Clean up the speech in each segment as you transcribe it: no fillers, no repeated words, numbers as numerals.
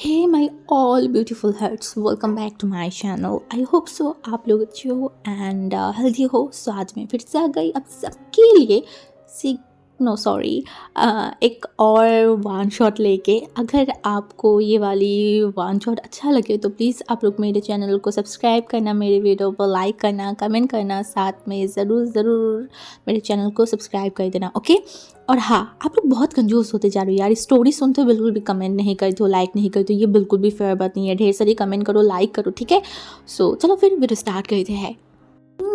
Hey my all beautiful hearts, welcome back to my channel. I hope so आप लोग अच्छे हो and healthy हो। सो आज मैं फिर से आ गई अब सबके लिए सी नो सॉरी एक और वन शॉट लेके। अगर आपको ये वाली वन शॉट अच्छा लगे तो प्लीज़ आप लोग मेरे चैनल को सब्सक्राइब करना, मेरे वीडियो को लाइक करना, कमेंट करना, साथ में ज़रूर मेरे चैनल को सब्सक्राइब कर देना, ओके। और हाँ, आप लोग बहुत कंजूस होते जा रहे हो यार। स्टोरी सुनते हो बिल्कुल भी कमेंट नहीं करते हो, लाइक नहीं करते हो, ये बिल्कुल भी फेयर बात नहीं है। ढेर सारी कमेंट करो, लाइक करो, ठीक है। सो चलो फिर वीडियो स्टार्ट करते हैं।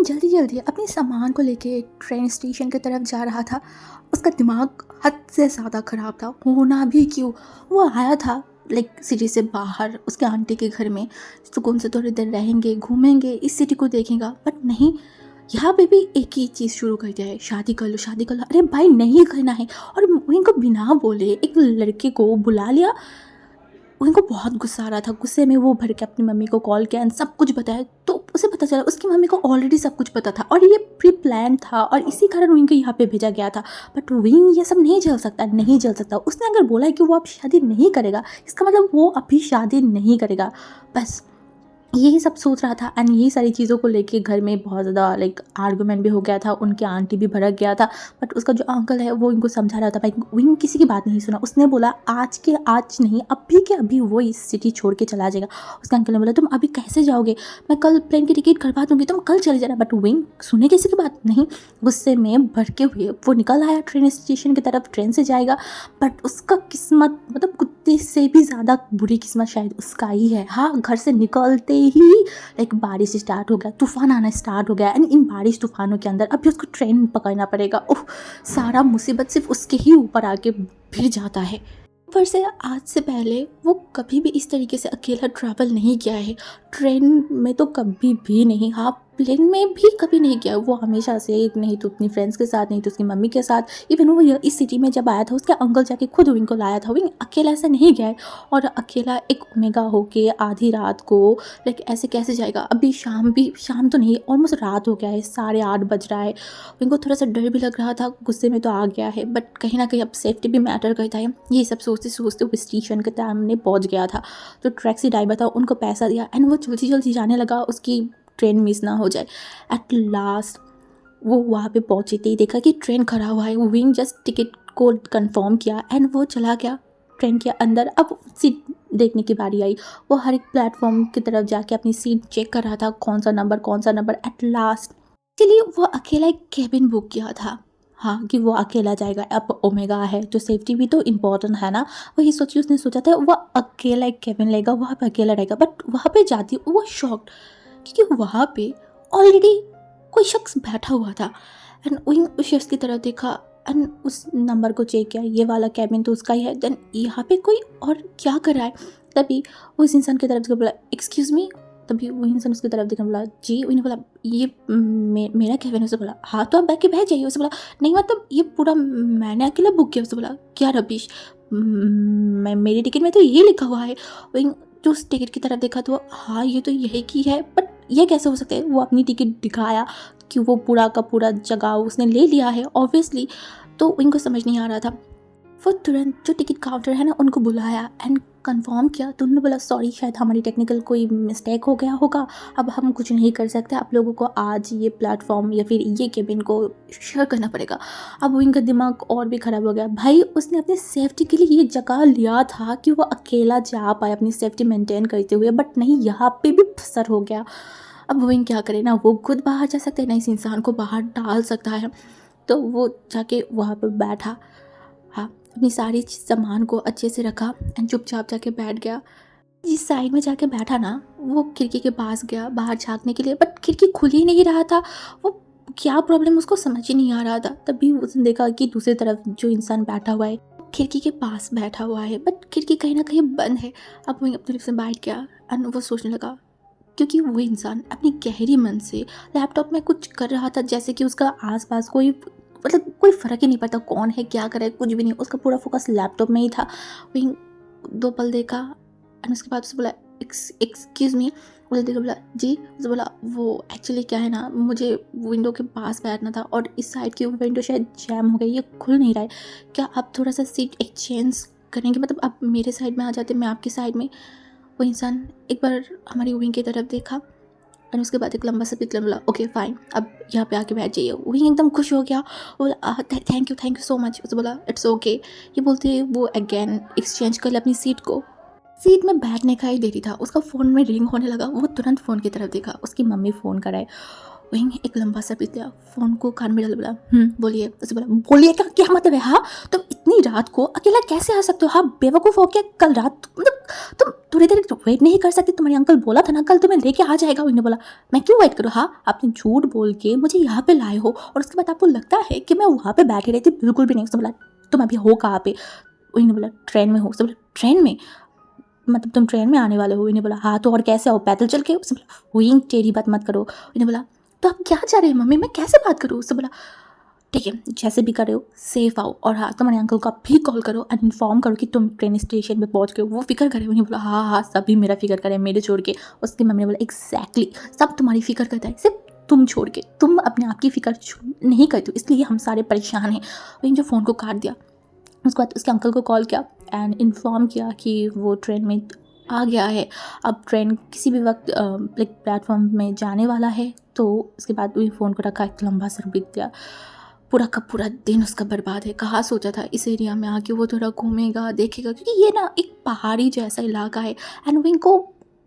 जल्दी जल्दी अपने सामान को लेके ट्रेन स्टेशन की तरफ जा रहा था। उसका दिमाग हद से ज़्यादा ख़राब था। होना भी क्यों, वो आया था लाइक सिटी से बाहर उसके आंटी के घर में सुकून से थोड़ी देर रहेंगे, घूमेंगे, इस सिटी को देखेगा। बट नहीं, यहाँ पे भी एक ही चीज़ शुरू कर दिया है, शादी कर लो शादी कर लो। अरे भाई नहीं करना है। और उनको बिना बोले एक लड़के को बुला लिया। उनको बहुत गुस्सा आ रहा था। गुस्से में वो भर के अपनी मम्मी को कॉल किया एंड सब कुछ बताया। तो उसे पता चला उसकी मम्मी को ऑलरेडी सब कुछ पता था और ये प्री प्लान था और इसी कारण विंग को यहाँ पे भेजा गया था। बट विंग ये सब नहीं झेल सकता, नहीं झेल सकता। उसने अगर बोला है कि वो अब शादी नहीं करेगा, इसका मतलब वो अभी शादी नहीं करेगा। बस यही सब सोच रहा था एंड यही सारी चीज़ों को लेके घर में बहुत ज़्यादा लाइक आर्गूमेंट भी हो गया था। उनकी आंटी भी भड़क गया था। बट उसका जो अंकल है वो इनको समझा रहा था। भाई विंग किसी की बात नहीं सुना। उसने बोला आज के आज नहीं, अभी के अभी वो इस सिटी छोड़ के चला जाएगा। उसके अंकल ने बोला तुम अभी कैसे जाओगे, मैं कल प्लेन की टिकट करवा दूंगी, तुम कल चले जाना। बट विंग सुने किसी की बात नहीं। गुस्से में भड़के हुए वो निकल आया ट्रेन स्टेशन की तरफ। ट्रेन से जाएगा बट उसका किस्मत मतलब कुत्ते से भी ज़्यादा बुरी किस्मत शायद उसका ही है। हाँ, घर से निकलते ही लाइक बारिश स्टार्ट हो गया, तूफान आना स्टार्ट हो गया एंड इन बारिश तूफानों के अंदर अभी उसको ट्रेन पकड़ना पड़ेगा। ओह, सारा मुसीबत सिर्फ उसके ही ऊपर आके फिर जाता है। ऊपर से आज से पहले वो कभी भी इस तरीके से अकेला ट्रैवल नहीं किया है। ट्रेन में तो कभी भी नहीं, हाँ प्लेन में भी कभी नहीं किया। वो हमेशा से नहीं तो अपनी फ्रेंड्स के साथ, नहीं तो उसकी मम्मी के साथ। इवन वो इस सिटी में जब आया था उसके अंकल जाके खुद विंग को लाया था। विंग अकेला ऐसा नहीं गया है। और अकेला एक ओमेगा होके आधी रात को लाइक ऐसे कैसे जाएगा। अभी शाम तो नहीं, ऑलमोस्ट रात हो गया है, 8:30 बज रहा है। विंग को थोड़ा सा डर भी लग रहा था, गुस्से में तो आ गया है बट कहीं ना कहीं अब सेफ्टी भी मैटर करता है। ये सब सोचते सोचते वो स्टेशन के सामने पहुंच गया था। जो टैक्सी ड्राइवर था उनको पैसा दिया एंड वो जल्दी जल्दी जाने लगा, उसकी ट्रेन मिस ना हो जाए। एट लास्ट वो वहाँ पे पहुँचे ही देखा कि ट्रेन खड़ा हुआ है। विंग जस्ट टिकट को कंफर्म किया एंड वो चला गया ट्रेन के अंदर। अब सीट देखने की बारी आई। वो हर एक प्लेटफॉर्म की तरफ जाके अपनी सीट चेक कर रहा था, कौन सा नंबर कौन सा नंबर। एट लास्ट के लिए वो अकेला एक केबिन बुक किया था। हाँ, कि वो अकेला जाएगा। अब ओमेगा है तो सेफ्टी भी तो इम्पोर्टेंट है ना। वही सोची उसने सोचा था वो अकेला एक केबिन लेगा, वहाँ पे अकेला रहेगा। बट वहाँ पे जाती वो शॉक्ड क्योंकि वहाँ पे ऑलरेडी कोई शख्स बैठा हुआ था। एंड उस शख्स की तरफ देखा एंड उस नंबर को चेक किया, ये वाला कैबिन तो उसका ही है। देन यहाँ पे कोई और क्या कर रहा है। तभी वो इस इंसान की तरफ देखा, बोला एक्सक्यूज़ मी। तभी वो इंसान उसकी तरफ देखा, बोला जी। उन्हें बोला ये मेरा कैबिन है। उसे बोला हाँ तो आप बैठ के बैठ जाइए। उसे बोला नहीं मतलब ये पूरा मैंने अकेला बुक किया। उसे बोला क्या रबिश, मैं मेरी टिकट में तो ये लिखा हुआ है। वो जो उस टिकट की तरफ देखा तो हाँ ये तो यही की है। बट ये कैसे हो सकता है। वो अपनी टिकट दिखाया कि वो पूरा का पूरा जगह उसने ले लिया है ऑब्वियसली। तो इनको समझ नहीं आ रहा था। वो तुरंत जो टिकट काउंटर है ना उनको बुलाया एंड कंफर्म किया। तो उन्होंने बोला सॉरी शायद हमारी टेक्निकल कोई मिस्टेक हो गया होगा, अब हम कुछ नहीं कर सकते। आप लोगों को आज ये प्लेटफॉर्म या फिर ये केबिन को शेयर करना पड़ेगा। अब वो इनका दिमाग और भी ख़राब हो गया। भाई उसने अपनी सेफ्टी के लिए ये जगह लिया था कि वो अकेला जा पाए अपनी सेफ्टी मेंटेन करते हुए। बट नहीं, यहाँ पे भी फसर हो गया। अब वो क्या करे ना, वो खुद बाहर जा सकते हैं ना इस इंसान को बाहर डाल सकता है। तो वो जाके वहाँ पर बैठा, हाँ अपनी सारी सामान को अच्छे से रखा एंड चुपचाप जाके बैठ गया। जिस साइड में जाके बैठा ना वो खिड़की के पास गया बाहर झांकने के लिए। बट खिड़की खुल ही नहीं रहा था। वो क्या प्रॉब्लम उसको समझ ही नहीं आ रहा था। तभी उसने देखा कि दूसरी तरफ जो इंसान बैठा हुआ है खिड़की के पास बैठा हुआ है बट खिड़की कहीं ना कहीं बंद है। अब वो अपनी लिफ्ट से बैठ गया एंड वो सोचने लगा क्योंकि वो इंसान अपनी गहरी मन से लैपटॉप में कुछ कर रहा था, जैसे कि उसका आसपास कोई मतलब कोई फ़र्क ही नहीं पड़ता कौन है क्या कर रहा है, कुछ भी नहीं। उसका पूरा फोकस लैपटॉप में ही था। वहीं 2 पल देखा एंड उसके बाद उससे बोला एक्सक्यूज़ मी। उसे देखा, बोला जी। उसे बोला वो एक्चुअली क्या है ना, मुझे विंडो के पास बैठना था और इस साइड की विंडो शायद जैम हो गई, ये खुल नहीं रहा है। क्या आप थोड़ा सा सीट एक्सचेंज करें कि मतलब आप मेरे साइड में आ जाते, मैं आपकी साइड में। वो इंसान एक बार हमारी विंग की तरफ देखा और उसके बाद एक लंबा सा पिघला, बोला ओके फाइन, अब यहाँ पे आके बैठ जाइए। वही एकदम खुश हो गया, बोला थैंक यू सो मच। उसने बोला इट्स ओके। ये बोलते वो अगेन एक्सचेंज कर ले अपनी सीट को। सीट में बैठने का ही देरी था, उसका फ़ोन में रिंग होने लगा। वो तुरंत फ़ोन की तरफ देखा, उसकी मम्मी फ़ोन कराए। वहीं एक लंबा सा पिघला, फ़ोन को कान में डाल, बोला बोलिए। उसे बोला बोलिए का क्या मतलब है? हाँ, तुम इतनी रात को अकेला कैसे आ सकते हो? हाँ, बेवकूफ़ हो क्या? कल रात मतलब तुम थोड़ी देर वेट नहीं कर सकते? तुम्हारे अंकल बोला था ना कल तुम्हें लेके आ जाएगा। उन्होंने बोला मैं क्यों वेट करूँ? हाँ, आपने झूठ बोल के मुझे यहाँ पे लाए हो और उसके बाद आपको लगता है कि मैं वहाँ पे बैठी रहती? बिल्कुल भी नहीं। उसने बोला तुम अभी हो कहाँ पे? उन्होंने बोला ट्रेन में हो। उसने बोला ट्रेन में मतलब तुम ट्रेन में आने वाले हो? इन्हें बोला हाँ, तो और कैसे आओ? पैदल चल के? उसने बोला हुई टेढ़ी बात मत करो। इन्हें बोला तो आप क्या चाह रहे हैं मम्मी, मैं कैसे बात करूँ? उसने बोला ठीक है जैसे भी कर रहे हो सेफ आओ, और हाँ तुम्हारे अंकल को आप भी कॉल करो एंड इन्फॉर्म करो कि तुम ट्रेन स्टेशन पे पहुँच गए हो। वो फिक्र करे। उन्हें बोला हाँ सभी मेरा फिक्र करें मेरे छोड़ के। उसकी मम्मी ने बोला एग्जैक्टली, सब तुम्हारी फिक्र करता है सिर्फ तुम छोड़ के, तुम अपने आप की फिक्र नहीं करते हो, इसलिए हम सारे परेशान हैं। वहीं जो फ़ोन को काट दिया, उसके बाद उसके अंकल को कॉल किया एंड इन्फॉर्म किया कि वो ट्रेन में आ गया है, अब ट्रेन किसी भी वक्त लाइक प्लेटफॉर्म में जाने वाला है। तो उसके बाद वही फ़ोन को रखा, एक लंबा सर बीत गया। पूरा का पूरा दिन उसका बर्बाद है। कहाँ सोचा था इस एरिया में आके वो थोड़ा घूमेगा देखेगा, क्योंकि ये ना एक पहाड़ी जैसा इलाका है एंड विंग को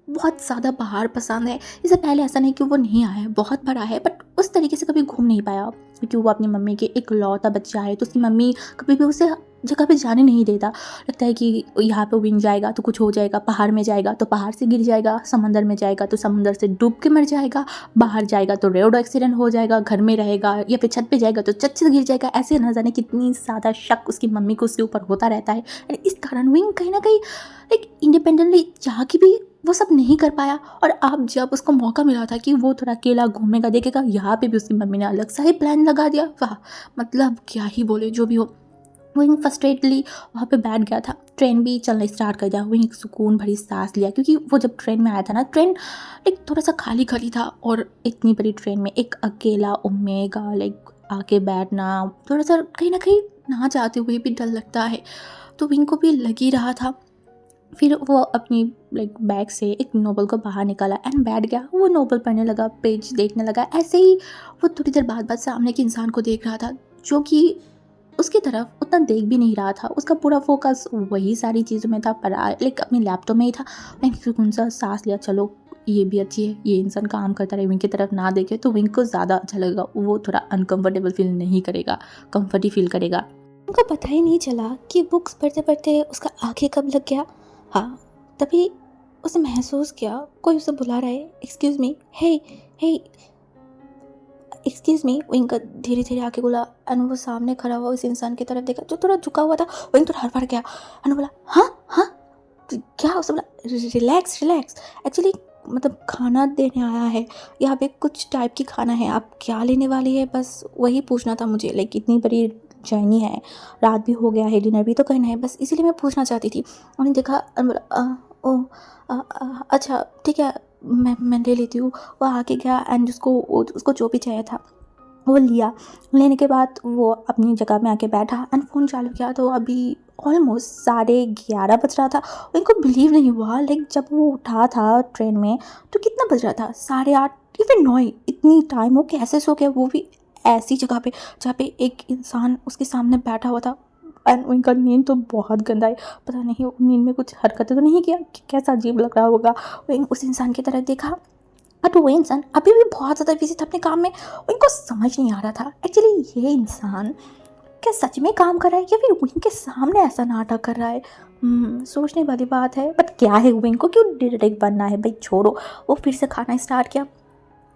बहुत ज़्यादा पहाड़ पसंद है। इससे पहले ऐसा नहीं कि वो नहीं आया है, बहुत बड़ा है, बट उस तरीके से कभी घूम नहीं पाया क्योंकि वो अपनी मम्मी के इकलौता बच्चा है। तो उसकी मम्मी कभी भी उसे जगह पे जाने नहीं देता। लगता है कि यहाँ पे विंग जाएगा तो कुछ हो जाएगा, पहाड़ में जाएगा तो पहाड़ से गिर जाएगा, समंदर में जाएगा तो समंदर से डूब के मर जाएगा, बाहर जाएगा तो रोड एक्सीडेंट हो जाएगा, घर में रहेगा या फिर छत पे जाएगा तो छत से गिर जाएगा। ऐसे न जाने कितनी ज़्यादा शक उसकी मम्मी को उसके ऊपर होता रहता है। और इस कारण विंग कहीं ना कहीं लाइक इंडिपेंडेंटली चाह के भी वो सब नहीं कर पाया। और अब जब उसको मौका मिला था कि वो थोड़ा अकेला घूमेगा देखेगा, यहाँ पे भी उसकी मम्मी ने अलग सा ही प्लान लगा दिया। वाह, मतलब क्या ही बोले, जो भी हो। वहीं फर्स्ट्रेटली वहाँ पे बैठ गया था। ट्रेन भी चलना स्टार्ट कर दिया। वहीं एक सुकून भरी सांस लिया, क्योंकि वो जब ट्रेन में आया था ना, ट्रेन एक थोड़ा सा खाली खाली था और इतनी बड़ी ट्रेन में एक अकेला उम्मेगा लाइक आके बैठना थोड़ा सा कहीं ना कहीं ना चाहते हुए भी डर लगता है। तो विंग को भी लग ही रहा था। फिर वो अपनी लाइक बैग से एक नोवेल को बाहर निकाला एंड बैठ गया। वो नोवेल पढ़ने लगा, पेज देखने लगा। ऐसे ही वो थोड़ी देर बाद सामने के इंसान को देख रहा था जो कि उसकी तरफ उतना देख भी नहीं रहा था। उसका पूरा फोकस वही सारी चीज़ों में था, पर लाइक अपने लैपटॉप में ही था। मैं सुकून सा सांस लिया, चलो ये भी अच्छी है, ये इंसान काम करता रहे, विंग की तरफ ना देखे तो विंग को ज़्यादा अच्छा लगेगा। वो थोड़ा अनकंफर्टेबल फील नहीं करेगा, कंफर्ट ही फील करेगा। उनको पता ही नहीं चला कि बुक्स पढ़ते पढ़ते उसका आंखें कब लग गया। हाँ, तभी उसे महसूस किया कोई उसे बुला रहा है, एक्सक्यूज़ मी, हे हे एक्सक्यूज़ मी। विंग धीरे धीरे आके बोला एंड वो सामने खड़ा हुआ उस इंसान की तरफ देखा जो थोड़ा झुका हुआ था। विंग तो हड़बड़ गया एंड बोला हाँ हाँ क्या? उसने बोला रिलैक्स रिलैक्स, एक्चुअली मतलब खाना देने आया है, यहाँ पे कुछ टाइप की खाना है, आप क्या लेने वाली है? बस वही पूछना था मुझे, लाइक इतनी बड़ी जर्नी है, रात भी हो गया है, डिनर भी तो करना है, बस इसीलिए मैं पूछना चाहती थी। उन्होंने देखा बोला ओ अच्छा ठीक है, मैं ले लेती हूँ। वो आके गया एंड उसको जो भी चाहिए था वो लिया। लेने के बाद वो अपनी जगह में आके बैठा एंड फ़ोन चालू किया। तो अभी ऑलमोस्ट 11:30 बज रहा था। उनको बिलीव नहीं हुआ, लाइक जब वो उठा था ट्रेन में तो कितना बज रहा था, 8:30 या फिर 9। इतनी टाइम वो कैसे सो गया, वो भी ऐसी जगह पे जहाँ पे एक इंसान उसके सामने बैठा हुआ था। एंड उनका नींद तो बहुत गंदा है, पता नहीं वो नींद में कुछ हरकतें तो नहीं किया, कैसा अजीब लग रहा होगा। वो उस इंसान की तरफ देखा, बट वो इंसान अभी भी बहुत ज़्यादा बिजी था अपने काम में। उनको समझ नहीं आ रहा था एक्चुअली ये इंसान क्या सच में काम कर रहा है या फिर उनके सामने ऐसा नाटक कर रहा है। सोचने वाली बात है, बट क्या है विंग को क्यों डायरेक्ट बनना है भाई, छोड़ो। वो फिर से खाना स्टार्ट किया,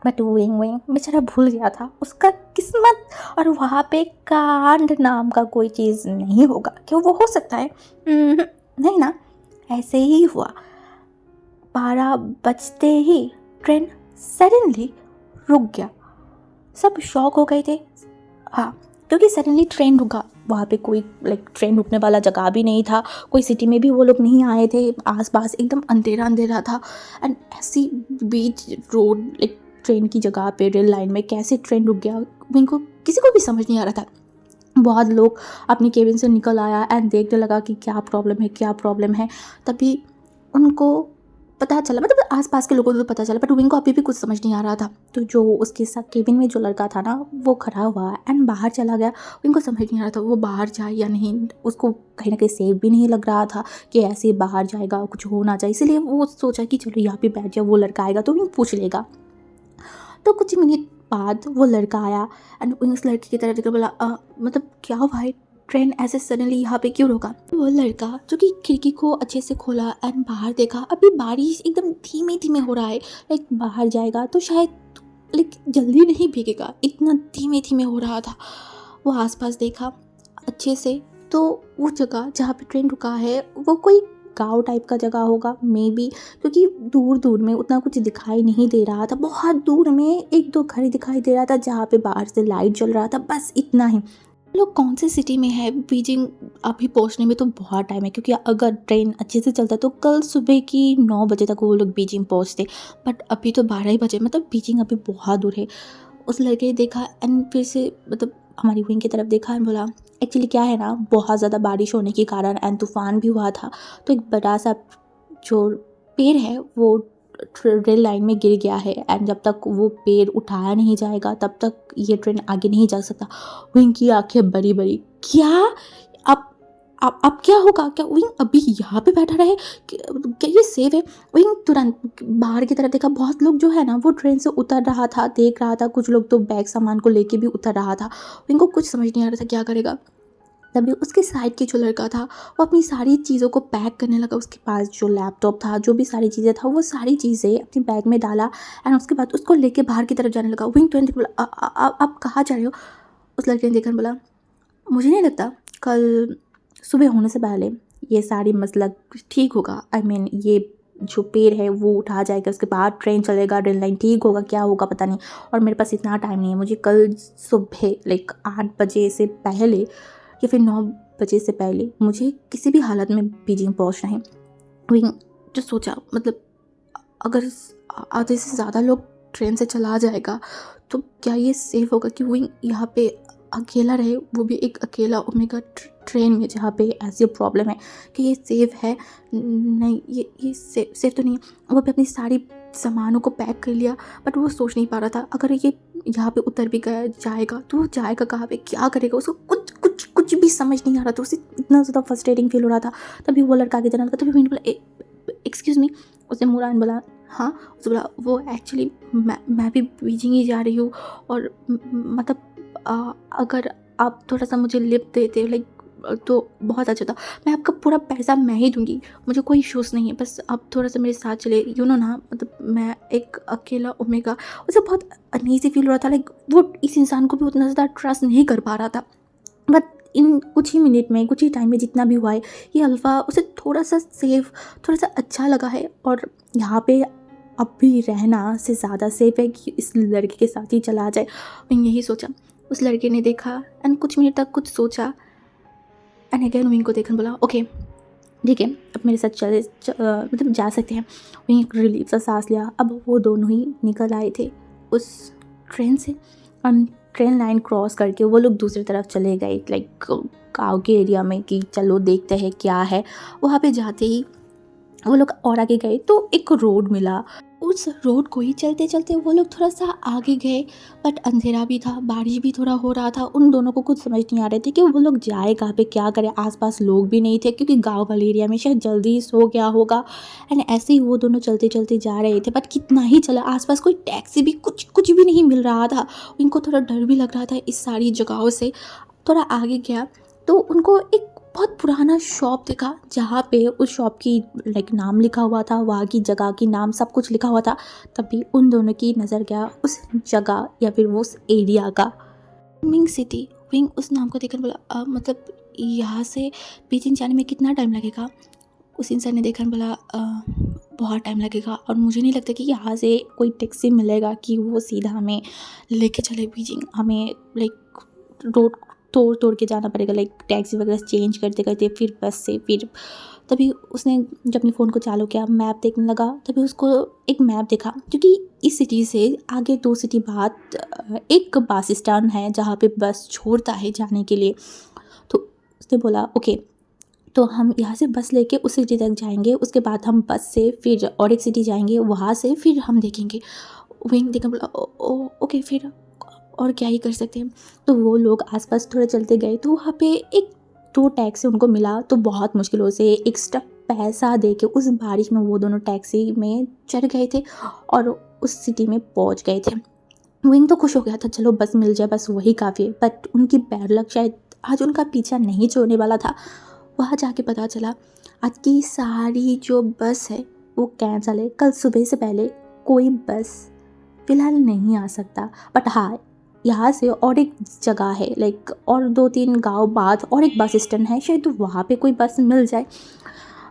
बट विंग बेचारा भूल गया था उसका किस्मत, और वहाँ पे कांड नाम का कोई चीज़ नहीं होगा। क्यों वो हो सकता है? नहीं ना। ऐसे ही हुआ। 12 बजते ही ट्रेन सडनली रुक गया। सब शॉक हो गए थे। हाँ, क्योंकि सडनली ट्रेन रुका। वहाँ पे कोई लाइक ट्रेन रुकने वाला जगह भी नहीं था, कोई सिटी में भी वो लोग नहीं आए थे, आसपास एकदम अंधेरा अंधेरा था। एंड ऐसी बीच रोड लाइक ट्रेन की जगह पे रेल लाइन में कैसे ट्रेन रुक गया, उनको किसी को भी समझ नहीं आ रहा था। बहुत लोग अपनी केबिन से निकल आया एंड देखने लगा कि क्या प्रॉब्लम है, क्या प्रॉब्लम है। तभी उनको पता चला, मतलब आसपास के लोगों को तो पता चला, बट विंग को अभी भी कुछ समझ नहीं आ रहा था। तो जो उसके साथ केबिन में जो लड़का था ना, वो खड़ा हुआ एंड बाहर चला गया। विंग को समझ नहीं आ रहा था वो बाहर जाए या नहीं। उसको कहीं ना कहीं सेफ भी नहीं लग रहा था कि ऐसे ही बाहर जाएगा, कुछ हो ना जाए। इसलिए वो सोचा कि चलो यहाँ पे बैठ जाए, वो लड़का आएगा तो विंग पूछ लेगा। तो कुछ मिनट बाद वो लड़का आया एंड उस लड़की की तरफ देखकर बोला, मतलब क्या हुआ है, ट्रेन ऐसे सडनली यहाँ पे क्यों रोका?" वो लड़का जो कि खिड़की को अच्छे से खोला एंड बाहर देखा, अभी बारिश एकदम धीमे धीमे हो रहा है। लाइक बाहर जाएगा तो शायद लाइक जल्दी नहीं भीगेगा, इतना धीमे धीमे हो रहा था। वो आसपास देखा अच्छे से, तो वो जगह जहाँ पे ट्रेन रुका है वो कोई गांव टाइप का जगह होगा मे बी, क्योंकि दूर दूर में उतना कुछ दिखाई नहीं दे रहा था। बहुत दूर में एक दो घर दिखाई दे रहा था जहाँ पे बाहर से लाइट जल रहा था, बस इतना ही। लोग कौन से सिटी में है, बीजिंग अभी पहुंचने में तो बहुत टाइम है, क्योंकि अगर ट्रेन अच्छे से चलता तो कल सुबह की 9 बजे तक वो लोग बीजिंग पहुंचते। बट अभी तो 12 ही बजे, मतलब बीजिंग अभी बहुत दूर है। उस लड़के ने देखा एंड फिर से मतलब हमारी विंग की तरफ देखा एंड बोला, एक्चुअली क्या है ना, बहुत ज़्यादा बारिश होने के कारण एंड तूफान भी हुआ था, तो एक बड़ा सा जो पेड़ है वो रेल लाइन में गिर गया है एंड जब तक वो पेड़ उठाया नहीं जाएगा तब तक ये ट्रेन आगे नहीं जा सकता। विंग की आंखें बड़ी बड़ी, क्या अब अब क्या होगा? क्या विंग अभी यहाँ पे बैठा रहे? क्या ये सेफ है? विंग तुरंत बाहर की तरफ देखा, बहुत लोग जो है ना वो ट्रेन से उतर रहा था, देख रहा था। कुछ लोग तो बैग सामान को लेके भी उतर रहा था। विंग को कुछ समझ नहीं आ रहा था क्या करेगा। तभी उसके साइड के जो लड़का था वो अपनी सारी चीज़ों को पैक करने लगा। उसके पास जो लैपटॉप था, जो भी सारी चीज़ें था, वो सारी चीज़ें अपनी बैग में डाला एंड उसके बाद उसको लेके बाहर की तरफ जाने लगा। विंग तुरंत बोला, आप कहाँ जा रहे हो?" उस लड़के ने देखकर बोला, "मुझे नहीं लगता कल सुबह होने से पहले ये सारी मसला ठीक होगा। आई मीन ये जो पेड़ है वो उठा जाएगा, उसके बाद ट्रेन चलेगा, रेल लाइन ठीक होगा, क्या होगा पता नहीं। और मेरे पास इतना टाइम नहीं है, मुझे कल सुबह लाइक 8 बजे से पहले या फिर 9 बजे से पहले मुझे किसी भी हालत में बीजिंग पहुंचना है।" विंग जो सोचा, मतलब अगर आधे से ज़्यादा लोग ट्रेन से चला जाएगा तो क्या ये सेफ होगा कि विंग यहाँ पे अकेला रहे, वो भी एक अकेला ओमेगा ट्रेन में, जहाँ पे ऐसी प्रॉब्लम है कि ये सेफ है नहीं, ये सेफ तो नहीं है। वो भी अपनी सारी सामानों को पैक कर लिया, बट वो सोच नहीं पा रहा था अगर ये यहाँ पे उतर भी गया जाएगा तो वो जाएगा कहाँ पे, क्या करेगा। उसको कुछ कुछ कुछ भी समझ नहीं आ रहा था, उसे इतना ज़्यादा फ्रस्ट्रेटिंग फील हो रहा था। तभी वो लड़का आगे जाने लगा, तभी मैंने बोला, एक्सक्यूज़ मी। उसने मुरान बोला, हाँ। उसने बोला, वो एक्चुअली मैं भी बीजिंग ही जा रही हूँ, और मतलब अगर आप थोड़ा सा मुझे लिफ्ट देते लाइक तो बहुत अच्छा था। मैं आपका पूरा पैसा मैं ही दूंगी, मुझे कोई इश्यूज़ नहीं है, बस आप थोड़ा सा मेरे साथ चले, यू नो ना, मतलब मैं एक अकेला ओमेगा। उसे बहुत अनईजी फील हो रहा था, लाइक वो इस इंसान को भी उतना ज़्यादा ट्रस्ट नहीं कर पा रहा था। बट इन कुछ ही मिनट में, कुछ ही टाइम में जितना भी हुआ है, ये अल्फ़ा उसे थोड़ा सा सेफ, थोड़ा सा अच्छा लगा है। और यहाँ पे अब भी रहना से ज़्यादा सेफ है कि इस लड़के के साथ ही चला जाए। मैंने यही सोचा। उस लड़के ने देखा एंड कुछ मिनट तक कुछ सोचा एंड अगेन विंग को देखकर बोला, ओके ठीक है, अब मेरे साथ चले मतलब जा सकते हैं। वहीं एक रिलीफ सा सांस लिया। अब वो दोनों ही निकल आए थे उस ट्रेन से और ट्रेन लाइन क्रॉस करके वो लोग दूसरी तरफ चले गए, लाइक गाँव के एरिया में, कि चलो देखते हैं क्या है। वहाँ पे जाते ही वो लोग और आगे गए तो एक रोड मिला। उस रोड को ही चलते चलते वो लोग थोड़ा सा आगे गए, बट अंधेरा भी था, बारिश भी थोड़ा हो रहा था। उन दोनों को कुछ समझ नहीं आ रहे थे कि वो लोग जाए कहाँ पे, क्या करें। आसपास लोग भी नहीं थे क्योंकि गांव वाले एरिया में शायद जल्दी सो गया होगा। एंड ऐसे ही वो दोनों चलते चलते जा रहे थे, बट कितना ही चला, आसपास कोई टैक्सी भी कुछ भी नहीं मिल रहा था। उनको थोड़ा डर भी लग रहा था इस सारी जगहों से। थोड़ा आगे गया तो उनको एक बहुत पुराना शॉप दिखा, जहाँ पे उस शॉप की लाइक नाम लिखा हुआ था, वहाँ की जगह की नाम सब कुछ लिखा हुआ था। तभी उन दोनों की नज़र गया उस जगह या फिर वो उस एरिया का, विंग सिटी। विंग उस नाम को देखकर बोला, मतलब यहाँ से बीजिंग जाने में कितना टाइम लगेगा?" उस इंसान ने देखकर बोला, बहुत टाइम लगेगा, और मुझे नहीं लगता कि यहाँ से कोई टैक्सी मिलेगा कि वो सीधा हमें लेके चले बीजिंग। हमें लाइक रोड तोड़ तोड़ के जाना पड़ेगा, लाइक टैक्सी वगैरह चेंज करते करते, फिर बस से, फिर तभी उसने जब अपने फ़ोन को चालू किया, मैप देखने लगा, तभी उसको एक मैप दिखा, क्योंकि इस सिटी से आगे 2 सिटी बाद एक बस स्टैंड है जहाँ पे बस छोड़ता है जाने के लिए। तो उसने बोला ओके, तो हम यहाँ से बस लेके उस सिटी तक जाएंगे, उसके बाद हम बस से फिर और एक सिटी जाएंगे, वहाँ से फिर हम देखेंगे। विंग देखकर बोला ओके, फिर और क्या ही कर सकते हैं। तो वो लोग आसपास थोड़ा चलते गए, तो वहाँ पे एक 2 टैक्सी उनको मिला, तो बहुत मुश्किलों से एक्स्ट्रा पैसा दे के उस बारिश में वो दोनों टैक्सी में चढ़ गए थे और उस सिटी में पहुँच गए थे। विंग तो खुश हो गया था, चलो बस मिल जाए, बस वही काफ़ी है। बट उनकी बैड लक शायद आज उनका पीछा नहीं छोड़ने वाला था। वहाँ जाके पता चला आज की सारी जो बस है वो कैंसल है। कल सुबह से पहले कोई बस फ़िलहाल नहीं आ सकता। बट हाँ, यहाँ से और एक जगह है, लाइक और 2-3 गांव बाद और एक बस स्टैंड है, शायद वहाँ पे कोई बस मिल जाए।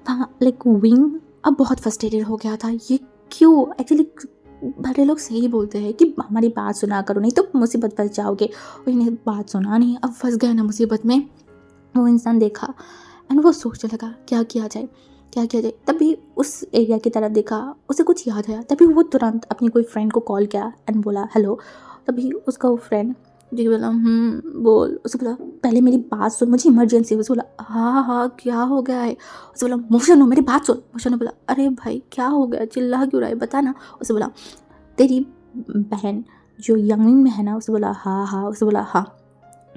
हाँ, लाइक विंग अब बहुत फ्रस्ट्रेटेड हो गया था। ये क्यों? एक्चुअली बड़े लोग सही बोलते हैं कि हमारी बात सुना करो, नहीं तो मुसीबत फंस जाओगे। और इन्हें बात सुना नहीं, अब फंस गए ना मुसीबत में। वो इंसान देखा एंड वो सोचने लगा क्या किया जाए, क्या किया जाए। तभी उस एरिया की तरफ देखा, उसे कुछ याद आया, तभी वो तुरंत अपनी कोई फ्रेंड को कॉल किया एंड बोला हेलो। तभी उसका वो फ्रेंड जी बोला बोल। उसे बोला पहले मेरी बात सुन, मुझे इमरजेंसी है। उसे बोला हाँ हाँ क्या हो गया है? उसे बोला मोशनो मेरी बात सुन। मोशनो ने बोला अरे भाई क्या हो गया, चिल्ला क्यों रहा है, बता ना। उसे बोला तेरी बहन जो यंगमिन में है ना। उसे बोला हाँ हाँ। उसे बोला हाँ,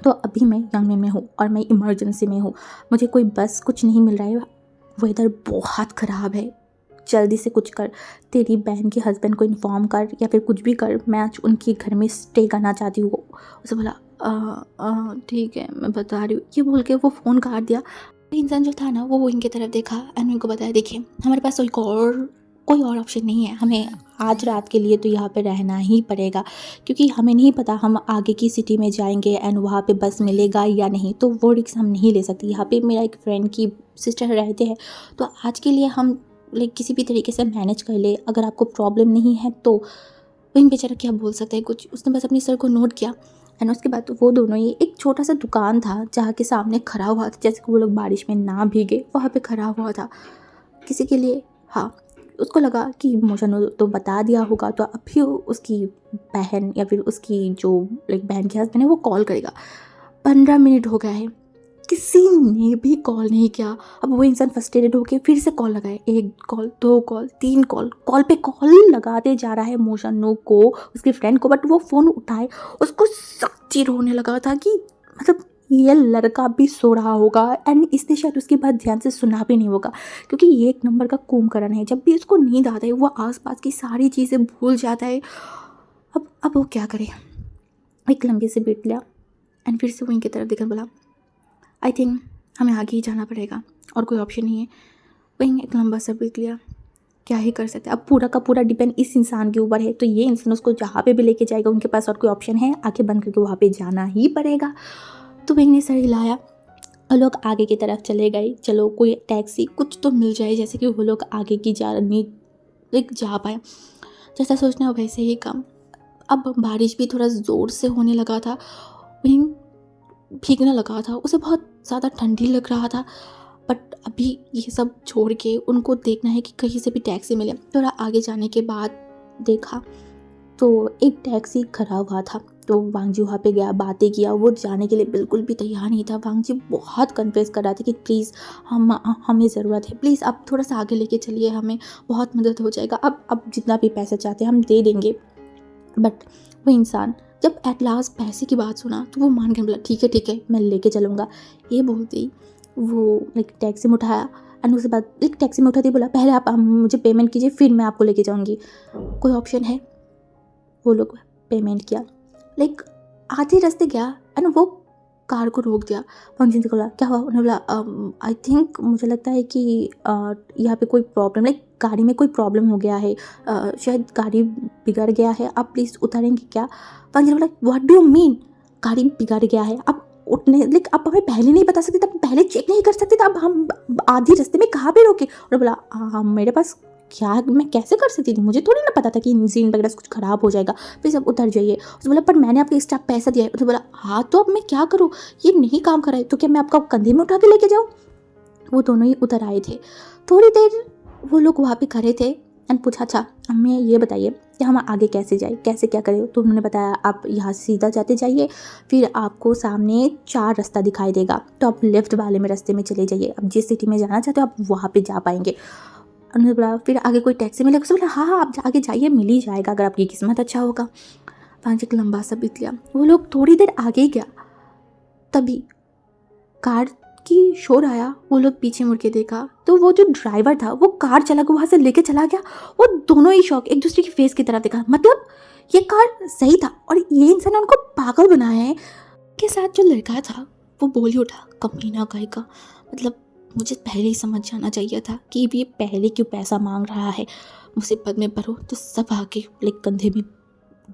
तो अभी मैं यंगमिन में हूँ और मैं इमरजेंसी में हूँ, मुझे कोई बस कुछ नहीं मिल रहा है, वेदर बहुत ख़राब है, जल्दी से कुछ कर, तेरी बहन के हस्बैंड को इन्फॉर्म कर या फिर कुछ भी कर, मैं आज उनके घर में स्टे करना चाहती हूँ। उसे बोला ठीक है मैं बता रही हूँ। ये बोल के वो फ़ोन काट दिया। इंसान जो था ना वो इनकी तरफ देखा एंड उनको बताया देखिए हमारे पास कोई और ऑप्शन नहीं है, हमें आज रात के लिए तो यहाँ पे रहना ही पड़ेगा, क्योंकि हमें नहीं पता हम आगे की सिटी में जाएंगे एंड वहाँ पे बस मिलेगा या नहीं, तो वो रिस्क हम नहीं ले सकते। यहाँ पे मेरा एक फ्रेंड की सिस्टर रहते हैं, तो आज के लिए हम लाइक किसी भी तरीके से मैनेज कर ले, अगर आपको प्रॉब्लम नहीं है तो। वहीं बेचारा क्या बोल सकता है कुछ, उसने बस अपनी सर को नोट किया एंड उसके बाद तो वो दोनों ही एक छोटा सा दुकान था जहाँ के सामने खड़ा हुआ था, जैसे कि वो लोग बारिश में ना भीगे, वहाँ पे खड़ा हुआ था किसी के लिए। हाँ, उसको लगा कि मोशन तो बता दिया होगा, तो अभी उसकी बहन या फिर उसकी जो लाइक बहन के हस्बैंड है वो कॉल करेगा। 15 मिनट हो गया है, किसी ने भी कॉल नहीं किया। अब वो इंसान फ्रस्ट्रेटेड होकर फिर से कॉल लगाए, 1 कॉल 2 कॉल 3 कॉल, कॉल पे कॉल लगाते जा रहा है मोशनो को, उसकी फ्रेंड को, बट वो फ़ोन उठाए। उसको सच्ची रोने लगा था कि मतलब ये लड़का भी सो रहा होगा एंड इसने शायद उसकी बात ध्यान से सुना भी नहीं होगा, क्योंकि ये एक नंबर का कुंभकर्ण है, जब भी उसको नींद आता है वो आसपास की सारी चीज़ें भूल जाता है। अब वो क्या करे? एक लंबी सी बीट लिया एंड फिर से वहीं की तरफ देखकर बोला आई थिंक हमें आगे ही जाना पड़ेगा और कोई ऑप्शन नहीं है। वहीं एक लंबा सा ब्रेक लिया, क्या ही कर सकते हैं, अब पूरा का पूरा डिपेंड इस इंसान के ऊपर है, तो ये इंसान उसको जहाँ पे भी लेके जाएगा, उनके पास और कोई ऑप्शन है, आंखें बंद करके वहाँ पे जाना ही पड़ेगा। तो वहीं ने सर हिलाया और लोग आगे की तरफ चले गए, चलो कोई टैक्सी कुछ तो मिल जाए, जैसे कि वो लोग आगे की जर्नी एक जा पाए। जैसा सोचना वैसे ही काम। अब बारिश भी थोड़ा ज़ोर से होने लगा था, वहीं भीगने लगा था, उसे बहुत ज़्यादा ठंडी लग रहा था। बट अभी ये सब छोड़ के उनको देखना है कि कहीं से भी टैक्सी मिले। थोड़ा आगे जाने के बाद देखा तो एक टैक्सी खड़ा हुआ था, तो वांगजी वहाँ पे गया, बातें किया। वो जाने के लिए बिल्कुल भी तैयार नहीं था। वांगजी बहुत कन्फ्यूज़ कर रहा था कि प्लीज़ हमें ज़रूरत है, प्लीज़ आप थोड़ा सा आगे लेके चलिए, हमें बहुत मदद हो जाएगा, अब जितना भी पैसा चाहते हैं हम दे देंगे। बट वो इंसान जब एट लास्ट पैसे की बात सुना तो वो मान के बोला ठीक है मैं लेके चलूँगा। ये बोलते ही वो लाइक टैक्सी में उठाया एंड उसके बाद एक टैक्सी में उठाते ही बोला पहले आप मुझे पेमेंट कीजिए फिर मैं आपको लेके जाऊँगी, कोई ऑप्शन है? वो लोग पेमेंट किया, लाइक आधे रास्ते गया एंड वो कार को रोक दिया। फंक्शन से बोला क्या हुआ? उन्होंने बोला आई थिंक मुझे लगता है कि यहाँ पे कोई प्रॉब्लम, लाइक गाड़ी में कोई प्रॉब्लम हो गया है, शायद गाड़ी बिगड़ गया है, आप प्लीज़ उतारेंगे क्या? फंक्शन बोला व्हाट डू यू मीन गाड़ी बिगड़ गया है? आप उठने लाइक आप हमें पहले नहीं बता सकते, तब पहले चेक नहीं कर सकते, तब हम आधी रास्ते में कहाँ पे रोके? और बोला हाँ मेरे पास क्या, मैं कैसे कर सकती थी, मुझे थोड़ी ना पता था कि इंजन वगैरह कुछ ख़राब हो जाएगा, प्लीज़ अब उतर जाइए। उसने बोला पर मैंने आपको एक्स्ट्रा पैसा दिया है। उसने बोला हाँ तो अब मैं क्या करूँ, ये नहीं काम कर रहा है तो क्या मैं आपका कंधे में उठा के लेके जाऊँ? वो दोनों ही उतर आए थे। थोड़ी देर वो लोग वहाँ पे खड़े थे एंड पूछा, अच्छा हमें ये बताइए कि हम आगे कैसे जाए, कैसे क्या करें। तो उन्होंने बताया आप यहाँ से सीधा जाते जाइए, फिर आपको सामने 4 रास्ता दिखाई देगा, तो आप लेफ्ट वाले में रास्ते में चले जाइए, अब जिस सिटी में जाना चाहते हो आप वहाँ पे जा पाएंगे। उन्होंने बोला फिर आगे कोई टैक्सी मिलेगा। उसने बोला हाँ हाँ आप आगे जाइए, मिल ही जाएगा अगर आपकी किस्मत अच्छा होगा। 5 एक लंबा सा बीत लिया। वो लोग थोड़ी देर आगे ही गया, तभी कार की शोर आया। वो लोग पीछे मुड़ के देखा तो वो जो ड्राइवर था वो कार चला के वहाँ से लेके चला गया। वो दोनों ही शौक एक दूसरे की फेस की तरफ देखा, मतलब ये कार सही था और ये इंसान ने उनको पागल बनाया है। के साथ जो लड़का था वो बोल ही उठा, कमीना कहीं का, मतलब मुझे पहले ही समझ जाना चाहिए था कि ये पहले क्यों पैसा मांग रहा है। मुसीबत में पड़ो तो सब आके लाइक कंधे में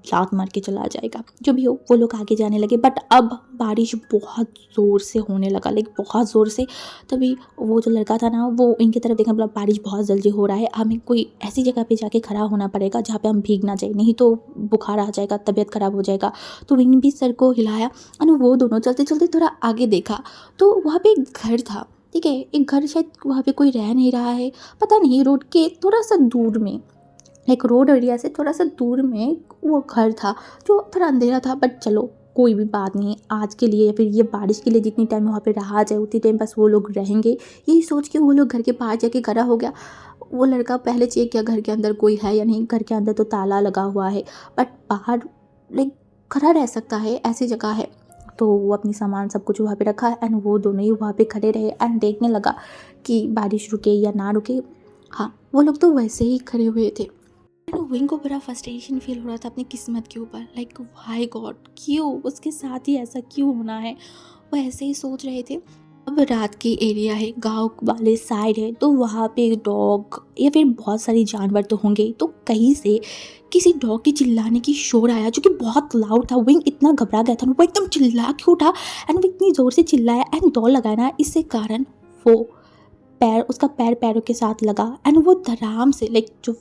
लात मार के चला जाएगा। जो भी हो वो लोग आगे जाने लगे, बट अब बारिश बहुत ज़ोर से होने लगा, लाइक बहुत ज़ोर से। तभी वो जो लड़का था ना वो इनकी तरफ देखा, बोला बारिश बहुत जल्दी हो रहा है, हमें कोई ऐसी जगह पे जाके खड़ा होना पड़ेगा जहाँ पे हम भीग ना जाए, नहीं तो बुखार आ जाएगा, तबीयत ख़राब हो जाएगा। तो विन भी सर को हिलाया और वो दोनों चलते चलते थोड़ा आगे देखा तो वहाँ पे एक घर था। ठीक है, एक घर, शायद वहाँ पे कोई रह नहीं रहा है, पता नहीं। रोड के थोड़ा सा दूर में, एक रोड एरिया से थोड़ा सा दूर में वो घर था जो थोड़ा अंधेरा था, बट चलो कोई भी बात नहीं, आज के लिए या फिर ये बारिश के लिए जितनी टाइम वहाँ पे रहा जाए उतनी टाइम बस वो लोग रहेंगे, यही सोच के वो लोग घर के पास जाके खड़ा हो गया। वो लड़का पहले चेक किया घर के अंदर कोई है या नहीं। घर के अंदर तो ताला लगा हुआ है, बट बाहर लाइक खड़ा रह सकता है, ऐसी जगह है। तो वो अपनी सामान सब कुछ वहाँ पे रखा एंड वो दोनों ही वहाँ पे खड़े रहे एंड देखने लगा कि बारिश रुके या ना रुके। हाँ, वो लोग तो वैसे ही खड़े हुए थे। विंग को बड़ा फ्रस्ट्रेशन फील हो रहा था अपनी किस्मत के ऊपर, लाइक वाई गॉड, क्यों उसके साथ ही ऐसा क्यों होना है। वो ऐसे ही सोच रहे थे। अब रात की एरिया है, गांव वाले साइड है, तो वहाँ पे डॉग या फिर बहुत सारे जानवर तो होंगे। तो कहीं से किसी डॉग के चिल्लाने की शोर आया जो कि बहुत लाउड था। विंग इतना घबरा गया था, वो एकदम चिल्ला के उठा एंड वो इतनी ज़ोर से चिल्लाया एंड दौड़ लगाया ना, इससे कारण वो उसका पैर पैरों के साथ लगा एंड वो धड़ाम से लाइक जो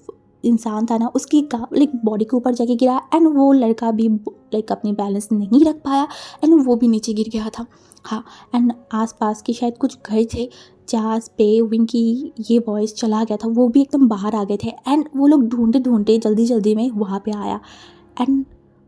इंसान था ना उसकी लाइक बॉडी के ऊपर जाके गिरा एंड वो लड़का भी लाइक अपनी बैलेंस नहीं रख पाया एंड वो भी नीचे गिर गया था। हाँ, एंड आसपास के शायद कुछ घर थे जहाँ पे विंग की ये वॉइस चला गया था, वो भी एकदम बाहर आ गए थे एंड वो लोग ढूंढते ढूंढते जल्दी जल्दी में वहाँ पे आया एंड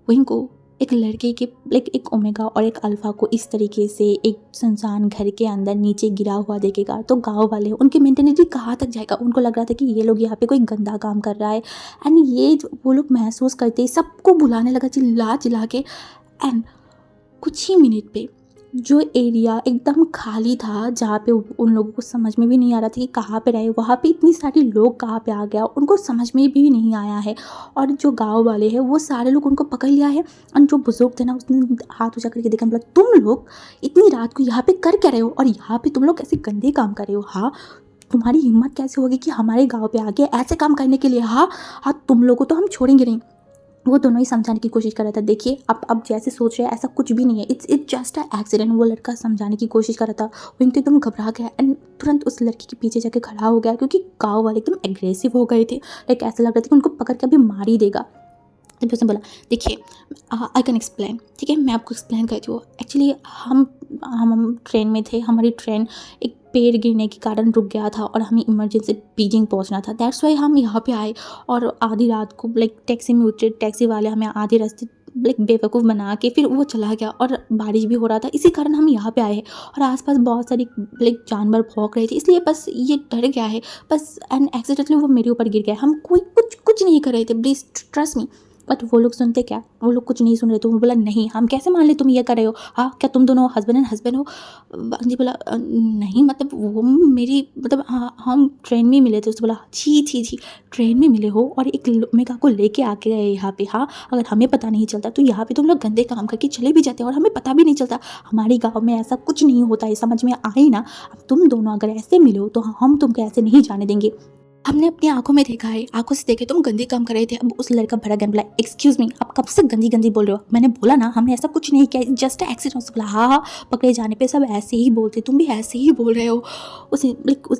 विंग को एक लड़के के लाइक एक ओमेगा और एक अल्फ़ा को इस तरीके से एक सुनसान घर के अंदर नीचे गिरा हुआ देखेगा तो गांव वाले उनकी मेंटेलिटी कहाँ तक जाएगा। उनको लग रहा था कि ये लोग यहाँ पे कोई गंदा काम कर रहा है एंड ये वो लोग महसूस करते सबको बुलाने लगा चिल्ला चिल्ला के एंड कुछ ही मिनट पे जो एरिया एकदम खाली था जहाँ पे उन लोगों को समझ में भी नहीं आ रहा था कि कहाँ पे रहे, वहाँ पे इतनी सारी लोग कहाँ पे आ गया उनको समझ में भी नहीं आया है। और जो गांव वाले हैं वो सारे लोग उनको पकड़ लिया है और जो बुजुर्ग थे ना उसने हाथ उठा करके देखा, बोला तुम लोग इतनी रात को यहाँ पे कर क्या रहे हो और यहाँ पे तुम लोग ऐसे गंदे काम कर रहे हो। हाँ, तुम्हारी हिम्मत कैसे होगी कि हमारे गाँव पे आके ऐसे काम करने के लिए। हाँ हाँ, तुम लोगों को तो हम छोड़ेंगे नहीं। वो दोनों ही समझाने की कोशिश कर रहा था, देखिए अब जैसे सोच रहे हैं ऐसा कुछ भी नहीं है, इट्स जस्ट अ एक्सीडेंट। वो लड़का समझाने की कोशिश कर रहा था। विंग तो एकदम घबरा गया एंड तुरंत उस लड़की के पीछे जाके खड़ा हो गया क्योंकि गाँव वाले एकदम एग्रेसिव हो गए थे, लाइक ऐसा लग रहा था कि उनको पकड़ के अभी मार ही देगा। तभी उसने बोला, देखिए आई कैन एक्सप्लेन, ठीक है मैं आपको एक्सप्लेन करती हूँ। एक्चुअली हम ट्रेन में थे, हमारी ट्रेन एक पेड़ गिरने के कारण रुक गया था और हमें इमरजेंसी बीजिंग पहुंचना था, दैट्स वाई हम यहाँ पे आए। और आधी रात को लाइक टैक्सी में उतरे, टैक्सी वाले हमें आधे रास्ते लाइक बेवकूफ़ बना के फिर वो चला गया और बारिश भी हो रहा था, इसी कारण हम यहाँ पे आए हैं। और आसपास बहुत सारी लाइक जानवर भौंक रहे थे, इसलिए बस ये डर गया है बस एंड एक्सीडेंटली वो मेरे ऊपर गिर गया। हम कोई कुछ नहीं कर रहे थे, प्लीज़ ट्रस्ट मी। बट वो लोग सुनते क्या, वो लोग कुछ नहीं सुन रहे। तो वो बोला नहीं, हम कैसे मान ले तुम ये कर रहे हो। हाँ, क्या तुम दोनों हस्बैंड एंड हस्बैंड हो। जी बोला नहीं, मतलब वो मेरी मतलब हाँ हम ट्रेन में मिले थे। उसने बोला छी ट्रेन में मिले हो और एक मेगा को लेके आके गए यहाँ पे। हाँ, अगर हमें पता नहीं चलता तो यहाँ पे तुम लोग गंदे काम करके चले भी जाते और हमें पता भी नहीं चलता। हमारे गाँव में ऐसा कुछ नहीं होता है, समझ में आए ना। अब तुम दोनों अगर ऐसे मिले हो तो हम तुमको ऐसे नहीं जाने देंगे। हमने अपनी आंखों में देखा है, आंखों से देखे तुम गंदी काम कर रहे थे। अब उस लड़का भड़क गया, बोला एक्सक्यूज मी, आप कब से गंदी बोल रहे हो। मैंने बोला ना हमने ऐसा कुछ नहीं किया, जस्ट एक्सीडेंट। बोला हाँ, पकड़े जाने पे सब ऐसे ही बोलते, तुम भी ऐसे ही बोल रहे हो। उस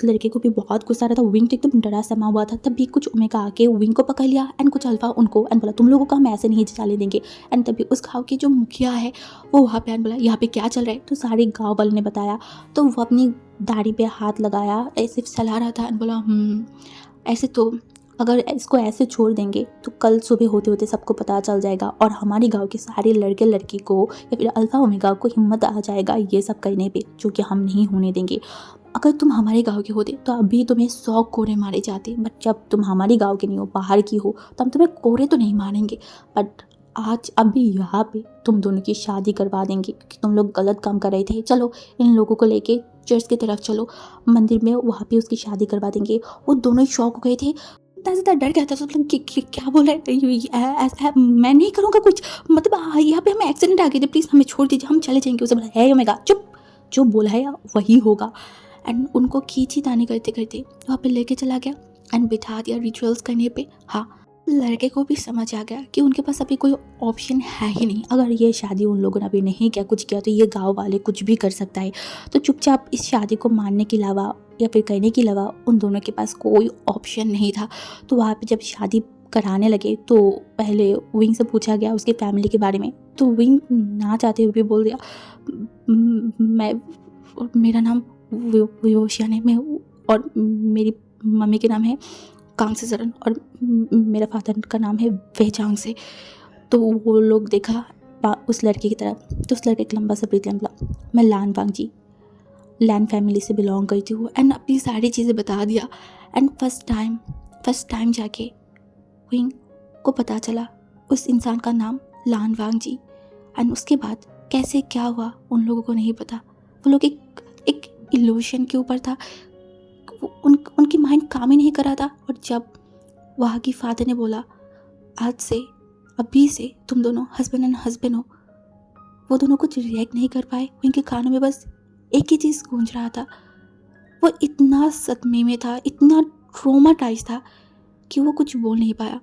लड़के को भी बहुत गुस्सा आ रहा था। विंग तो एकदम डरा समा हुआ था। तभी कुछ ओमेगा आके विंग को पकड़ लिया एंड कुछ अल्फा उनको एंड बोला तुम लोगों को हम ऐसे नहीं जाने देंगे। एंड तभी उस गाँव की जो मुखिया है वो वहाँ पे बोला यहाँ पे क्या चल रहा है। तो सारे गाँव वालों ने बताया। तो वो अपनी दाढ़ी पे हाथ लगाया, ऐसे चला रहा था, एंड बोला ऐसे तो अगर इसको ऐसे छोड़ देंगे तो कल सुबह होते होते सबको पता चल जाएगा और हमारे गांव के सारे लड़के लड़की को या फिर अल्फा ओमेगा को हिम्मत आ जाएगा ये सब करने पे, जो कि हम नहीं होने देंगे। अगर तुम हमारे गांव के होते तो अभी तुम्हें 100 कोड़े मारे जाते, बट जब तुम हमारे गांव के नहीं हो, बाहर की हो, तो हम तुम्हें कोड़े तो नहीं मारेंगे, बट आज अभी यहाँ पे तुम दोनों की शादी करवा देंगे क्योंकि तुम लोग गलत काम कर रहे थे। चलो इन लोगों को लेके चर्च की तरफ चलो, मंदिर में वहाँ पे उसकी शादी करवा देंगे। वो दोनों ही शौक हो गए थे, इतना ज़्यादा डर गया था। मतलब क्या बोला है, मैं नहीं करूँगा कुछ, मतलब यहाँ पे हमें एक्सीडेंट आ गए थे, प्लीज़ हमें छोड़ दीजिए, हम चले जाएंगे। उसे बोला है ओमेगा चुप, जो बोला है वही होगा। एंड उनको खींची तानी करते करते वहाँ पे लेके चला गया एंड बिठा दिया रिचुअल्स करने पे। हाँ, लड़के को भी समझ आ गया कि उनके पास अभी कोई ऑप्शन है ही नहीं। अगर ये शादी उन लोगों ने अभी नहीं किया, कुछ किया, तो ये गांव वाले कुछ भी कर सकता है। तो चुपचाप इस शादी को मानने के अलावा या फिर करने के अलावा उन दोनों के पास कोई ऑप्शन नहीं था। तो वहाँ पे जब शादी कराने लगे तो पहले विंग से पूछा गया उसकी फैमिली के बारे में। तो विंग ना चाहते हुए भी बोल दिया, मेरा नाम विवोशियन है, मैं, और मेरी मम्मी के नाम है कांग से सरन, और मेरा फादर का नाम है वेजांग से। तो वो लोग देखा उस लड़के की तरफ, तो उस लड़के एक लंबा सा ब्रीथ बोला, मैं लान वांग जी, लैन फैमिली से बिलोंग करती हूँ, एंड अपनी सारी चीज़ें बता दिया। एंड फर्स्ट टाइम जाके विंग को पता चला उस इंसान का नाम लान वांग जी। एंड उसके बाद कैसे क्या हुआ उन लोगों को नहीं पता। वो लोग एक इल्यूशन के ऊपर था, उनकी माइंड काम ही नहीं कर रहा था। और जब वहाँ की फादर ने बोला आज से, अभी से तुम दोनों हस्बैंड एंड हस्बैंड हो, वो दोनों कुछ रिएक्ट नहीं कर पाए। उनके कानों में बस एक ही चीज़ गूंज रहा था। वो इतना सदमे में था, इतना ट्रोमाटाइज था कि वो कुछ बोल नहीं पाया।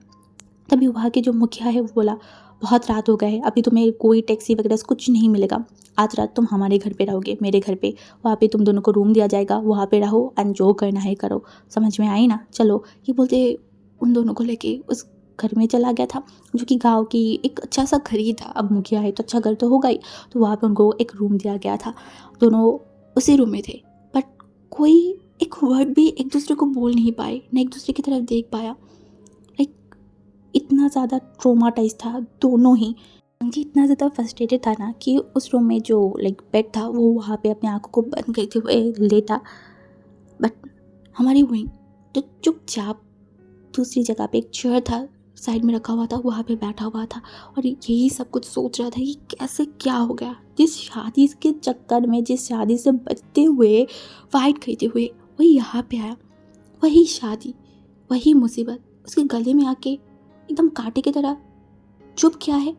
तभी वहाँ के जो मुखिया है वो बोला, बहुत रात हो गए है, अभी तुम्हें कोई टैक्सी वगैरह कुछ नहीं मिलेगा, आज रात तुम हमारे घर पे रहोगे, मेरे घर पे। वहाँ पे तुम दोनों को रूम दिया जाएगा, वहाँ पे रहो एंड जो करना है करो। समझ में आई ना? चलो। ये बोलते उन दोनों को लेके उस घर में चला गया था, जो कि गांव की एक अच्छा सा घर ही था। अब मुखिया है तो अच्छा घर तो होगा ही। तो वहाँ पे उनको एक रूम दिया गया था, दोनों उसी रूम में थे, बट कोई एक वर्ड भी एक दूसरे को बोल नहीं पाए, न एक दूसरे की तरफ देख पाया। इतना ज़्यादा ट्रोमाटाइज था दोनों ही। जी इतना ज़्यादा फ्रस्ट्रेटेड था ना कि उस रूम में जो बेड था वो वहाँ पे अपनी आंखों को बंद करते हुए लेटा। बट हमारी विंग तो चुपचाप दूसरी जगह पे एक चेयर था साइड में रखा हुआ था, वहाँ पे बैठा हुआ था और यही सब कुछ सोच रहा था कि कैसे क्या हो गया। जिस शादी के चक्कर में, जिस शादी से बचते हुए, फाइट करते हुए वही यहाँ पे आया, वही शादी, वही मुसीबत उसके गले में आके एकदम कांटे की तरह चुप क्या है।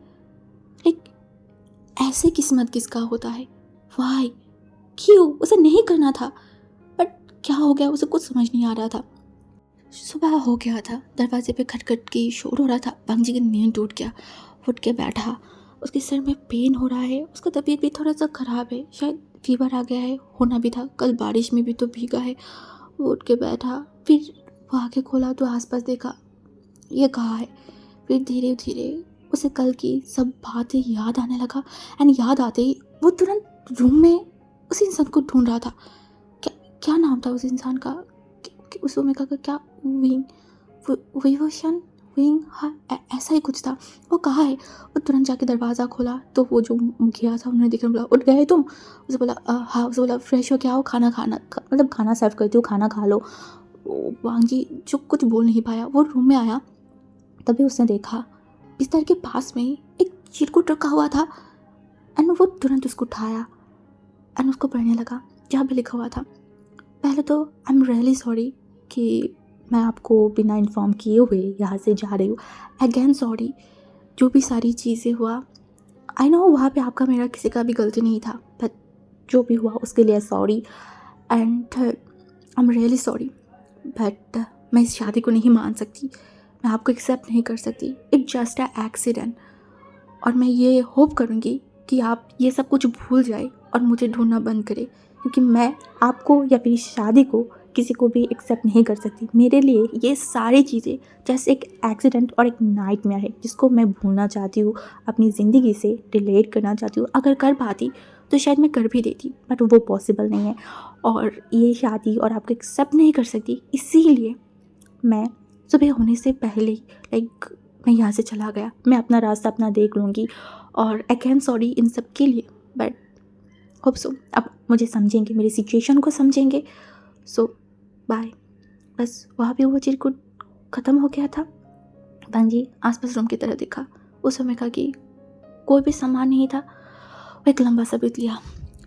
ऐसे किस्मत किसका होता है? वाई, क्यों? उसे नहीं करना था, बट क्या हो गया उसे कुछ समझ नहीं आ रहा था। सुबह हो गया था, दरवाजे पे खटखट की शोर हो रहा था। वांग जी की नींद टूट गया, उठ के बैठा, उसके सिर में पेन हो रहा है, उसका तबीयत भी थोड़ा सा ख़राब है, शायद फीवर आ गया है, होना भी था, कल बारिश में भी तो भीगा है। वो उठ के बैठा, फिर वो आँखें खोला तो आसपास देखा, ये कहाँ है। फिर धीरे धीरे उसे कल की सब बातें याद आने लगा, एंड याद आते ही वो तुरंत रूम में उस इंसान को ढूंढ रहा था। क्या नाम था उस इंसान का? उस ओमेगा का क्या? विंग, विवोशन, विंग, हाँ ऐसा ही कुछ था। वो कहाँ है? वो तुरंत जाके दरवाज़ा खोला तो वो जो मुखिया था उन्होंने देखा, बोला उठ गए तुम? उसे बोला हाँ। उसे बोला फ्रेश हो क्या हो, खाना मतलब खाना सर्व करती हूँ, खाना खा लो। वांग जी जो कुछ बोल नहीं पाया, वो रूम में आया। तभी उसने देखा बिस्तर के पास में एक चिरकुट रखा हुआ था, एंड वो तुरंत उसको उठाया एंड उसको पढ़ने लगा जहाँ पे लिखा हुआ था। पहले तो आई एम रियली सॉरी कि मैं आपको बिना इन्फॉर्म किए हुए यहाँ से जा रही हूँ। अगेन सॉरी, जो भी सारी चीज़ें हुआ, आई नो वहाँ पे आपका मेरा किसी का भी गलती नहीं था, बट जो भी हुआ उसके लिए sorry, and I am really sorry, but मैं इस शादी को नहीं मान सकती, मैं आपको एक्सेप्ट नहीं कर सकती, इट जस्ट अ एक्सीडेंट। और मैं ये होप करूँगी कि आप ये सब कुछ भूल जाए और मुझे ढूंढना बंद करें, क्योंकि मैं आपको या फिर शादी को किसी को भी एक्सेप्ट नहीं कर सकती। मेरे लिए ये सारी चीज़ें जैसे एक एक्सीडेंट और एक नाइटमेयर है, जिसको मैं भूलना चाहती हूँ, अपनी ज़िंदगी से डिलीट करना चाहती हूँ। अगर कर पाती तो शायद मैं कर भी देती, बट वो पॉसिबल नहीं है और ये शादी और आपको एक्सेप्ट नहीं कर सकती। इसीलिए मैं सुबह होने से पहले मैं यहाँ से चला गया। मैं अपना रास्ता अपना देख लूँगी और अगेन सॉरी इन सब के लिए, बट होप सो अब मुझे समझेंगे, मेरी सिचुएशन को समझेंगे। सो बाय। बस वहाँ पे वो चिरकुट ख़त्म हो गया था। बांजी आसपास रूम की तरह देखा। उस समय का कि कोई भी सामान नहीं था। वो एक लंबा सा बीत लिया।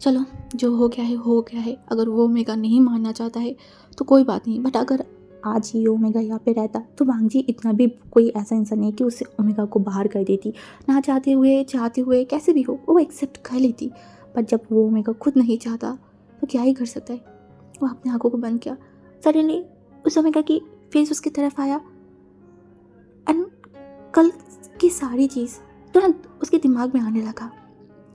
चलो जो हो गया है हो गया है। अगर वो ओमेगा नहीं मानना चाहता है तो कोई बात नहीं, बट अगर आज ही ओमेगा यहाँ पे रहता तो बांजी इतना भी कोई ऐसा इंसान नहीं कि उससे ओमेगा को बाहर कर देती। ना चाहते हुए कैसे भी हो वो एक्सेप्ट कर लेती। पर जब वो ओमेगा खुद नहीं चाहता तो क्या ही कर सकता है। वो अपने आंखों को बंद किया। सडनली उस ओमेगा की फेस उसकी तरफ आया एंड कल की सारी चीज़ तुरंत उसके दिमाग में आने लगा।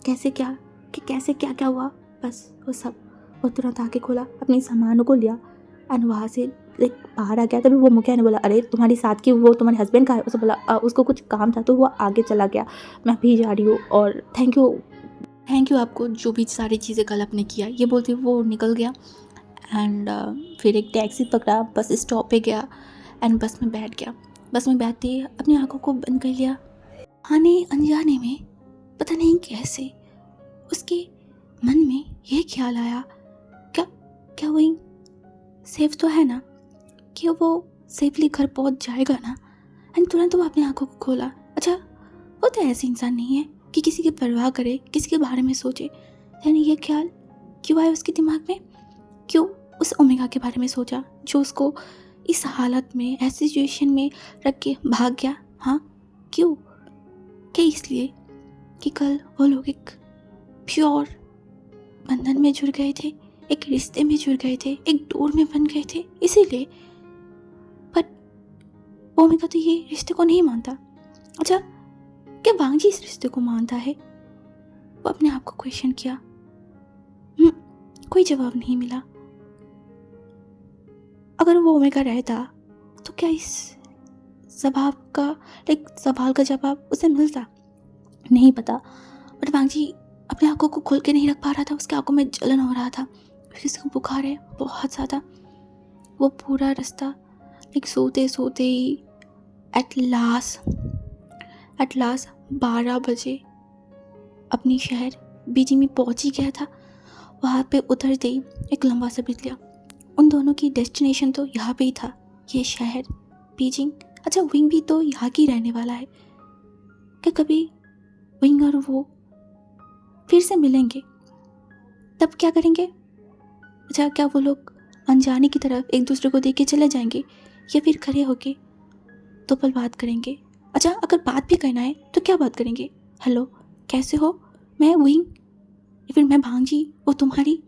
कैसे क्या हुआ। बस वो सब वो तुरंत आके खोला, अपने सामानों को लिया एंड वहाँ से बाहर आ गया। तभी वो मुखिया ने बोला, अरे तुम्हारी साथ की वो तुम्हारे हस्बैंड का है। उसे बोला उसको कुछ काम था तो वो आगे चला गया। मैं भी जा रही हूँ और थैंक यू आपको जो भी सारी चीज़ें कल आपने किया। ये बोलते वो निकल गया एंड फिर एक टैक्सी पकड़ा, बस स्टॉप पे गया एंड बस में बैठ गया। बस में बैठते ही अपनी आंखों को बंद कर लिया। आने अनजाने में पता नहीं कैसे उसके मन में यह ख्याल आया, क्या वही सेफ तो है ना, कि वो सेफली घर पहुंच जाएगा ना। एंड तुरंत वो अपनी आंखों को खोला। अच्छा वो तो ऐसे इंसान नहीं है कि किसी की परवाह करे, किसी के बारे में सोचे। यानी ये ख्याल क्यों आया उसके दिमाग में, क्यों उस ओमेगा के बारे में सोचा जो उसको इस हालत में ऐसी सिचुएशन में रख के भाग गया। हाँ क्यों, क्या इसलिए कि कल वो लोग एक प्योर बंधन में जुड़ गए थे, एक रिश्ते में जुड़ गए थे, एक डोर में बन गए थे, इसीलिए। बट ओमेगा तो ये रिश्ते को नहीं मानता। अच्छा क्या वांगजी इस रिश्ते को मानता है? वो अपने आप को क्वेश्चन किया। कोई जवाब नहीं मिला। अगर वो ओमेगा रहता तो क्या इस सवाल का जवाब उसे मिलता? नहीं पता। बट वांगजी अपने आंखों को खोल के नहीं रख पा रहा था। उसके आंखों में जलन हो रहा था, फिर उसको बुखार है बहुत ज़्यादा। वो पूरा रास्ता सोते सोते ही एट लास्ट 12 बजे अपनी शहर बीजिंग में पहुंच ही गया था। वहाँ पे उतरते ही एक लंबा सा बीत लिया। उन दोनों की डेस्टिनेशन तो यहाँ पे ही था, ये शहर बीजिंग। अच्छा विंग भी तो यहाँ की रहने वाला है। क्या कभी विंग और वो फिर से मिलेंगे? तब क्या करेंगे? अच्छा क्या वो लोग अनजाने की तरफ एक दूसरे को देख के चले जाएंगे या फिर खड़े होके 2 पल बात करेंगे? अच्छा अगर बात भी करना है तो क्या बात करेंगे? हेलो कैसे हो, मैं विंग या फिर मैं भांजी, वो तुम्हारी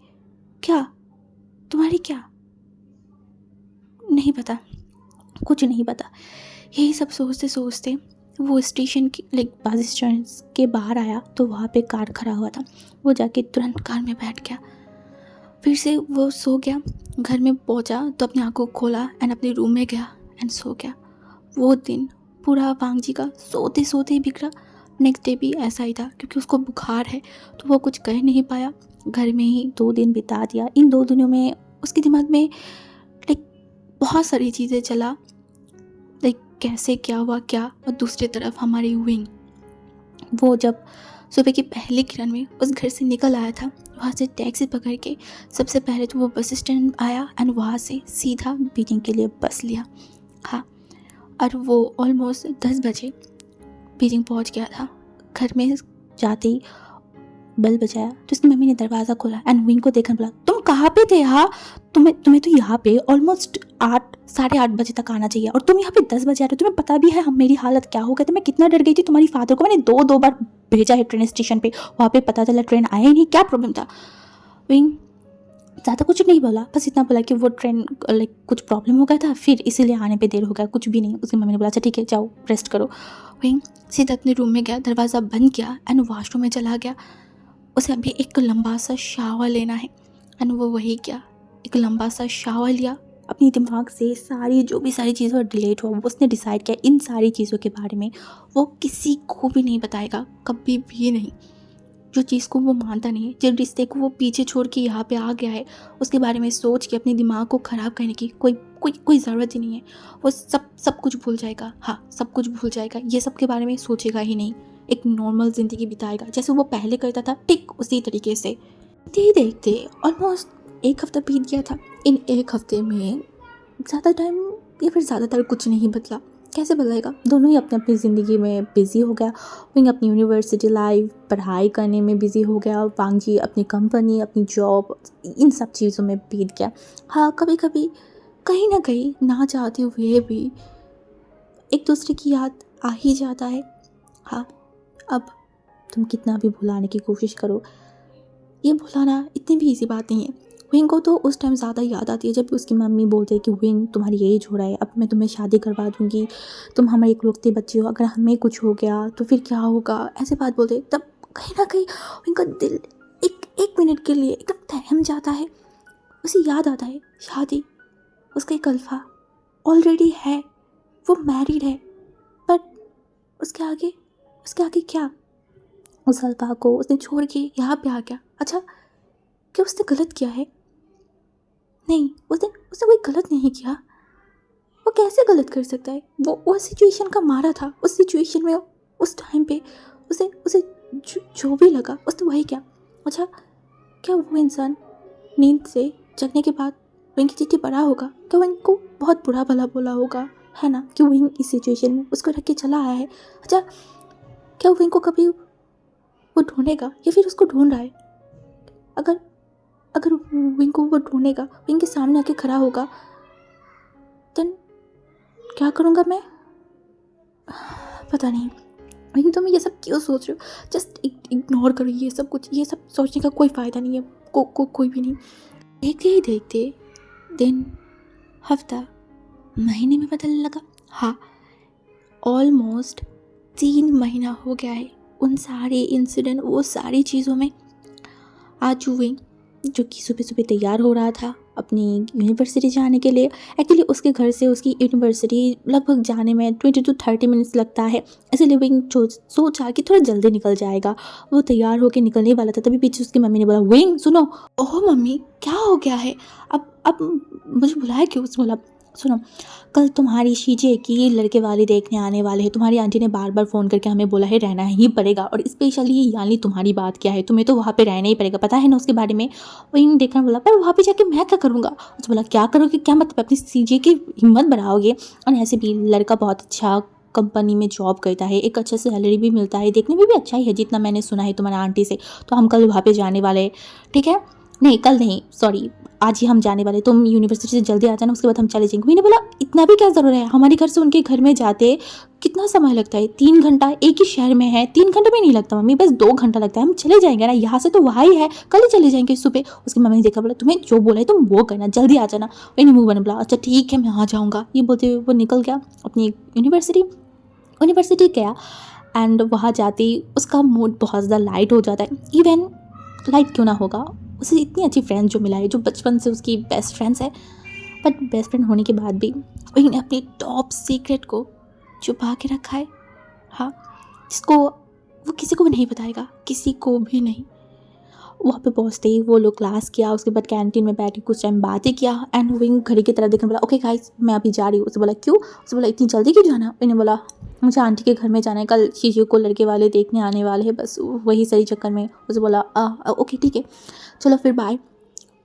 क्या नहीं पता, कुछ नहीं पता। यही सब सोचते सोचते वो स्टेशन की बस स्टैंड के बाहर आया तो वहाँ पे कार खड़ा हुआ था। वो जाके तुरंत कार में बैठ गया। फिर से वो सो गया। घर में पहुँचा तो अपनी आंखों को खोला एंड अपने रूम में गया एंड सो गया। वो दिन पूरा वांगजी का सोते सोते ही बिगड़ा। नेक्स्ट डे भी ऐसा ही था, क्योंकि उसको बुखार है तो वो कुछ कह नहीं पाया। घर में ही 2 दिन बिता दिया। इन 2 दिनों में उसके दिमाग में बहुत सारी चीज़ें चला, कैसे क्या हुआ क्या। और दूसरी तरफ हमारी विंग, वो जब सुबह की पहली किरण में उस घर से निकल आया था, वहाँ से टैक्सी पकड़ के सबसे पहले तो वो बस स्टैंड आया एंड वहाँ से सीधा बीजिंग के लिए बस लिया। हाँ, और वो ऑलमोस्ट 10 बजे बीजिंग पहुँच गया था। घर में जाते ही बेल बजाया तो उसकी मम्मी ने दरवाज़ा खोला एंड विंग को देखकर बोला, तुम कहाँ पे थे? हाँ तुम्हें तो यहाँ पे ऑलमोस्ट 8-8:30 बजे तक आना चाहिए और तुम यहाँ पे 10 बजे आ रहे हो। तुम्हें पता भी है हम मेरी हालत क्या हो गई थी, मैं कितना डर गई थी। तुम्हारी फादर को मैंने 2 बार भेजा है ट्रेन स्टेशन पे, वहाँ पे पता चला ट्रेन आया ही नहीं। क्या प्रॉब्लम था? विंग ज़्यादा कुछ नहीं बोला, बस इतना बोला कि वो ट्रेन कुछ प्रॉब्लम हो गया था, फिर इसीलिए आने पे देर हो गया, कुछ भी नहीं। उसकी मम्मी ने बोला अच्छा ठीक है जाओ रेस्ट करो। विंग सीधा अपने रूम में गया, दरवाज़ा बंद किया एंड वॉशरूम में चला गया। उसे अभी एक लंबा सा शावर लेना है एंड वो वही किया, एक लंबा सा शावर लिया। अपनी दिमाग से जो भी सारी चीज़ें डिलीट हुआ, उसने डिसाइड किया इन सारी चीज़ों के बारे में वो किसी को भी नहीं बताएगा, कभी भी नहीं। जो चीज़ को वो मानता नहीं है, जिस रिश्ते को वो पीछे छोड़ के यहाँ पे आ गया है, उसके बारे में सोच के अपने दिमाग को ख़राब करने की कोई ज़रूरत ही नहीं है। वो सब कुछ भूल जाएगा, हाँ सब कुछ भूल जाएगा, ये सब के बारे में सोचेगा ही नहीं। एक नॉर्मल ज़िंदगी बिताएगा जैसे वो पहले करता था, ठीक उसी तरीके से। देखते ही देखते ऑलमोस्ट एक हफ़्ता बीत गया था। इन एक हफ़्ते में ज़्यादा टाइम या फिर ज़्यादातर कुछ नहीं बदला। कैसे बदलेगा? दोनों ही अपनी अपनी ज़िंदगी में बिज़ी हो गया। विंग अपनी यूनिवर्सिटी लाइफ पढ़ाई करने में बिज़ी हो गया, वांगी अपनी कंपनी, अपनी जॉब, इन सब चीज़ों में बीत गया। हाँ, कभी कभी कहीं ना कहीं ना चाहते हुए भी एक दूसरे की याद आ ही जाता है। हाँ, अब तुम कितना भी भुलाने की कोशिश करो, ये भुलाना इतनी भी ईजी बात नहीं है। विंग को तो उस टाइम ज़्यादा याद आती है जब उसकी मम्मी बोलते हैं कि विंग तुम्हारी एज हो रहा है, अब मैं तुम्हें शादी करवा दूँगी, तुम हमारे इकलौते बच्चे हो, अगर हमें कुछ हो गया तो फिर क्या होगा, ऐसे बात बोलते। तब कहीं ना कहीं विंग का दिल एक मिनट के लिए एकदम थम जाता है। उसे याद आता है शादी, उसका एक अल्फा ऑलरेडी है, वो मैरिड है, बट उसके आगे क्या? उस अल्फा को उसने छोड़ के यहाँ पे आ गया। अच्छा, क्या उसने गलत किया है? नहीं, उसने कोई गलत नहीं किया। वो कैसे गलत कर सकता है? वो सिचुएशन का मारा था। उस सिचुएशन में उस टाइम पे उसे जो भी लगा उसने वही किया। अच्छा, क्या वो इंसान नींद से जगने के बाद विंग की चिट्ठी पढ़ा होगा? क्या विंग को बहुत बुरा भला बोला होगा, है ना, कि विंग इस सिचुएशन में उसको रख के चला आया है? अच्छा, क्या विंग को कभी वो ढूंढेगा या फिर उसको ढूंढ रहा है? अगर अगर विंग को वो ढूंढेगा, विंग के सामने आके खड़ा होगा, देन क्या करूँगा मैं? पता नहीं। लेकिन तुम ये सब क्यों सोच रहे हो? जस्ट इग्नोर करो ये सब कुछ। ये सब सोचने का कोई फ़ायदा नहीं है, कोई भी नहीं। देखते ही देखते दिन, हफ्ता, महीने में बदलने लगा। हाँ, ऑलमोस्ट 3 महीना हो गया है उन सारे इंसिडेंट, वो सारी चीज़ों में। आज विंग जो कि सुबह सुबह तैयार हो रहा था अपनी यूनिवर्सिटी जाने के लिए। एक्चुअली उसके घर से उसकी यूनिवर्सिटी लगभग जाने में 20 to 30 मिनट्स लगता है, इसलिए विंग सोचा कि थोड़ा जल्दी निकल जाएगा। वो तैयार होकर निकलने वाला था, तभी पीछे उसकी मम्मी ने बोला, विंग सुनो। ओह मम्मी, क्या हो गया है? अब मुझे बुलाया क्यों? उसने बोला, सुनो, कल तुम्हारी शीजे की लड़के वाले देखने आने वाले हैं। तुम्हारी आंटी ने बार बार फ़ोन करके हमें बोला है रहना ही पड़ेगा, और स्पेशली यानी तुम्हारी बात क्या है, तुम्हें तो वहाँ पे रहना ही पड़ेगा, पता है ना उसके बारे में। वही देखना बोला, पर वहाँ पे जाके मैं क्या करूँगा? उसने बोला, क्या करोगे? क्या मतलब अपनी शीजे की हिम्मत बढ़ाओगे? और ऐसे भी लड़का बहुत अच्छा कंपनी में जॉब करता है, एक अच्छा सैलरी भी मिलता है, देखने में भी अच्छा ही है जितना मैंने सुना है तुम्हारा आंटी से। तो हम कल वहाँ पे जाने वाले हैं, ठीक है? नहीं, कल नहीं, सॉरी, आज ही हम जाने वाले। तुम यूनिवर्सिटी से जल्दी आ जाना, उसके बाद हम चले जाएंगे। मैंने बोला, इतना भी क्या ज़रूरत है? हमारे घर से उनके घर में जाते कितना समय लगता है? 3 घंटा, एक ही शहर में है। 3 घंटा भी नहीं लगता मम्मी, बस 2 घंटा लगता है। हम चले जाएंगे ना, यहाँ से तो वहाँ ही है, कल ही चले जाएंगे सुबह। उसकी मम्मी ने देखा, बोला, तुम्हें जो बोला है तुम वो करना, जल्दी आ जाना। मैंने मुँह बना बोला, अच्छा ठीक है, मैं आ जाऊँगा। ये बोलते हुए वो निकल गया अपनी यूनिवर्सिटी गया। एंड वहाँ जाते ही उसका मूड बहुत ज़्यादा लाइट हो जाता है। इवन लाइट क्यों ना होगा, उसे इतनी अच्छी फ्रेंड जो मिला है, जो बचपन से उसकी बेस्ट फ्रेंड्स है, बट बेस्ट फ्रेंड होने के बाद भी उसने अपनी टॉप सीक्रेट को छुपा के रखा है। हाँ, जिसको वो किसी को भी नहीं बताएगा, किसी को भी नहीं। वहाँ पे पहुँचते ही वो लोग क्लास किया, उसके बाद कैंटीन में बैठ के कुछ टाइम बातें किया। एंड विंग घड़ी की तरफ देखने बोला, ओके गाइस, मैं अभी जा रही हूँ। उसे बोला, क्यों? उसे बोला, इतनी जल्दी क्यों जाना? मैंने बोला, मुझे आंटी के घर में जाना है, कल शीशे को लड़के वाले देखने आने वाले हैं, बस वही सही चक्कर में। उसे बोला, ओके ठीक है, चलो फिर बाय।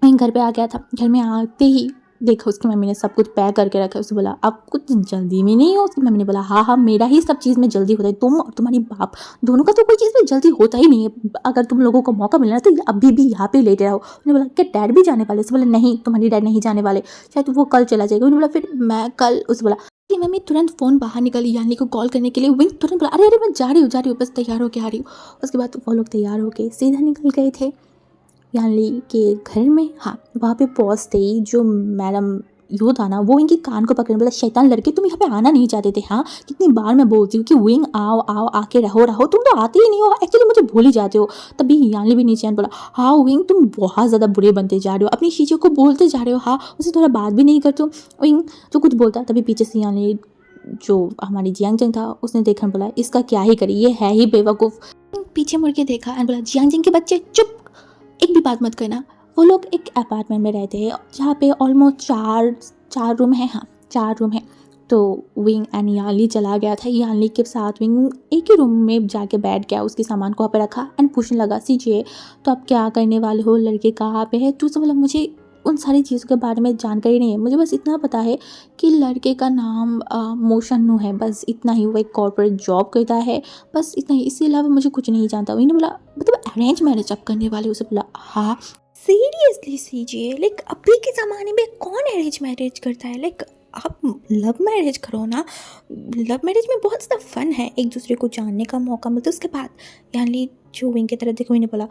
मैं घर पे आ गया था। घर में आते ही देखा उसकी मम्मी ने सब कुछ पैक करके रखा है। उसे बोला, अब कुछ जल्दी में नहीं हो? उसकी मम्मी ने बोला, हाँ, मेरा ही सब चीज़ में जल्दी होता है, तुम और तुम्हारी बाप दोनों का तो कोई चीज़ में जल्दी होता ही नहीं है। अगर तुम लोगों को मौका मिलना तो अभी भी यहाँ पे लेटे रहो। उन्होंने बोला, क्या डैड भी जाने वाले? उसे बोला, नहीं, तुम्हारी डैड नहीं जाने वाले, शायद वो कल चला जाएगा। उन्होंने बोला, फिर मैं कल। उसे बोला कि मम्मी तुरंत फ़ोन बाहर निकली यानी को कॉल करने के लिए। विंग तुरंत बोला, अरे मैं जा रही हूँ, बस तैयार होके आ रही हूँ। उसके बाद वो लोग तैयार होके सीधा निकल गए थे यानी के घर में। हाँ, वहाँ पे पहुँचते ही जो मैडम यो था ना, वो इनके कान को पकड़ने बोला, शैतान लड़के, तुम यहाँ पे आना नहीं चाहते थे? हाँ, कितनी बार मैं बोलती हूँ कि विंग आओ आओ, आके रहो, तुम तो आते ही नहीं हो, एक्चुअली मुझे भूल ही जाते हो। तभी यानी भी नीचे बोला, हाँ विंग, तुम बहुत ज़्यादा बुरे बनते जा रहे हो, अपनी चीज़ों को बोलते जा रहे हो। हाँ, उससे थोड़ा बात भी नहीं करते हो। विंग जो कुछ बोलता, तभी पीछे से यानी जो हमारी जियांग था उसने देखा, बोला, इसका क्या ही करी, ये है ही बेवकूफ़। पीछे मुड़ के देखा एंड बोला, जियांग जिंग के बच्चे चुप, एक भी बात मत करना। वो लोग एक अपार्टमेंट में रहते हैं जहाँ पे ऑलमोस्ट चार चार रूम है, हाँ 4 रूम है। तो विंग एंड याली चला गया था, याली के साथ विंग एक ही रूम में जाके बैठ गया, उसके सामान को वहाँ पे रखा एंड पूछने लगा, सीजिए तो आप क्या करने वाले हो, लड़के कहाँ पे है। तो सब बोला, मुझे उन सारी चीज़ों के बारे में जानकारी नहीं है, मुझे बस इतना पता है कि लड़के का नाम मोशन्नू है, बस इतना ही। वो एक कॉर्पोरेट जॉब करता है, बस इतना ही, इसके अलावा मुझे कुछ नहीं जानता। विंग ने बोला, मतलब अरेंज मैरिज आप करने वाले हो। उसे बोला, हाँ सीरियसली सीजिए, लाइक अभी के ज़माने में कौन अरेंज मैरिज करता है, लाइक आप लव मैरिज करो ना। लव मैरिज में बहुत ज़्यादा फन है, एक दूसरे को जानने का मौका मिलता है। उसके बाद यानी जो विंग की तरफ देखो, मैंने बोला,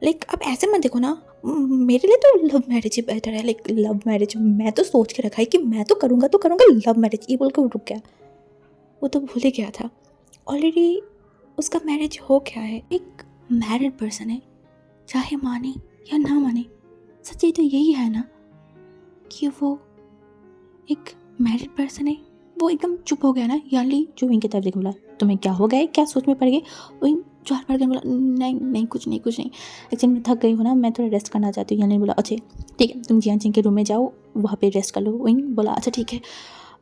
लाइक आप ऐसे मत देखो ना, मेरे लिए तो लव मैरिज ही बेटर है। लाइक लव मैरिज मैं तो सोच के रखा है कि मैं तो करूँगा लव मैरिज। ये बोल के वो रुक गया, वो तो भूल ही गया था ऑलरेडी उसका मैरिज हो गया है, एक मैरिड पर्सन है, चाहे माने या ना माने। सच्चाई तो यही है ना कि वो एक मैरिड पर्सन है। वो एकदम चुप हो गया ना। याली जो विंग की तरफ देख बोला, तुम्हें क्या हो गया है, क्या सोच में पड़ गए। वो चार बार बोला, नहीं नहीं कुछ नहीं कुछ नहीं, एक्चुअली मैं थक गई हूँ ना, मैं थोड़ा रेस्ट करना चाहती हूँ। याली बोला, अच्छा ठीक है, तुम जियान सिंह के रूम में जाओ, वहाँ पे रेस्ट कर लो। विंग बोला, अच्छा ठीक है,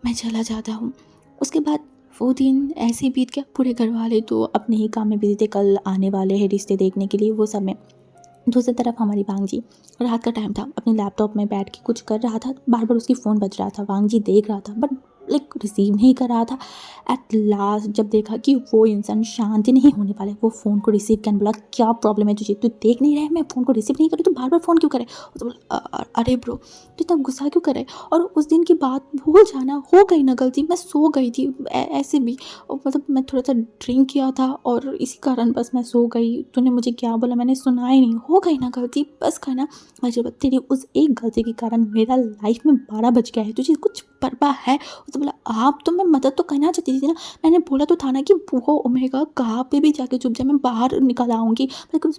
मैं चला जाता हूँ। उसके बाद वो दिन ऐसे ही बीत गया। पूरे घर वाले तो अपने ही काम में बिजी थे, कल आने वाले हैं रिश्ते देखने के लिए, वो सब में। दूसरी तरफ हमारी वांग जी, रात का टाइम था, अपने लैपटॉप में बैठ के कुछ कर रहा था, बार बार उसकी फ़ोन बज रहा था, वांग जी देख रहा था बट लाइक रिसीव नहीं कर रहा था। एट लास्ट जब देखा कि वो इंसान शांति नहीं होने वाला है, वो फ़ोन को रिसीव कर बोला, क्या प्रॉब्लम है तुझे, तू देख नहीं रहा है मैं फ़ोन को रिसीव नहीं करूँ, तो बार बार फ़ोन क्यों करे। तो बोला, अरे ब्रो तो इतना गुस्सा क्यों करे, और उस दिन की बात भूल जाना, हो गई ना गलती, मैं सो गई थी ऐसे भी, और मतलब मैं थोड़ा सा ड्रिंक किया था और इसी कारण बस मैं सो गई। तूने मुझे क्या बोला मैंने सुना ही नहीं, हो गई ना गलती, बस करना। अजय तेरी उस एक गलती के कारण मेरा लाइफ में 12 बज गया है, तुझे कुछ परवाह है। उसने बोला, आप तो मैं मदद तो करना चाहती थी ना, मैंने बोला तो था ना कि वो ओमेगा कहाँ पे भी जाके चुप जाए, मैं बाहर निकल आऊँगी,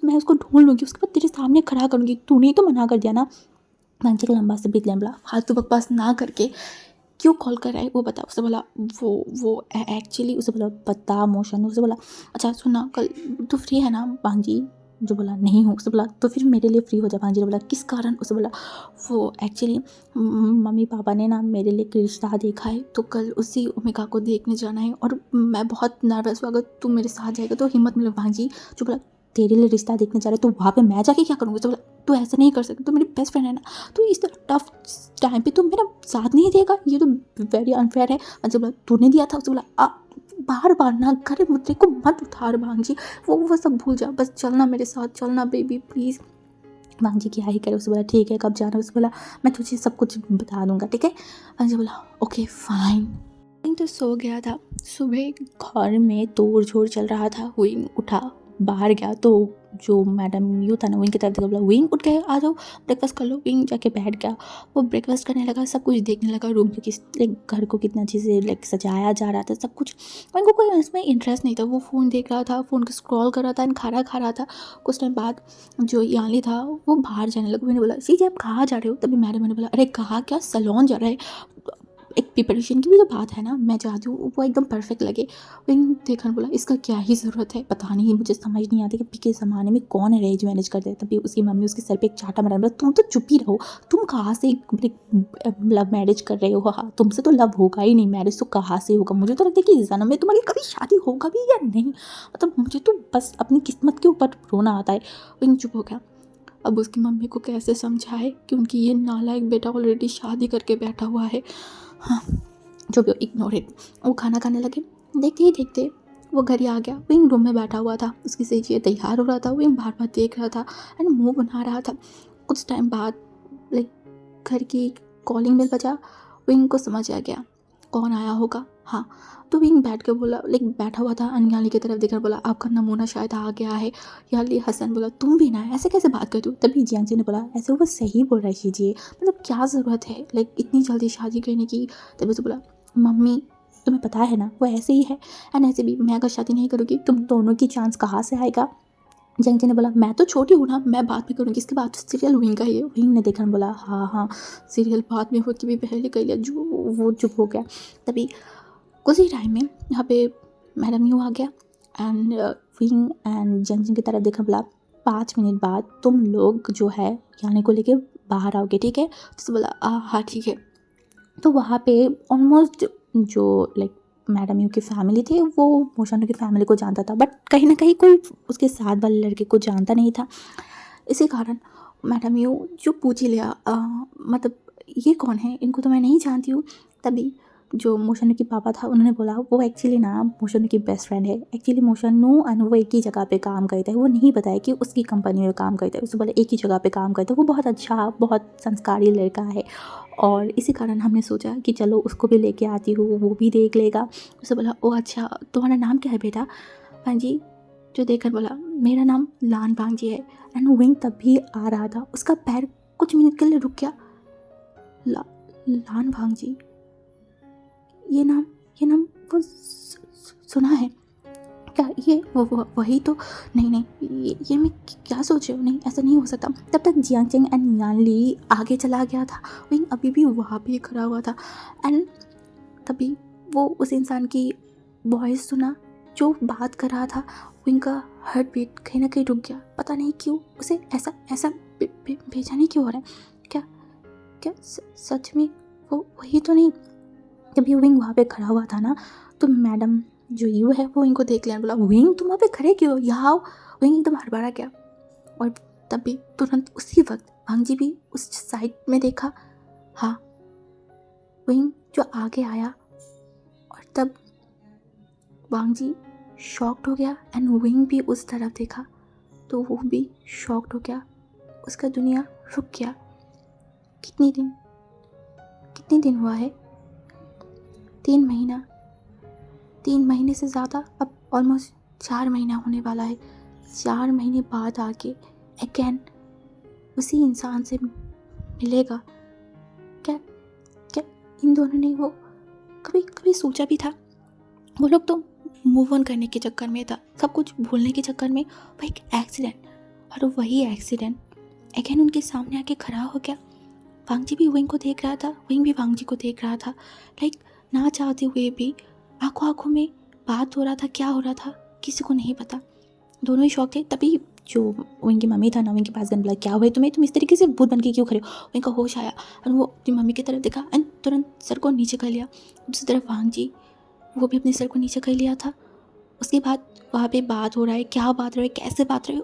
मैं उसको ढूंढ लूँगी, उसके बाद तेरे सामने खड़ा करूँगी, तूने ही तो मना कर दिया ना। मंचे को लंबा से बीत लें, बोला फालतू बकवास ना करके क्यों कॉल कर रहा है वो बता। उससे बोला, वो एक्चुअली, उसे बोला पता मोशन। उसे बोला, अच्छा सुनना, कल तो फ्री है ना वांग जी। जो बोला, नहीं हूँ। उसे बोला, तो फिर मेरे लिए फ्री हो जा। वांग जी ने बोला, किस कारण। उसे बोला, वो एक्चुअली मम्मी पापा ने ना मेरे लिए एक रिश्ता देखा है, तो कल उसी ओमेगा को देखने जाना है और मैं बहुत नर्वस हूँ, अगर तू मेरे साथ जाएगा तो हिम्मत मिले। वांग जी जो बोला, तेरे लिए रिश्ता देखने जा रहे तो वहाँ पे मैं जाके क्या करूँगी। तो बोला, तू ऐसा नहीं कर सकती, तो मेरी बेस्ट फ्रेंड है ना, तो इस टफ टाइम पे तुम मेरा साथ नहीं देगा, ये तो वेरी अनफेयर है। मतलब बोला, तूने दिया था। उससे बोला, बार बार ना करे, मुद्दे को मत उठार भांग जी, वो सब भूल जा, बस चलना मेरे साथ, चलना बेबी प्लीज़। भांग जी क्या ही करे। उससे बोला, ठीक है कब जाना। उससे बोला, मैं तुझे सब कुछ बता दूंगा, ठीक है। भांग जी बोला, ओके फाइन। तो सो गया था। सुबह घर में तोड़ झोड़ चल रहा था। विंग उठा, बाहर गया तो जो मैडम यू था ना, विंग की तरफ देखा, बोला, विंग उठ गए, आ जाओ ब्रेकफास्ट कर लो। विंग जाके बैठ गया, वो ब्रेकफास्ट करने लगा, सब कुछ देखने लगा, रूम पे किस लाइक घर को कितना अच्छे से लाइक सजाया जा रहा था, सब कुछ। विंग को कोई इसमें इंटरेस्ट नहीं था, वो फ़ोन देख रहा था, फ़ोन को स्क्रॉल कर रहा था एंड खाना खा रहा था। कुछ टाइम बाद जो याली था वो बाहर जाने लगा। मैंने बोला, सीजे आप कहाँ जा रहे हो। तभी मैडम ने बोला, अरे कहाँ क्या, सैलून जा रहा है, एक प्रिपरेशन की भी तो बात है ना, मैं चाहती हूँ वो एकदम परफेक्ट लगे। विंग देखकर बोला, इसका क्या ही ज़रूरत है, पता नहीं, मुझे समझ नहीं आती कि अभी के ज़माने में कौन अरेंज मैनेज करता है। तभी उसकी मम्मी उसके सर पे एक चाटा मारा, बोला, तुम तो चुप ही रहो, तुम कहाँ से लव मैरिज कर रहे हो, हाँ तुमसे तो लव होगा ही नहीं, मैरिज तो कहाँ से होगा। मुझे तो लगता है कि इस जन्म में तुम्हारी कभी शादी होगा भी या नहीं, मतलब मुझे तो बस अपनी किस्मत के ऊपर रोना आता है। विंग चुप हो गया। अब उसकी मम्मी को कैसे समझाए क्योंकि ये नालायक बेटा ऑलरेडी शादी करके बैठा हुआ है। हाँ जो भी, इग्नोर इट। वो खाना खाने लगे, देखते ही देखते वो घर ही आ गया। विंग रूम में बैठा हुआ था, उसकी सेजिए तैयार हो रहा था, विंग बार बार देख रहा था एंड मुंह बना रहा था। कुछ टाइम बाद लाइक घर की कॉलिंग बेल बजा। विंग को समझ आ गया कौन आया होगा। हाँ तो विंग बैठ कर बोला, लाइक बैठा हुआ था, याली की तरफ देखकर बोला, आपका नमूना शायद आ गया है। याली हसन बोला, तुम भी ना ऐसे कैसे बात करती हो। तभी जियांग जी ने बोला, ऐसे वो सही बोल रहा है शीजिए, मतलब क्या ज़रूरत है लाइक इतनी जल्दी शादी करने की। तभी उसे बोला, मम्मी तुम्हें पता है ना वो ऐसे ही है, एंड ऐसे भी मैं अगर शादी नहीं करूँगी तुम दोनों की चांस कहाँ से आएगा। जियांग जी ने बोला, मैं तो छोटी हूँ ना, मैं बाद में करूँगी, इसके बाद तो सीरियल विंग का ही है। विंग ने देखा, बोला, हाँ हाँ सीरियल बाद में होती भी पहले कर लिया। जो वो चुप हो गया। तभी कुछ ही टाइम में यहाँ पे मैडम यू आ गया एंड विंग एंड जंजन की तरफ देखा, बोला 5 मिनट बाद तुम लोग जो है यानी को लेके बाहर आओगे, ठीक है। तो उसने बोला हाँ ठीक है। तो वहाँ पे ऑलमोस्ट जो लाइक मैडम यू की फैमिली थी वो मोशानो की फैमिली को जानता था, बट कहीं ना कहीं कोई उसके साथ वाले लड़के को जानता नहीं था। इसी कारण मैडम यू जो पूछ ही लिया मतलब ये कौन है, इनको तो मैं नहीं जानती हूँ। तभी जो मोशानो की पापा था उन्होंने बोला वो एक्चुअली ना मोशानो की बेस्ट फ्रेंड है। एक्चुअली मोशानो और वो एक ही जगह पे काम करता है, वो नहीं बताया कि उसकी कंपनी में काम करता है, उसने बोला एक ही जगह पे काम करता है। वो बहुत अच्छा बहुत संस्कारी लड़का है और इसी कारण हमने सोचा कि चलो उसको भी लेके आती हूँ, वो भी देख लेगा। उसने बोला ओ अच्छा तुम्हारा नाम क्या है बेटा। भांजी जो देखकर बोला मेरा नाम लान भांजी है। एंड विंग तब भी आ रहा था, उसका पैर कुछ मिनट के लिए रुक गया। लान भांजी, ये नाम वो सुना है क्या, ये वही तो नहीं ये मैं क्या सोच रही हूँ, नहीं ऐसा नहीं हो सकता। तब तक जियांग चेंग एंड यान ली आगे चला गया था, विंग अभी भी वहाँ पे खड़ा हुआ था। एंड तभी वो उस इंसान की वॉइस सुना जो बात कर रहा था। विंग का हार्ट बीट कहीं ना कहीं रुक गया, पता नहीं क्यों उसे ऐसा बेचैनी क्यों हो रहा है। क्या सच में वो वही तो नहीं। तभी विंग वहाँ पे खड़ा हुआ था ना, तो मैडम जो यू है वो इनको देख लिया, बोला विंग तुम वहाँ पे खड़े क्यों, यहाँ आओ। विंग एकदम हड़बड़ा गया और तभी तुरंत उसी वक्त भांजी भी उस साइड में देखा। हाँ विंग जो आगे आया और तब वांगजी शॉक्ड हो गया एंड विंग भी उस तरफ देखा तो वो भी शॉक्ड हो गया, उसका दुनिया रुक गया। कितने दिन हुआ है, 3 महीने से ज़्यादा, अब ऑलमोस्ट 4 महीना होने वाला है। 4 महीने बाद आके अगेन उसी इंसान से मिलेगा। क्या इन दोनों ने वो कभी सोचा भी था। वो लोग तो मूव ऑन करने के चक्कर में था, सब कुछ भूलने के चक्कर में वो एक एक्सीडेंट, और वही एक्सीडेंट अगेन उनके सामने आके खड़ा हो गया। वांगजी भी विंग को देख रहा था, विंग भी वांगजी को देख रहा था, लाइक ना चाहते हुए भी आंखों में बात हो रहा था। क्या हो रहा था किसी को नहीं पता, दोनों ही शौक थे। तभी जो विंग की मम्मी था ना, विंग के पास गन, बोला क्या हुआ तुम्हें, तुम इस तरीके से भूत बन के क्यों खड़े हो। विंग का होश आया और वो अपनी मम्मी की तरफ देखा एंड तुरंत सर को नीचे कर लिया। दूसरी तरफ वांगजी वो भी अपने सर को नीचे कर लिया था। उसके बाद वहाँ पे बात हो रहा है, क्या बात रहे कैसे बात रहे,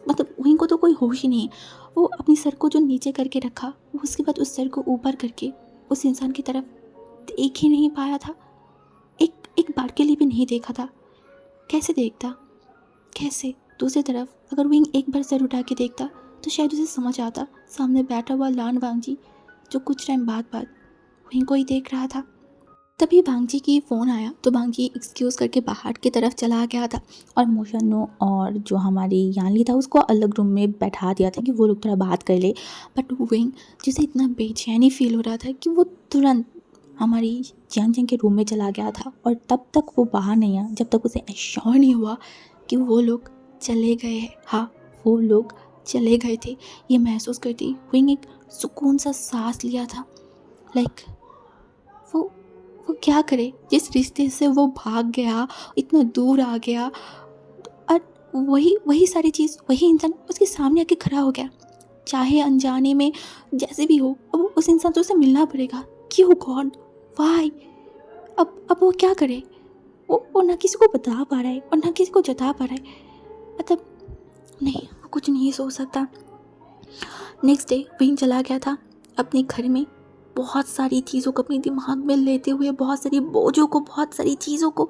मतलब विंग को तो कोई होश ही नहीं है। वो अपनी सर को जो नीचे करके रखा, उसके बाद उस सर को ऊपर करके उस इंसान की तरफ देख ही नहीं पाया था, एक बार के लिए भी नहीं देखा था। कैसे देखता, कैसे। दूसरी तरफ अगर विंग एक बार सर उठा के देखता तो शायद उसे समझ आता सामने बैठा हुआ लान वांगजी जो कुछ टाइम बाद विंग को ही देख रहा था। तभी वांगजी की फ़ोन आया तो वांगजी एक्सक्यूज़ करके बाहर की तरफ चला गया था और मोशानो और जो हमारी यानली था उसको अलग रूम में बैठा दिया था कि वो लोग थोड़ा बात कर ले। बट विंग जिसे इतना बेचैनी फील हो रहा था कि वो तुरंत हमारी जियांग के रूम में चला गया था और तब तक वो बाहर नहीं आया जब तक उसे एश्योर नहीं हुआ कि वो लोग चले गए हैं। हाँ वो लोग चले गए थे, ये महसूस करती विंग एक सुकून सा सांस लिया था। लाइक वो क्या करे, जिस रिश्ते से वो भाग गया, इतना दूर आ गया, और वही सारी चीज़, वही इंसान उसके सामने आके खड़ा हो गया। चाहे अनजाने में जैसे भी हो, अब उस इंसान से उसे मिलना पड़ेगा। क्यों, गॉड, वाई। अब वो क्या करे, वो ना किसी को बता पा रहा है और ना किसी को जता पा रहा है। मतलब नहीं, वो कुछ नहीं सोच सकता। नेक्स्ट डे विंग चला गया था अपने घर में, बहुत सारी चीज़ों को अपने दिमाग में लेते हुए, बहुत सारी बोझों को, बहुत सारी चीज़ों को।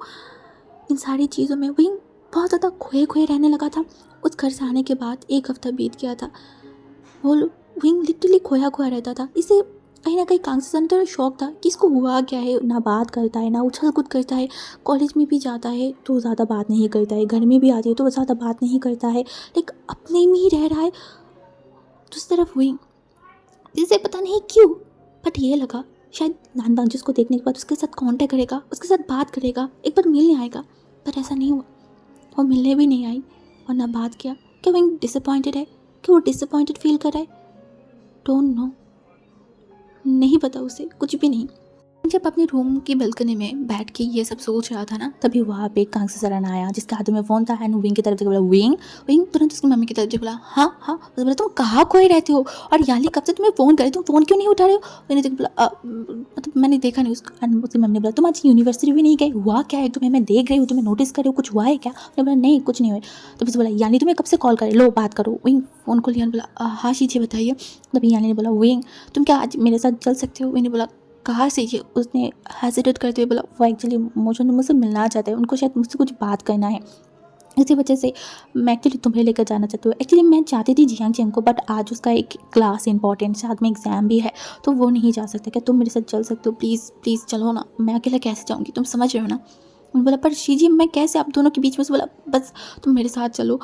इन सारी चीज़ों में विंग बहुत ज़्यादा खोए रहने लगा था। उस घर से आने के बाद 1 हफ्ता बीत गया था। वो विंग लिटरली खोया रहता था। इसे कहीं ना कहीं कांगसेसन थोड़ा शौक था कि इसको हुआ क्या है, ना बात करता है ना उछल कूद करता है। कॉलेज में भी जाता है तो ज़्यादा बात नहीं करता है, घर में भी आती है तो ज़्यादा बात नहीं करता है, लाइक अपने में ही रह रहा है। दूसरी तरफ विंग जिसे पता नहीं क्यों बट ये लगा शायद लान वांगजी को देखने के बाद उसके साथ कांटेक्ट करेगा, उसके साथ बात करेगा, एक बार मिलने आएगा। पर ऐसा नहीं हुआ, वो मिलने भी नहीं आई और ना बात किया। क्या विंग डिसअपॉइंटेड है, कि वो डिसअपॉइंटेड फील कर रहा है, डोंट नो, नहीं पता उसे कुछ भी नहीं। जब अपने रूम की बालकनी में बैठ के ये सब सोच रहा था ना, तभी वहाँ पे एक कांग से सराना आया जिसके हाथों में फ़ोन था एंड विंग की तरफ से बोला, विंग विंग तुरंत उसकी मम्मी की तरफ से बोला, हाँ हाँ, तो बोला तुम कहाँ खोए रहते हो और याली कब से तुम्हें फ़ोन करे, तुम फ़ोन क्यों नहीं उठा रहे हो। मैंने तो बोला मतलब मैंने देखा नहीं उसको। एंड उसकी मम्मी ने बोला, तुम आज यूनिवर्सिटी भी नहीं गए, हुआ क्या है तुम्हें, मैं देख रही हूँ तुम्हें नोटिस कर रही हो, कुछ हुआ है क्या। मैंने बोला नहीं कुछ नहीं हुआ। तो फिर बोला, यानी तुम्हें कब से कॉल करे, लो बात करो। विंग फ़ोन को लिया, बोला हाँ शीची बताइए। तभी यानी ने बोला, विंग तुम क्या आज मेरे साथ चल सकते हो। मैंने बोला कहाँ से ये। उसने हेजिटेट करते हुए बोला, वो एक्चुअली मोशन मुझसे मिलना चाहते हैं, उनको शायद मुझसे कुछ बात करना है, इसी वजह से मैं एक्चुअली तुम्हें लेकर जाना चाहती हूँ। एक्चुअली मैं चाहती थी जियांग चेंग को, बट आज उसका एक क्लास इंपॉर्टेंट, साथ में एग्जाम भी है, तो वो नहीं जा सकता। क्या तुम मेरे साथ चल सकते हो, प्लीज़ प्लीज़ चलो ना, मैं अकेला कैसे जाऊँगी, तुम समझ रहे हो ना। उन्होंने बोला पर शीजी मैं कैसे आप दोनों के बीच में से। बोला बस तुम मेरे साथ चलो,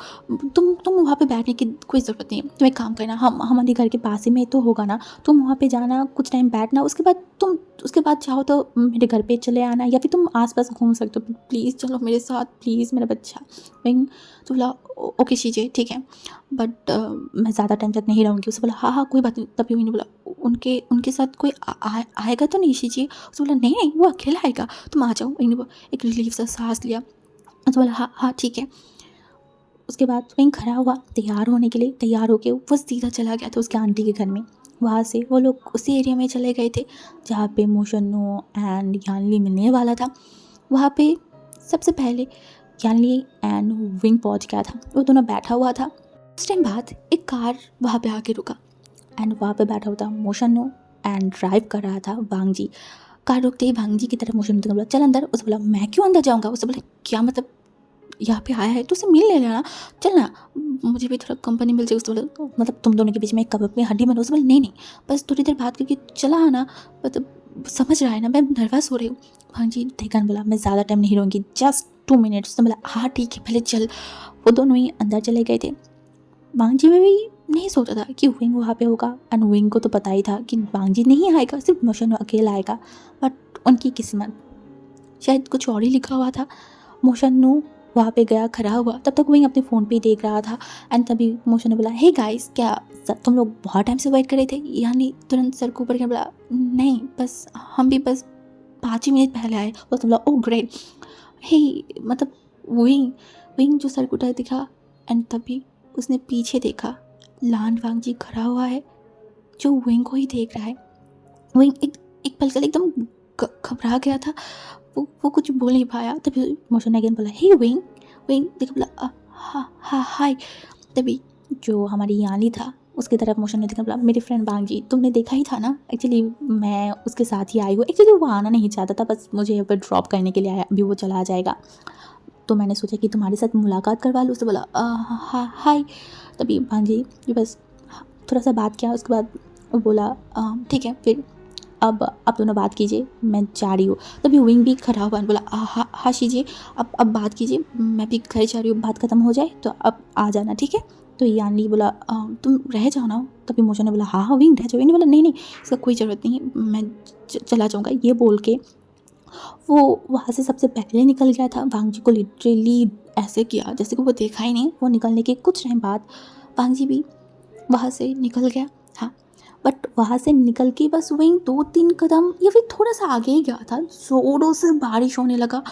तुम वहाँ पे बैठने की कोई ज़रूरत नहीं है, तुम एक काम करना, हम हमारे घर के पास ही में तो होगा ना, तुम वहाँ पे जाना, कुछ टाइम बैठना, उसके बाद चाहो तो मेरे घर पे चले आना, या फिर तुम आसपास घूम सकते हो, प्लीज़ चलो मेरे साथ प्लीज़ मेरा बच्चा। मैं तो बोला ओके शीजी ठीक है, बट मैं ज़्यादा टाइम तक नहीं रहूँगी। उसने बोला हाँ हाँ कोई बात नहीं। तभी मैंने बोला उनके साथ कोई आएगा तो नहीं शीजी। उसने बोला नहीं नहीं वो अकेला आएगा, तुम आ जाओ। मैंने एक रिलीफ सा सांस लिया। तो बोला हाँ हाँ ठीक है। उसके बाद वहीं खड़ा हुआ तैयार होने के लिए, तैयार होके वो सीधा चला गया था उसके आंटी के घर में। वहाँ से वो लोग उसी एरिया में चले गए थे जहाँ पे मोशन्नो एंड यानली मिलने वाला था। वहाँ पे सबसे पहले यानली एंड विंग पहुँच गया था, वो दोनों बैठा हुआ था। उस टाइम बाद एक कार वहाँ पे आके रुका एंड वहाँ पे बैठा हुआ था मोशन्नो एंड ड्राइव कर रहा था वांगजी। कार रुकते ही वांगजी की तरफ मोशन्नो ने बोला चल अंदर। उसे बोला मैं क्यों अंदर जाऊँगा। उसे बोला क्या मतलब, यहाँ पे आया है तो उसे मिल ले लेना, चल ना मुझे भी थोड़ा कंपनी मिल जाएगी। उसने बोला मतलब तुम दोनों के बीच में एक कबाब में हड्डी बनो। उसने बोला नहीं नहीं बस थोड़ी देर बात करके चला आना, मतलब समझ रहा है ना मैं नर्वस हो रही हूँ। हाँ जी ठेकान बोला मैं ज़्यादा टाइम नहीं रहूँगी, जस्ट 2 मिनट्स। उसने बोला हाँ ठीक है पहले चल। वो दोनों ही अंदर चले गए थे। वांगजी में भी नहीं सोचा था कि विंग वहाँ पे होगा एंड विंग को तो पता ही था कि वांगजी नहीं आएगा, सिर्फ मोशन्नो अकेला आएगा। बट उनकी किस्मत शायद कुछ और ही लिखा हुआ था। मोशन्नो वहाँ पे गया, खड़ा हुआ, तब तक विंग अपने फ़ोन पे ही देख रहा था। एंड तभी मोशन्नो बोला हे गाइस क्या तुम लोग बहुत टाइम से वेट कर रहे थे। यानी तुरंत सर को ऊपर कर बोला नहीं बस हम भी बस 5 ही मिनट पहले आए। और बोला ओह ग्रेट। हे मतलब विंग जो सर को उठा दिखा एंड तभी उसने पीछे देखा, लान वांगजी खड़ा हुआ है जो विंग को ही देख रहा है। विंग एक पल के लिए एकदम घबरा गया था, वो कुछ बोल नहीं पाया। तभी मोशन अगेन बोला हे विंग विंग देखो बोला हाँ हाँ हाय। तभी जो हमारी यानी था उसकी तरफ मोशन ने देखा, बोला मेरी फ्रेंड वांगजी तुमने देखा ही था ना, एक्चुअली मैं उसके साथ ही आई हूँ। एक्चुअली वो आना नहीं चाहता था, बस मुझे यहाँ पर ड्रॉप करने के लिए आया, अभी वो चला जाएगा तो मैंने सोचा कि तुम्हारे साथ मुलाकात करवा लूँ। उससे बोला हाँ हाय। तभी वांगजी बस थोड़ा सा बात किया, उसके बाद वो बोला ठीक है फिर अब आप दोनों बात कीजिए मैं जा रही हूँ। तभी विंग भी खड़ा हुआ बोला हाँ शीजिए अब बात कीजिए, मैं भी घर जा रही हूँ, बात ख़त्म हो जाए तो अब आ जाना ठीक है। तो यानी बोला तुम रह जाओ ना। तभी मोशन ने बोला हाँ हाँ विंग रह जाओ। विंग ने बोला नहीं नहीं इसका कोई ज़रूरत नहीं है, मैं चला जाऊँगा। ये बोल के वो वहाँ से सबसे पहले निकल गया था। वांगजी को लिटरली ऐसे किया जैसे कि वो देखा ही नहीं। वो निकलने के कुछ टाइम बाद वांगजी भी वहाँ से निकल गया। हाँ बट वहाँ से निकल के बस विंग 2-3 कदम या फिर थोड़ा सा आगे ही गया था, ज़ोरों से बारिश होने लगा।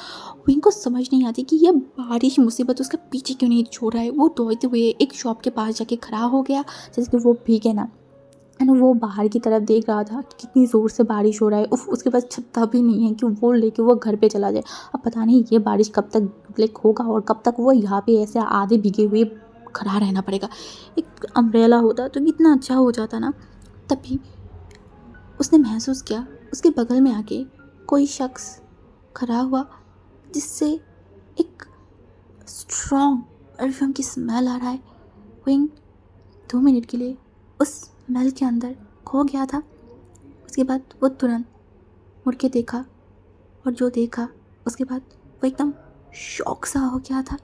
विंग को समझ नहीं आती कि ये बारिश मुसीबत उसका पीछे क्यों नहीं छोड़ रहा है। वो दौड़ते हुए एक शॉप के पास जाके खड़ा हो गया जैसे कि वो भीगे ना। एंड वो बाहर की तरफ देख रहा था कि कितनी ज़ोर से बारिश हो रहा है। उसके पास छत्ता भी नहीं है कि वो लेके वो घर पे चला जाए। अब पता नहीं ये बारिश कब तक होगा और कब तक वो यहाँ पे ऐसे आधे भीगे हुए खड़ा रहना पड़ेगा। एक अम्ब्रेला होता तो कितना अच्छा हो जाता ना। तभी उसने महसूस किया उसके बगल में आके कोई शख्स खड़ा हुआ जिससे एक स्ट्रॉन्ग परफ्यूम की स्मेल आ रहा है। विंग 2 मिनट के लिए उस स्मेल के अंदर खो गया था। उसके बाद वो तुरंत मुड़ के देखा और जो देखा उसके बाद वो एकदम शॉक सा हो गया था।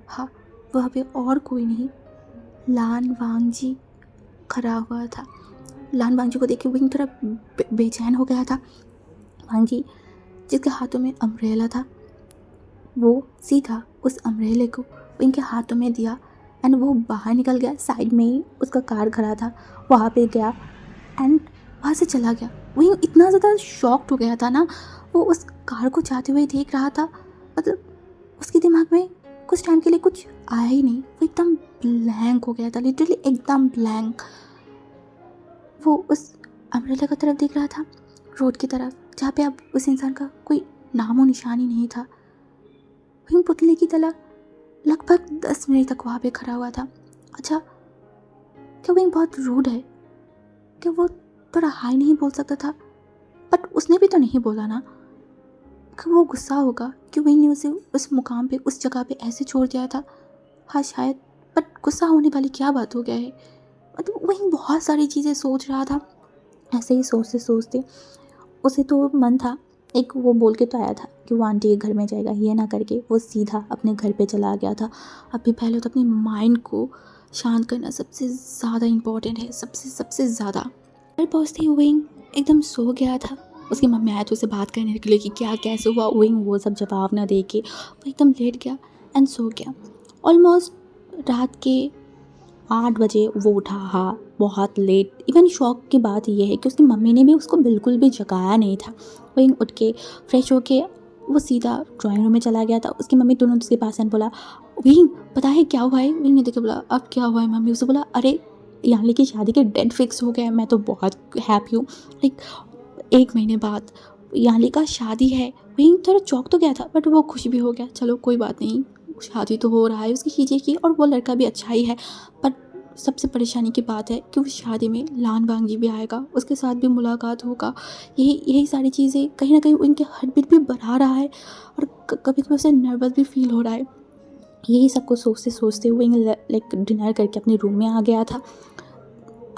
हाँ वहाँ पे और कोई नहीं, लान वांगजी खड़ा हुआ था। लान वांगजी को देख के विंग थोड़ा बेचैन हो गया था। वांगजी जिसके हाथों में अम्ब्रेला था वो सीधा उस अम्ब्रेले को विंग के हाथों में दिया एंड वो बाहर निकल गया। साइड में ही उसका कार खड़ा था, वहाँ पे गया एंड वहाँ से चला गया। वहीं इतना ज़्यादा शॉक्ड हो गया था ना, वो उस कार को जाते हुए देख रहा था। मतलब उसके दिमाग में कुछ टाइम के लिए कुछ आया ही नहीं, वो एकदम ब्लैंक हो गया था, लिटरली एकदम ब्लैंक। वो उस अम्ब्रेला की तरफ देख रहा था, रोड की तरफ, जहाँ पे अब उस इंसान का कोई नामो निशान ही नहीं था। वहीं पुतले की तरह लगभग 10 मिनट तक वहाँ पे खड़ा हुआ था। अच्छा, क्या वहीं बहुत रूड है? क्या वो थोड़ा हाई नहीं बोल सकता था? बट उसने भी तो नहीं बोला ना कि वो गुस्सा होगा कि वहीं ने उसे उस मुकाम पे, उस जगह पे ऐसे छोड़ दिया था। हाँ शायद, बट गुस्सा होने वाली क्या बात हो गया है? मतलब वहीं बहुत सारी चीज़ें सोच रहा था। ऐसे ही सोचते सोचते उसे तो मन था, एक वो बोल के तो आया था कि वो आंटी के घर में जाएगा, ये ना करके वो सीधा अपने घर पे चला गया था। अभी पहले तो अपने माइंड को शांत करना सबसे ज़्यादा इम्पोर्टेंट है, सबसे सबसे ज़्यादा। घर पहुँचते ही विंग एकदम सो गया था। उसकी मम्मी आया तो उसे बात करने के लिए कि क्या कैसे हुआ। विंग वो सब जवाब ना दे के वो एकदम लेट गया एंड सो गया। ऑलमोस्ट रात के 8 बजे वो उठा, हाँ बहुत लेट। इवन शॉक की बात यह है कि उसकी मम्मी ने भी उसको बिल्कुल भी जगाया नहीं था। वहीं उठ के फ्रेश होके वो सीधा ड्राइंग रूम में चला गया था। उसकी मम्मी तुरंत उसके पास आने बोला, वहीं पता है क्या हुआ है? वहीं ने देखे बोला, अब क्या हुआ है मम्मी? उसे बोला, अरे यानी की शादी के डेट फिक्स हो गया है। मैं तो बहुत हैप्पी हूँ, लाइक 1 महीने बाद यानी का शादी है। वहीं थोड़ा चौंक तो गया था, बट वो खुश भी हो गया। चलो कोई बात नहीं, शादी तो हो रहा है उसकी कीजिए की, और वो लड़का भी अच्छा ही है। बट सबसे परेशानी की बात है कि उस शादी में लान वांग जी भी आएगा, उसके साथ भी मुलाकात होगा। यही सारी चीज़ें कहीं ना कहीं उनके हार्ट बीट भी बढ़ा रहा है, और कभी कभी उसे नर्वस भी फील हो रहा है। यही सब कुछ सोचते सोचते वो लाइक डिनर करके अपने रूम में आ गया था।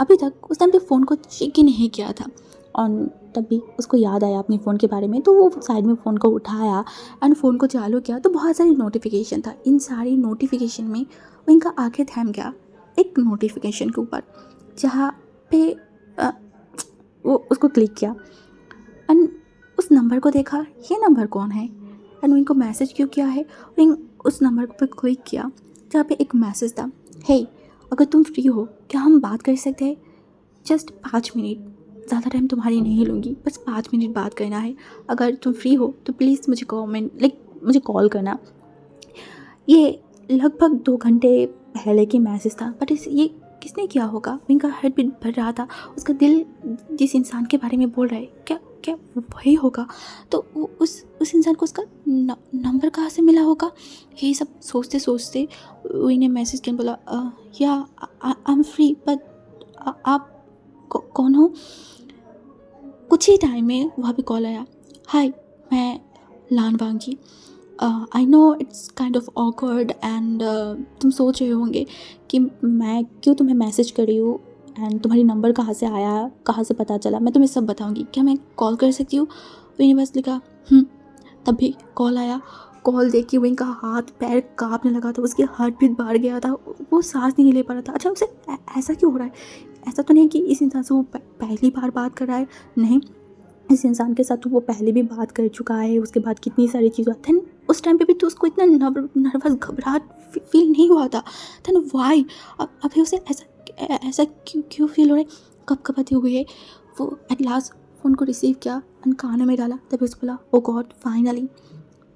अभी तक उसने अपने फ़ोन को चेक ही नहीं किया था, और तब भी उसको याद आया अपने फ़ोन के बारे में, तो वो साइड में फ़ोन को उठाया एंड फ़ोन को चालू किया तो बहुत सारी नोटिफिकेशन था। इन सारी नोटिफिकेशन में वो इनका आंखें थम गया एक नोटिफिकेशन के ऊपर, जहाँ पे अ, वो उसको क्लिक किया एंड उस नंबर को देखा। ये नंबर कौन है एंड इनको मैसेज क्यों किया है? विंग उस नंबर पर क्लिक किया जहाँ पे एक मैसेज था, हे अगर तुम फ्री हो क्या हम बात कर सकते हैं? जस्ट 5 मिनट, ज़्यादा टाइम तुम्हारी नहीं लूँगी, बस 5 मिनट बात करना है। अगर तुम फ्री हो तो प्लीज़ मुझे कमेंट लाइक मुझे कॉल करना। ये लगभग 2 घंटे पहले की मैसेज था, बट ये किसने किया होगा? विंग का हार्ट बीट बढ़ रहा था। उसका दिल जिस इंसान के बारे में बोल रहा है, क्या क्या वही होगा? तो उस इंसान को उसका नंबर कहाँ से मिला होगा? यही सब सोचते सोचते विंग ने मैसेज किया, बोला या आई एम फ्री, बट आप कौन हो? कुछ ही टाइम में वहाँ पे कॉल आया, हाय मैं लान वांगी। I know it's kind of awkward and तुम सोच रहे होंगे कि मैं क्यों तुम्हें मैसेज कर रही हूँ एंड तुम्हारी नंबर कहाँ से आया, कहाँ से पता चला। मैं तुम्हें सब बताऊँगी, क्या मैं कॉल कर सकती हूँ? विंग ने बस लिखा तभी कॉल आया। कॉल देख के विंग का हाथ पैर काँपने लगा था, उसकी हार्ट बीट बढ़ गया था, वो सांस नहीं ले पा रहा था। अच्छा उसे ऐसा क्यों हो रहा है? ऐसा तो नहीं कि इस इंसान से वो पहली बार बात कर रहा है, नहीं, इस इंसान के साथ तो वो पहले भी बात कर चुका है। उसके बाद कितनी सारी चीज़ें हुआ। देन उस टाइम पे भी तो उसको इतना नर्वस घबराहट फील नहीं हुआ था। देन वाई अभी उसे ऐसा ऐसा क्यों फील हो रहा है? कब कबाती हुई है? वो एट लास्ट फ़ोन को रिसीव किया एंड कानों में डाला, तभी उसे बोला, ओ गॉड फाइनली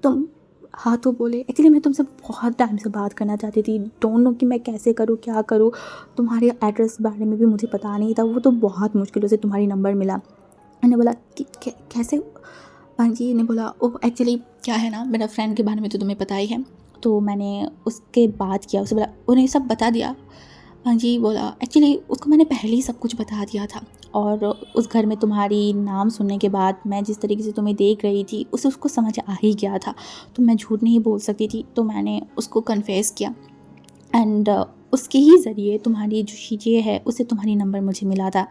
तुम। हाँ तो बोले, एक्चुअली मैं तुमसे बहुत टाइम से बात करना चाहती थी, डोंट नो कि मैं कैसे करूँ क्या करूँ। तुम्हारे एड्रेस बारे में भी मुझे पता नहीं था, वो तो बहुत मुश्किलों से तुम्हारी नंबर मिला। मैंने बोला कि कैसे? भांजी ने बोला, ओ एक्चुअली क्या है ना, मेरा फ्रेंड के बारे में तो तुम्हें पता ही है, तो मैंने उसके बात किया। उसे बोला, उन्हें सब बता दिया। भांजी बोला, एक्चुअली उसको मैंने पहले ही सब कुछ बता दिया था, और उस घर में तुम्हारी नाम सुनने के बाद मैं जिस तरीके से तुम्हें देख रही थी उसे उसको समझ आ ही गया था, तो मैं झूठ नहीं बोल सकती थी, तो मैंने उसको कन्फेस किया एंड उसके ही ज़रिए तुम्हारी जो चीज़ें है उससे तुम्हारी नंबर मुझे मिला था।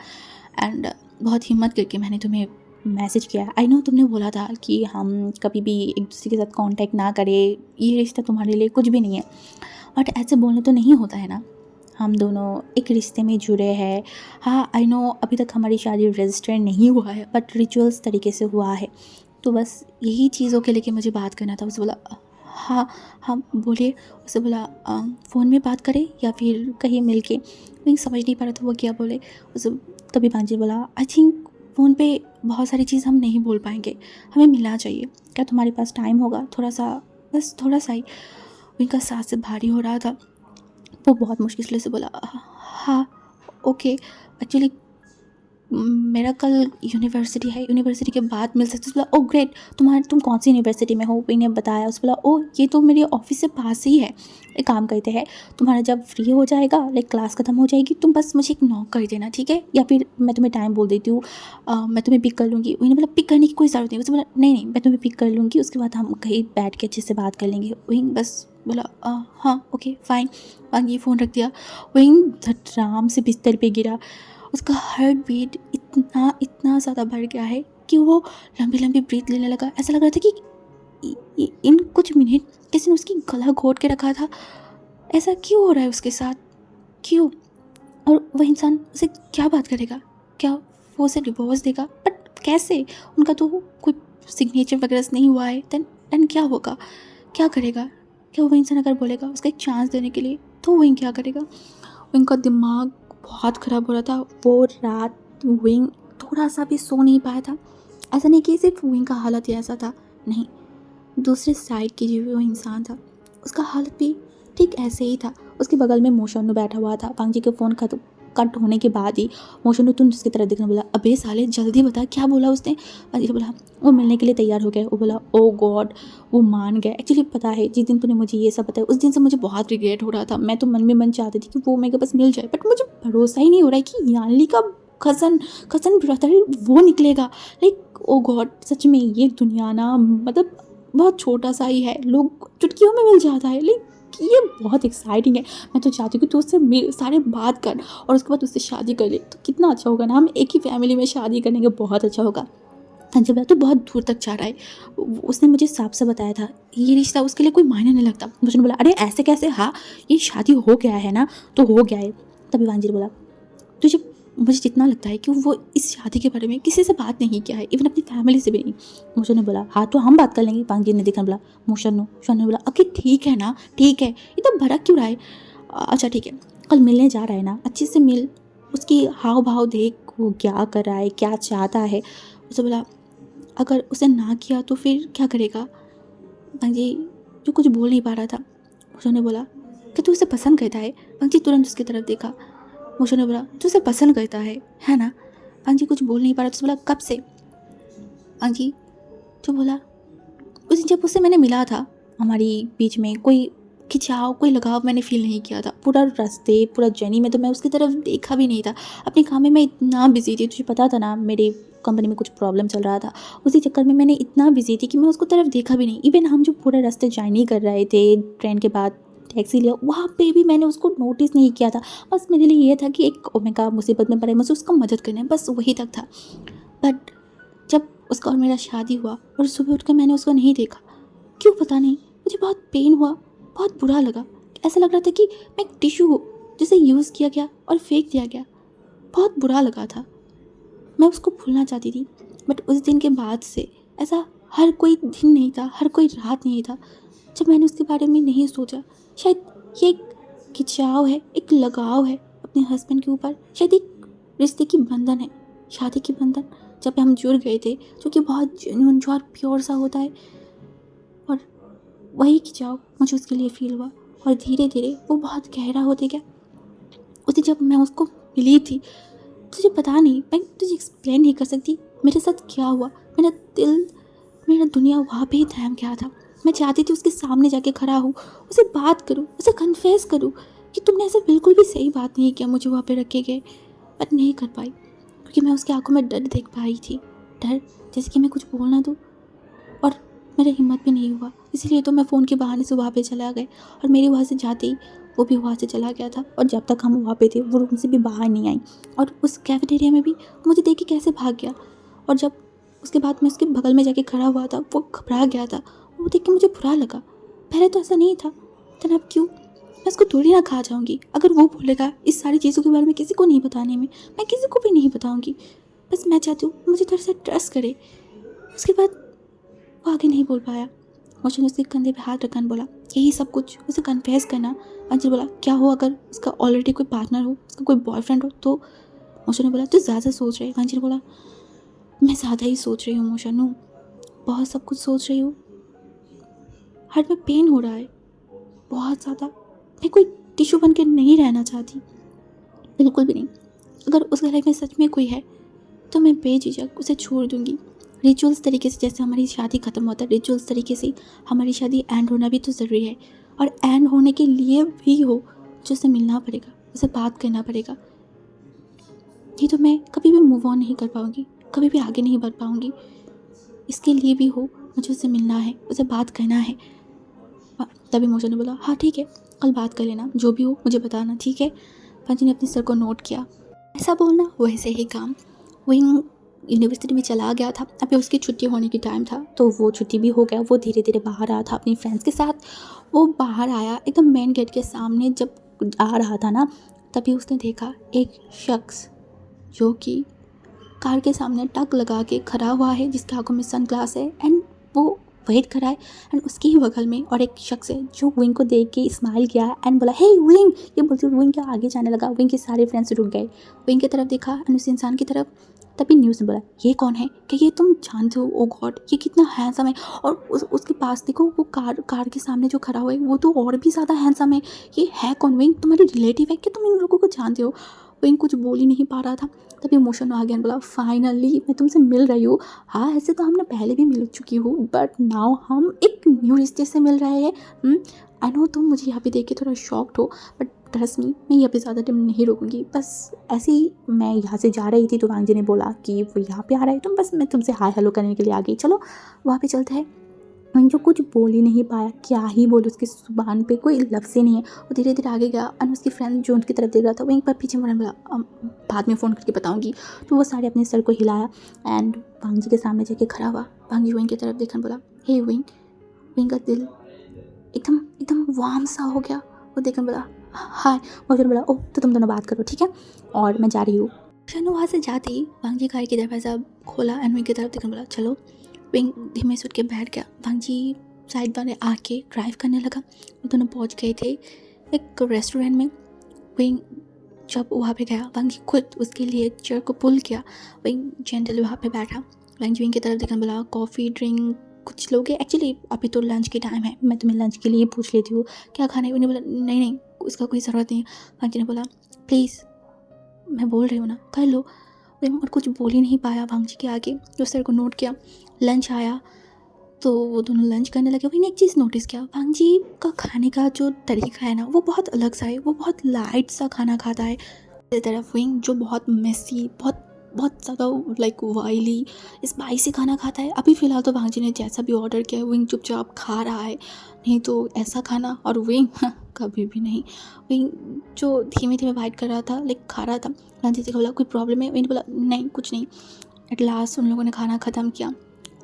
एंड बहुत हिम्मत करके मैंने तुम्हें मैसेज किया। आई नो तुमने बोला था कि हम कभी भी एक दूसरे के साथ कांटेक्ट ना करें, ये रिश्ता तुम्हारे लिए कुछ भी नहीं है, बट ऐसे बोलने तो नहीं होता है ना, हम दोनों एक रिश्ते में जुड़े हैं। हाँ आई नो अभी तक हमारी शादी रजिस्टर नहीं हुआ है, बट रिचुअल्स तरीके से हुआ है, तो बस यही चीज़ों के लेके मुझे बात करना था। उसे बोला, हाँ हाँ बोलिए। उसे बोला, फ़ोन में बात करें या फिर कहीं मिल के? नहीं समझ नहीं पा रहा था वो क्या बोले। उसे तभी पांजी बोला, आई थिंक फ़ोन पे बहुत सारी चीज़ हम नहीं बोल पाएंगे, हमें मिलना चाहिए, क्या तुम्हारे पास टाइम होगा थोड़ा सा, बस थोड़ा सा ही। उनका सांस से भारी हो रहा था। वो बहुत मुश्किल से बोला, हाँ ओके, एक्चुअली मेरा कल यूनिवर्सिटी है, यूनिवर्सिटी के बाद मिल सकते। बोला ओ ग्रेट, तुम कौन सी यूनिवर्सिटी में हो? विंग ने बताया। उस बोला ओ ये तो मेरे ऑफिस से पास ही है। एक काम करते हैं, तुम्हारा जब फ्री हो जाएगा, लाइक क्लास ख़त्म हो जाएगी, तुम बस मुझे एक नॉक कर देना, ठीक है? या फिर मैं तुम्हें टाइम बोल देती हूँ, मैं तुम्हें पिक कर लूँगी। विंग ने बोला पिक करने की कोई ज़रूरत नहीं। उसने बोला नहीं नहीं, मैं तुम्हें पिक कर लूँगी, उसके बाद हम कहीं बैठ के अच्छे से बात कर लेंगे। विंग बस बोला हाँ ओके फ़ाइन, और ये फ़ोन रख दिया। विंग धड़ाम से बिस्तर पे गिरा। उसका हार्ट बीट इतना ज़्यादा बढ़ गया है कि वो लंबी लंबी ब्रीथ लेने लगा। ऐसा लग रहा था कि इन कुछ मिनट किसी ने उसकी गला घोट के रखा था। ऐसा क्यों हो रहा है उसके साथ, क्यों? और वह इंसान उसे क्या बात करेगा? क्या वो उसे डिवोर्स देगा? बट कैसे? उनका तो कोई सिग्नेचर वगैरह नहीं हुआ है। देन क्या होगा? क्या करेगा? क्या वो इंसान अगर बोलेगा उसका एक चांस देने के लिए, तो विंग क्या करेगा? विंग का दिमाग बहुत ख़राब हो रहा था। वो रात विंग थोड़ा सा भी सो नहीं पाया था। ऐसा नहीं कि सिर्फ विंग का हालत ही ऐसा था, नहीं, दूसरे साइड की जो वो इंसान था उसका हालत भी ठीक ऐसे ही था। उसके बगल में मोशनु बैठा हुआ था। पांग जी के फ़ोन कट होने के बाद ही मोशनु तुम उसकी तरफ देखने बोला, अबे साले जल्दी बता क्या बोला उसने? पांग जी ने बोला वो मिलने के लिए तैयार हो गया। वो बोला ओ गॉड, वो मान गया। एक्चुअली पता है जिस दिन तूने मुझे ये सब बताया उस दिन से मुझे बहुत रिग्रेट हो रहा था। मैं तो मन में मन चाहती थी कि वो मेरे पास मिल जाए, बट मुझे भरोसा ही नहीं हो रहा है कि यानली का कज़न ब्रदर वो निकलेगा। लाइक ओ गॉड, सच में ये दुनिया ना मतलब बहुत छोटा सा ही है, लोग चुटकियों में मिल जाता है। लाइक ये बहुत एक्साइटिंग है। मैं तो चाहती हूँ कि तू उससे मिल, सारे बात कर और उसके बाद उससे शादी कर ले, तो कितना अच्छा होगा ना। हम एक ही फैमिली में शादी करेंगे, बहुत अच्छा होगा। जब तो बहुत दूर तक जा रहा है। उसने मुझे साफ से बताया था ये रिश्ता उसके लिए कोई मायने नहीं लगता। मुझे बोला अरे ऐसे कैसे, हाँ ये शादी हो गया है ना तो हो गया है। तभी वांजी ने बोला तुझे, मुझे जितना लगता है कि वो इस शादी के बारे में किसी से बात नहीं किया है, इवन अपनी फैमिली से भी नहीं। मोशन ने बोला हाँ तो हम बात कर लेंगे। पांगी ने देखा बोला मोशन ने बोला ओके ठीक है ना, ठीक है, ये तो भड़क क्यों रहा है? अच्छा ठीक है, कल मिलने जा रहा है ना, अच्छे से मिल, उसकी हाव भाव देख, वो क्या कर रहा है, क्या चाहता है। उसे बोला अगर उसे ना किया तो फिर क्या करेगा? पांगी जो कुछ बोल नहीं पा रहा था। मोशन ने बोला कि तू उसे पसंद करता है? पांगी तुरंत उसकी तरफ देखा। मोशन ने बोला तू उसे पसंद करता है ना? पांजी कुछ बोल नहीं पा रहा तो बोला कब से? पांजी जो बोला उस दिन जब उससे मैंने मिला था, हमारी बीच में कोई खिंचाव, कोई लगाव मैंने फील नहीं किया था। पूरा रास्ते, पूरा जर्नी में तो मैं उसकी तरफ देखा भी नहीं था। अपने काम में मैं इतना बिजी थी, तुझे पता था ना मेरे कंपनी में कुछ प्रॉब्लम चल रहा था, उसी चक्कर में मैंने इतना बिजी थी कि मैं उसको तरफ देखा भी नहीं। इवन हम जो पूरे रास्ते जर्नी कर रहे थे, ट्रेन के बाद टैक्सी लिया, वहाँ पे भी मैंने उसको नोटिस नहीं किया था। बस मेरे लिए ये था कि एक ओमेगा मुसीबत में पड़े, मुझे उसका मदद करना है, बस वही तक था। बट जब उसका और मेरा शादी हुआ और सुबह उठकर मैंने उसको नहीं देखा, क्यों पता नहीं मुझे बहुत पेन हुआ, बहुत बुरा लगा। ऐसा लग रहा था कि मैं एक टिश्यू हूँ जिसे यूज़ किया गया और फेंक दिया गया। बहुत बुरा लगा था। मैं उसको भूलना चाहती थी, बट उस दिन के बाद से ऐसा हर कोई दिन नहीं था, हर कोई रात नहीं था जब मैंने उसके बारे में नहीं सोचा। शायद ये एक खिंचाव है, एक लगाव है अपने हस्बैंड के ऊपर, शायद एक रिश्ते की बंधन है, शादी की बंधन जब हम जुड़ गए थे, जो कि बहुत जेन्युइन जो और प्योर सा होता है। और वही खिंचाव मुझे उसके लिए फील हुआ और धीरे धीरे वो बहुत गहरा होते गया। उसे जब मैं उसको मिली थी, तुझे पता नहीं, मैं तुझे एक्सप्लेन नहीं कर सकती मेरे साथ क्या हुआ। मेरा दिल, मेरा दुनिया वहाँ पे ही थम गया था। मैं चाहती थी उसके सामने जाके खड़ा हूँ, उसे बात करूँ, उसे कन्फेस करूँ कि तुमने ऐसा बिल्कुल भी सही बात नहीं किया, मुझे वहाँ पे रखे गए। बट नहीं कर पाई क्योंकि मैं उसकी आंखों में डर देख पाई थी, डर जैसे कि मैं कुछ बोल ना दूँ। और मेरा हिम्मत भी नहीं हुआ, इसीलिए तो मैं फ़ोन के बहाने से वहाँ पे चला गया और मेरी वहाँ से जाते ही वो भी वहाँ से चला गया था। और जब तक हम वहाँ पे थे वो रूम से भी बाहर नहीं आई, और उस कैफेटेरिया में भी मुझे देख के कैसे भाग गया। और जब उसके बाद मैं उसके बगल में जाके खड़ा हुआ था, वो घबरा गया था, वो देख के मुझे बुरा लगा। पहले तो ऐसा नहीं था, लेकिन अब क्यों? मैं उसको थोड़ी ना खा जाऊँगी। अगर वो बोलेगा इस सारी चीज़ों के बारे में किसी को नहीं बताने में, मैं किसी को भी नहीं बताऊँगी। बस मैं चाहती हूँ मुझे थोड़ा सा ट्रस्ट करे। उसके बाद वो आगे नहीं बोल पाया। मोशन उसके कंधे पे हाथ रखकर बोला यही सब कुछ उसे कन्फेस करना। अंजलि बोला क्या हो अगर उसका ऑलरेडी कोई पार्टनर हो, उसका कोई बॉयफ्रेंड हो तो? मोशा ने बोला तू ज़्यादा सोच रही है। भांजी ने बोला मैं ज़्यादा ही सोच रही हूँ मोशानू, बहुत सब कुछ सोच रही हूँ, हार्ट में पेन हो रहा है बहुत ज़्यादा। मैं कोई टिश्यू बन के नहीं रहना चाहती, बिल्कुल भी नहीं। अगर उसके लाइफ में सच में कोई है तो मैं बेझिझक उसे छोड़ दूँगी। रिचुअल्स तरीके से जैसे हमारी शादी ख़त्म होता है, रिचुअल्स तरीके से हमारी शादी एंड होना भी तो ज़रूरी है। और एंड होने के लिए भी हो मुझे उससे मिलना पड़ेगा, उसे बात करना पड़ेगा। नहीं तो मैं कभी भी मूव ऑन नहीं कर पाऊँगी, कभी भी आगे नहीं बढ़ पाऊँगी। इसके लिए भी हो मुझे उससे मिलना है, उसे बात करना है। तभी मोशा ने बोला हाँ ठीक है, कल बात कर लेना, जो भी हो मुझे बताना, ठीक है। पंजी ने अपने सर को नोट किया। ऐसा बोलना वैसे ही काम। विंग यूनिवर्सिटी में चला गया था, अभी उसकी छुट्टी होने की टाइम था, तो वो छुट्टी भी हो गया। वो धीरे धीरे बाहर आया था अपनी फ्रेंड्स के साथ। वो बाहर आया एकदम मेन गेट के सामने, जब आ रहा था ना, तभी उसने देखा एक शख्स जो कि कार के सामने टक लगा के खड़ा हुआ है, जिसके आंखों में सनग्लास है एंड वो वेट कर रहा है। एंड उसके ही बगल में और एक शख्स है जो विंग को देख के स्माइल किया एंड बोला हे विंग। ये बोलते विंग के आगे जाने लगा। विंग के सारे फ्रेंड्स रुक गए, विंग की तरफ देखा एंड उस इंसान की तरफ। तभी न्यूज़ ने बोला ये कौन है, कि ये तुम जानते हो? ओ गॉड, ये कितना हैंडसम है। और उसके पास देखो, वो कार के सामने जो खड़ा हुआ है वो तो और भी ज़्यादा हैंडसम है। ये है कौन? विंग तुम्हारी रिलेटिव है कि तुम इन लोगों को जानते हो? विंग कुछ बोल ही नहीं पा रहा था। तभी इमोशन आ गया, बोला फाइनली मैं तुमसे मिल रही हूँ। हाँ ऐसे तो हमने पहले भी मिल चुकी हूँ, बट नाउ हम एक न्यू रिश्ते से मिल रहे हैं। आई नो तुम मुझे यहाँ पे देख के थोड़ा शॉक्ड हो, बट ट्रस्ट मी मैं यहाँ पे ज़्यादा टाइम नहीं रुकूंगी। बस ऐसे ही मैं यहाँ से जा रही थी तो वांग जी ने बोला कि वो यहाँ पे आ रहा है, तो बस मैं तुमसे हाय हेलो करने के लिए आ गई, चलो वहाँ पे चलते हैं। जो कुछ बोल ही नहीं पाया, क्या ही बोले, उसकी जुबान पे कोई लफ्ज़ ही नहीं है। वो धीरे धीरे आगे गया और उसकी फ्रेंड जो उनकी तरफ देख रहा था वहीं पर पीछे मुड़ने बोला बाद में फ़ोन करके बताऊंगी। तो वो सारे अपने सर को हिलाया एंड वांग जी के सामने जाके खड़ा हुआ। वांग जी विंग की तरफ देखकर बोला हे विंग। विंग का दिल एकदम एकदम वार्म सा हो गया। वो देखकर बोला हाय। मुझे बोला ओह तो तुम दोनों बात करो ठीक है, और मैं जा रही हूँ। शानू वहाँ से जाते ही वांग जी कार की दरवाज़ा खोला एंड विंग की तरफ देखकर बोला चलो। विंग धीमे से उठ के बैठ गया। वांग जी साइड वाले आके ड्राइव करने लगा। वो दोनों पहुंच गए थे एक रेस्टोरेंट में। विंग जब वहाँ पे गया, वांग जी खुद उसके लिए चेयर को पुल किया। विंग जेंटली वहाँ पे बैठा। वांग जी विंग की तरफ देखकर बोला कॉफ़ी ड्रिंक कुछ लोगे? एक्चुअली अभी तो लंच की टाइम है, मैं तुम्हें लंच के लिए पूछ लेती हूँ क्या खाना है। उन्हें बोला नहीं नहीं उसका कोई ज़रूरत नहीं है। वांग जी ने बोला प्लीज़ मैं बोल रही हूँ ना, कर लो। विंग और कुछ बोल ही नहीं पाया वांग जी के आगे। उस सर को नोट किया। लंच आया तो वो दोनों लंच करने लगे। वही एक चीज़ नोटिस किया, वांग जी का खाने का जो तरीका है ना वो बहुत अलग सा है। वो बहुत लाइट सा खाना खाता है। इस तरफ विंग जो बहुत मेसी, बहुत बहुत ज़्यादा लाइक वाइली स्पाइसी खाना खाता है। अभी फ़िलहाल तो वांग जी ने जैसा भी ऑर्डर किया है विंग चुपचाप खा रहा है, नहीं तो ऐसा खाना। और विंग कभी भी नहीं। विंग जो धीमे धीमे बाइट कर रहा था, लाइक खा रहा था। वांग जी से बोला कोई प्रॉब्लम है? विंग बोला नहीं कुछ नहीं। एट लास्ट उन लोगों ने खाना ख़त्म किया।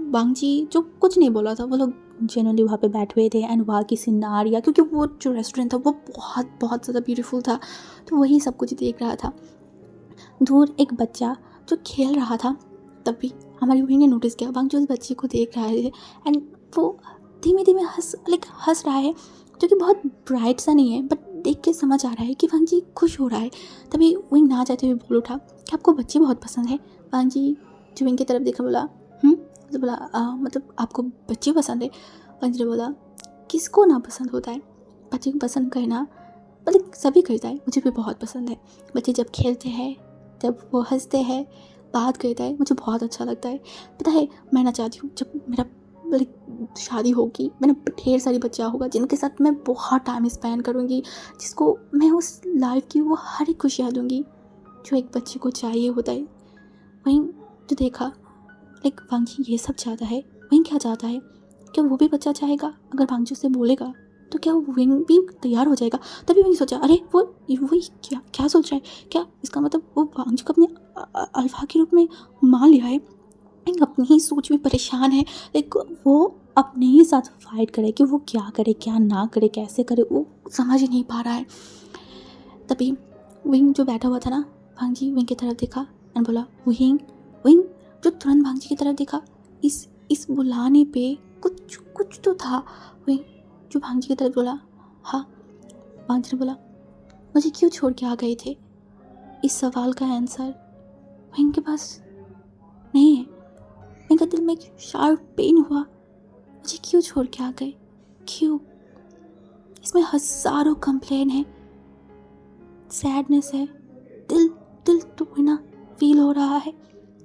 वांग जी जो कुछ नहीं बोला था, वो लोग जेन्युइनली वहाँ पे बैठे हुए थे एंड वहाँ की सिनारिया, क्योंकि वो जो रेस्टोरेंट था वो बहुत बहुत ज़्यादा ब्यूटीफुल था, तो वही सब कुछ देख रहा था। दूर एक बच्चा जो खेल रहा था, तभी हमारी बहन ने नोटिस किया वांग जी उस बच्चे को देख रहा है एंड वो धीमे धीमे हंस रहा है, जो कि बहुत ब्राइट सा नहीं है, बट देख के समझ आ रहा है कि वांग जी खुश हो रहा है। तभी विंग ना चाहते हुए बोल उठा कि आपको बच्चे बहुत पसंद है? वांग जी जो विंग की तरफ देखा बोला तो बोला मतलब आपको बच्चे पसंद है? वांग जी ने बोला किसको ना पसंद होता है, बच्चे को पसंद करना मतलब सभी करता है, मुझे भी बहुत पसंद है। बच्चे जब खेलते हैं, जब वो हंसते हैं, बात करता है, मुझे बहुत अच्छा लगता है। पता है मैं ना चाहती हूँ जब मेरा शादी होगी, मेरा ढेर सारी बच्चा होगा जिनके साथ मैं बहुत टाइम स्पेंड करूँगी, जिसको मैं उस लाइफ की वो हर एक खुशियाँ दूँगी जो एक बच्चे को चाहिए होता है। वहीं जो देखा लाइक वांग जी ये सब चाहता है, वहीं क्या चाहता है? क्या वो भी बच्चा चाहेगा? अगर वांग जी उससे बोलेगा तो क्या वो विंग भी तैयार हो जाएगा? तभी वही सोचा अरे वो क्या क्या सोच रहा है? क्या इसका मतलब वो वांग जी को अपने अल्फा के रूप में मान लिया है? विंग अपनी ही सोच में परेशान है। लाइक वो अपने ही साथ फाइट करे कि वो क्या करे क्या ना करे, कैसे करे, वो समझ ही नहीं पा रहा है। तभी विंग जो बैठा हुआ था ना, वांग जी विंग की तरफ देखा एंड बोला विंग। विंग जो तुरंत वांग जी की तरफ देखा, इस बुलाने पे कुछ कुछ तो था। विंग जो वांग जी की तरफ बोला हाँ। वांग जी ने बोला मुझे क्यों छोड़ के आ गए थे? इस सवाल का आंसर वहीं के पास नहीं है। वहीं का दिल में एक शार्प पेन हुआ, मुझे क्यों छोड़ के आ गए, क्यों? इसमें हज़ारों कंप्लेन है, सैडनेस है, दिल दिल टूटना फील हो रहा है,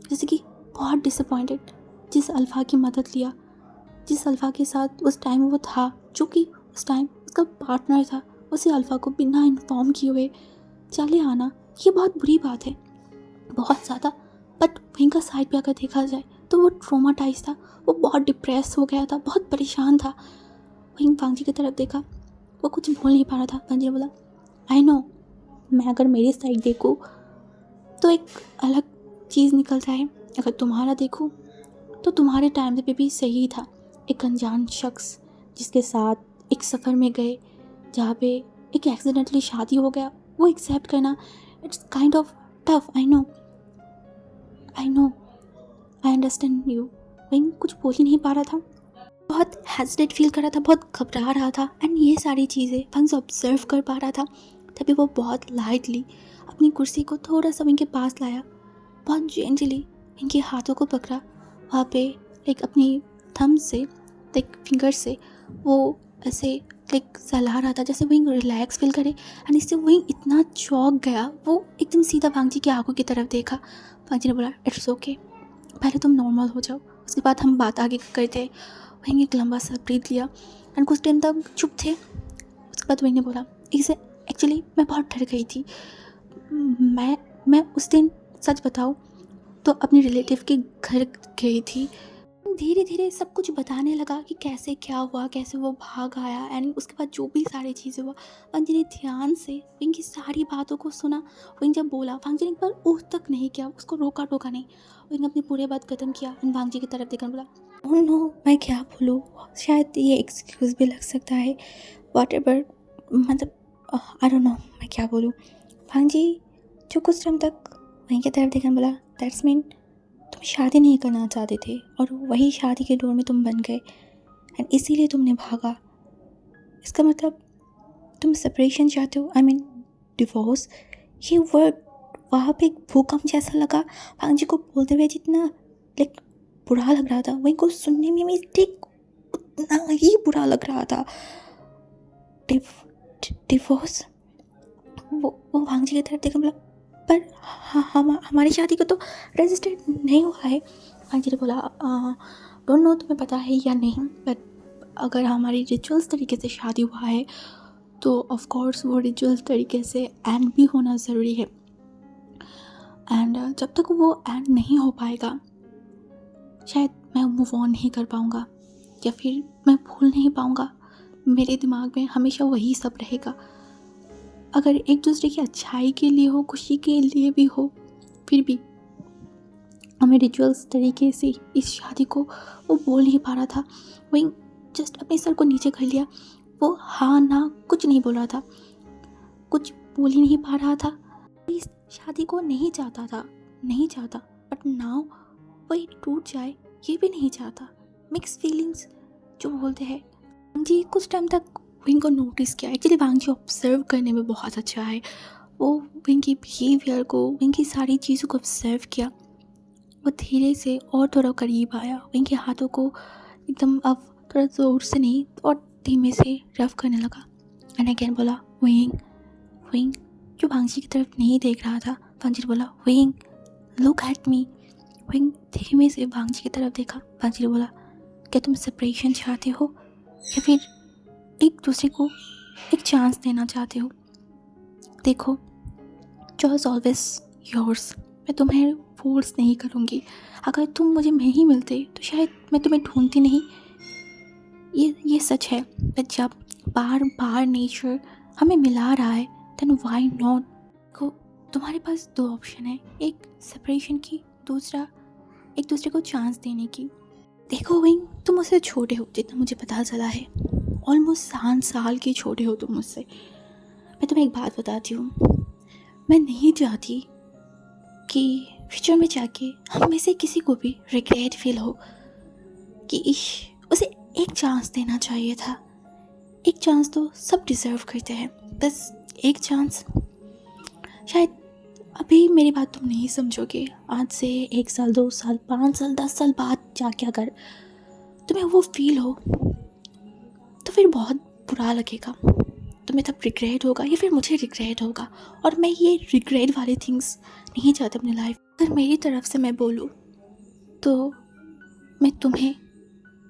जैसे कि बहुत डिसअपॉइंटेड। जिस अल्फ़ा की मदद लिया, जिस अल्फ़ा के साथ उस टाइम वो था, जो कि उस टाइम उसका पार्टनर था, उसी अल्फ़ा को बिना इन्फॉर्म किए हुए चले आना, ये बहुत बुरी बात है, बहुत ज़्यादा। बट वहीं का साइड पे अगर देखा जाए तो वो ट्रोमाटाइज था, वो बहुत डिप्रेस हो गया था, बहुत परेशान था। वहीं वांगजी की तरफ देखा, वो कुछ बोल नहीं पा रहा था। वांगजी ने बोला, आई नो, मैं अगर मेरी साइड देखूँ तो एक अलग चीज़ निकलता है, अगर तुम्हारा देखूँ तो तुम्हारे टाइम पे भी सही था। एक अनजान शख्स जिसके साथ एक सफ़र में गए, जहाँ पे एक एक्सीडेंटली शादी हो गया, वो एक्सेप्ट करना, it's kind of tough. I know, I understand you. वहीं कुछ बोल ही नहीं पा रहा था, बहुत हेजिटेट फील कर रहा था, बहुत घबरा रहा था, एंड ये सारी चीज़ें वंस ऑब्जर्व कर पा रहा था। तभी वो बहुत लाइटली अपनी कुर्सी को थोड़ा सा इनके पास लाया, बहुत जेंटली इनके हाथों को पकड़ा, वहाँ पे लाइक अपनी थंब से, लाइक फिंगर से वो ऐसे लाइक सहला रहा था, जैसे वही रिलैक्स फील करे। एंड इससे वही इतना चौंक गया, वो एकदम सीधा वांगजी की आंखों की तरफ देखा। वांगजी ने बोला, इट्स ओके, पहले तुम नॉर्मल हो जाओ, उसके बाद हम बात आगे करते हैं। वहीं एक लंबा सा ब्रीथ लिया एंड कुछ टाइम तक चुप थे। उसके बाद वहीं ने बोला, इसे एक्चुअली मैं बहुत डर गई थी। मैं उस दिन सच बताऊँ तो अपने रिलेटिव के घर गई थी। धीरे धीरे सब कुछ बताने लगा कि कैसे क्या हुआ, कैसे वो भाग आया, एंड उसके बाद जो भी सारी चीज़ें हुआ। वांगजी ने ध्यान से उनकी सारी बातों को सुना। वहीं जब बोला, वांगजी ने एक बार ऊह तक नहीं किया, उसको रोका टोका नहीं। वहीं अपनी पूरी बात खत्म किया एंड वांगजी की तरफ देखकर बोला, ओह नो, मैं क्या बोलूँ, शायद ये एक्सक्यूज़ भी लग सकता है, वॉट एवर, मतलब आई डोंट नो मैं क्या बोलूँ। वांगजी जो कुछ टाइम तक वहीं की तरफ देखकर बोला, दैट्स मीन तुम शादी नहीं करना चाहते थे और वही शादी के डोर में तुम बन गए, एंड इसीलिए तुमने भागा। इसका मतलब तुम सेपरेशन चाहते हो, आई मीन डिवोर्स। ये वर्ड वहाँ पे एक भूकंप जैसा लगा वांगजी को बोलते हुए, जितना लाइक बुरा लग रहा था वहीं को सुनने में भी ठीक उतना ही बुरा लग रहा था। डिवोर्स, वो वांगजी की तरफ देखा, मतलब पर हमारी शादी को तो रजिस्टर्ड नहीं हुआ है। वांगजी ने बोला, डोंट नो तुम्हें पता है या नहीं, बट अगर हमारी रिचुअल्स तरीके से शादी हुआ है तो ऑफ कोर्स वो रिचुअल्स तरीके से एंड भी होना ज़रूरी है। एंड जब तक वो एंड नहीं हो पाएगा, शायद मैं मूव ऑन नहीं कर पाऊँगा, या फिर मैं भूल नहीं पाऊँगा। मेरे दिमाग में हमेशा वही सब रहेगा। अगर एक दूसरे की अच्छाई के लिए हो, खुशी के लिए भी हो, फिर भी हमें रिचुअल्स तरीके से इस शादी को वो बोल नहीं पा रहा था। वहीं जस्ट अपने सर को नीचे कर लिया, वो हाँ ना कुछ नहीं बोल रहा था, कुछ बोल ही नहीं पा रहा था। इस शादी को नहीं चाहता था, नहीं चाहता, बट नाउ वही टूट जाए ये भी नहीं चाहता। मिक्स फीलिंग्स जो बोलते हैं। वांगजी कुछ टाइम तक विंग को नोटिस किया। एक्चुअली वांगजी ऑब्जर्व करने में बहुत अच्छा है। वो विंग की बिहेवियर को, विंग की सारी चीज़ों को ऑब्जर्व किया। वो धीरे से और थोड़ा करीब आया, विंग के हाथों को एकदम अब थोड़ा ज़ोर से नहीं और धीमे से रफ करने लगा। एंड अगेन बोला, विंग विंग, जो वांगजी की तरफ नहीं देख रहा था। वांगजी ने बोला, wing look at me. Wing धीमे से वांगजी की तरफ देखा। वांगजी ने बोला, क्या तुम सेपरेशन चाहते हो या फिर एक दूसरे को एक चांस देना चाहते हो? देखो, चॉइस ऑलवेज योर्स। मैं तुम्हें फोर्स नहीं करूँगी। अगर तुम मुझे नहीं मिलते तो शायद मैं तुम्हें ढूंढती नहीं। ये सच है। बट जब बार बार नेचर हमें मिला रहा है, देन व्हाई नॉट। को तुम्हारे पास दो ऑप्शन है, एक सेपरेशन की, दूसरा एक दूसरे को चांस देने की। देखो विंग, तुम मुझसे छोटे हो, जितना मुझे पता चला है ऑलमोस्ट 7 साल के छोटे हो तुम मुझसे। मैं तुम्हें एक बात बताती हूँ, मैं नहीं चाहती कि फ्यूचर में जाके हम में से किसी को भी रिग्रेट फील हो कि इश, उसे एक चांस देना चाहिए था। एक चांस तो सब डिज़र्व करते हैं, बस एक चांस। शायद अभी मेरी बात तुम नहीं समझोगे, आज से 1 साल, 2 साल, 5 साल, 10 साल बाद जाके अगर तुम्हें वो फील हो तो फिर बहुत बुरा लगेगा। तुम्हें तब रिग्रेट होगा या फिर मुझे रिग्रेट होगा, और मैं ये रिग्रेट वाले थिंग्स नहीं चाहती अपनी लाइफ। अगर मेरी तरफ से मैं बोलूँ तो मैं तुम्हें,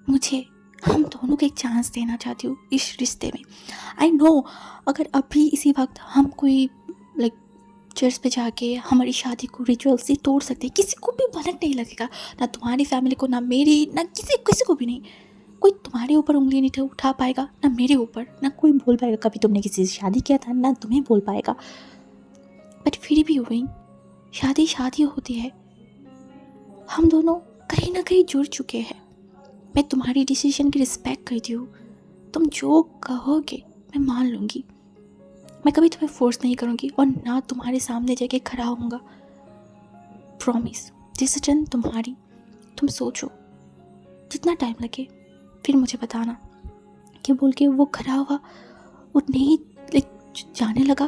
मुझे, हम दोनों को एक चांस देना चाहती हूँ इस रिश्ते में। आई नो अगर अभी इसी वक्त हम कोई लाइक चर्च पे जाके हमारी शादी को रिचुअल से तोड़ सकते हैं, किसी को भी भनक नहीं लगेगा, ना तुम्हारी फैमिली को, ना मेरी, ना किसी को भी नहीं। कोई तुम्हारे ऊपर उंगली नहीं उठा पाएगा, ना मेरे ऊपर, ना कोई बोल पाएगा कभी तुमने किसी से शादी किया था, ना तुम्हें बोल पाएगा। बट फिर भी वही शादी होती है, हम दोनों कहीं ना कहीं जुड़ चुके हैं। मैं तुम्हारी डिसीजन की रिस्पेक्ट करती हूँ, तुम जो कहोगे मैं मान लूँगी। मैं कभी तुम्हें फोर्स नहीं करूँगी और ना तुम्हारे सामने जाके खड़ा होऊंगा। प्रॉमिस, डिसीजन तुम्हारी, तुम सोचो, जितना टाइम लगे फिर मुझे बताना। कि बोल के वो खड़ा हुआ, वो नहीं जाने लगा,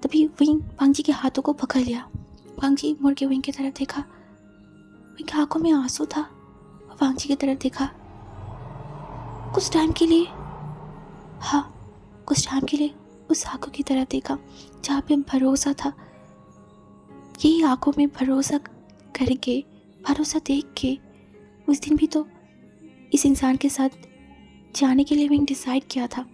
तभी विंग वांग जी के हाथों को पकड़ लिया। वांग जी मुड़ के विंग की तरफ देखा, विंग की आंखों में आंसू था। वांग जी की तरफ देखा, कुछ टाइम के लिए, हाँ कुछ टाइम के लिए उस आंखों की तरफ देखा जहाँ पे भरोसा था। यही आंखों में भरोसा करके, भरोसा देख के उस दिन भी तो इस इंसान के साथ जाने के लिए विंग डिसाइड किया था।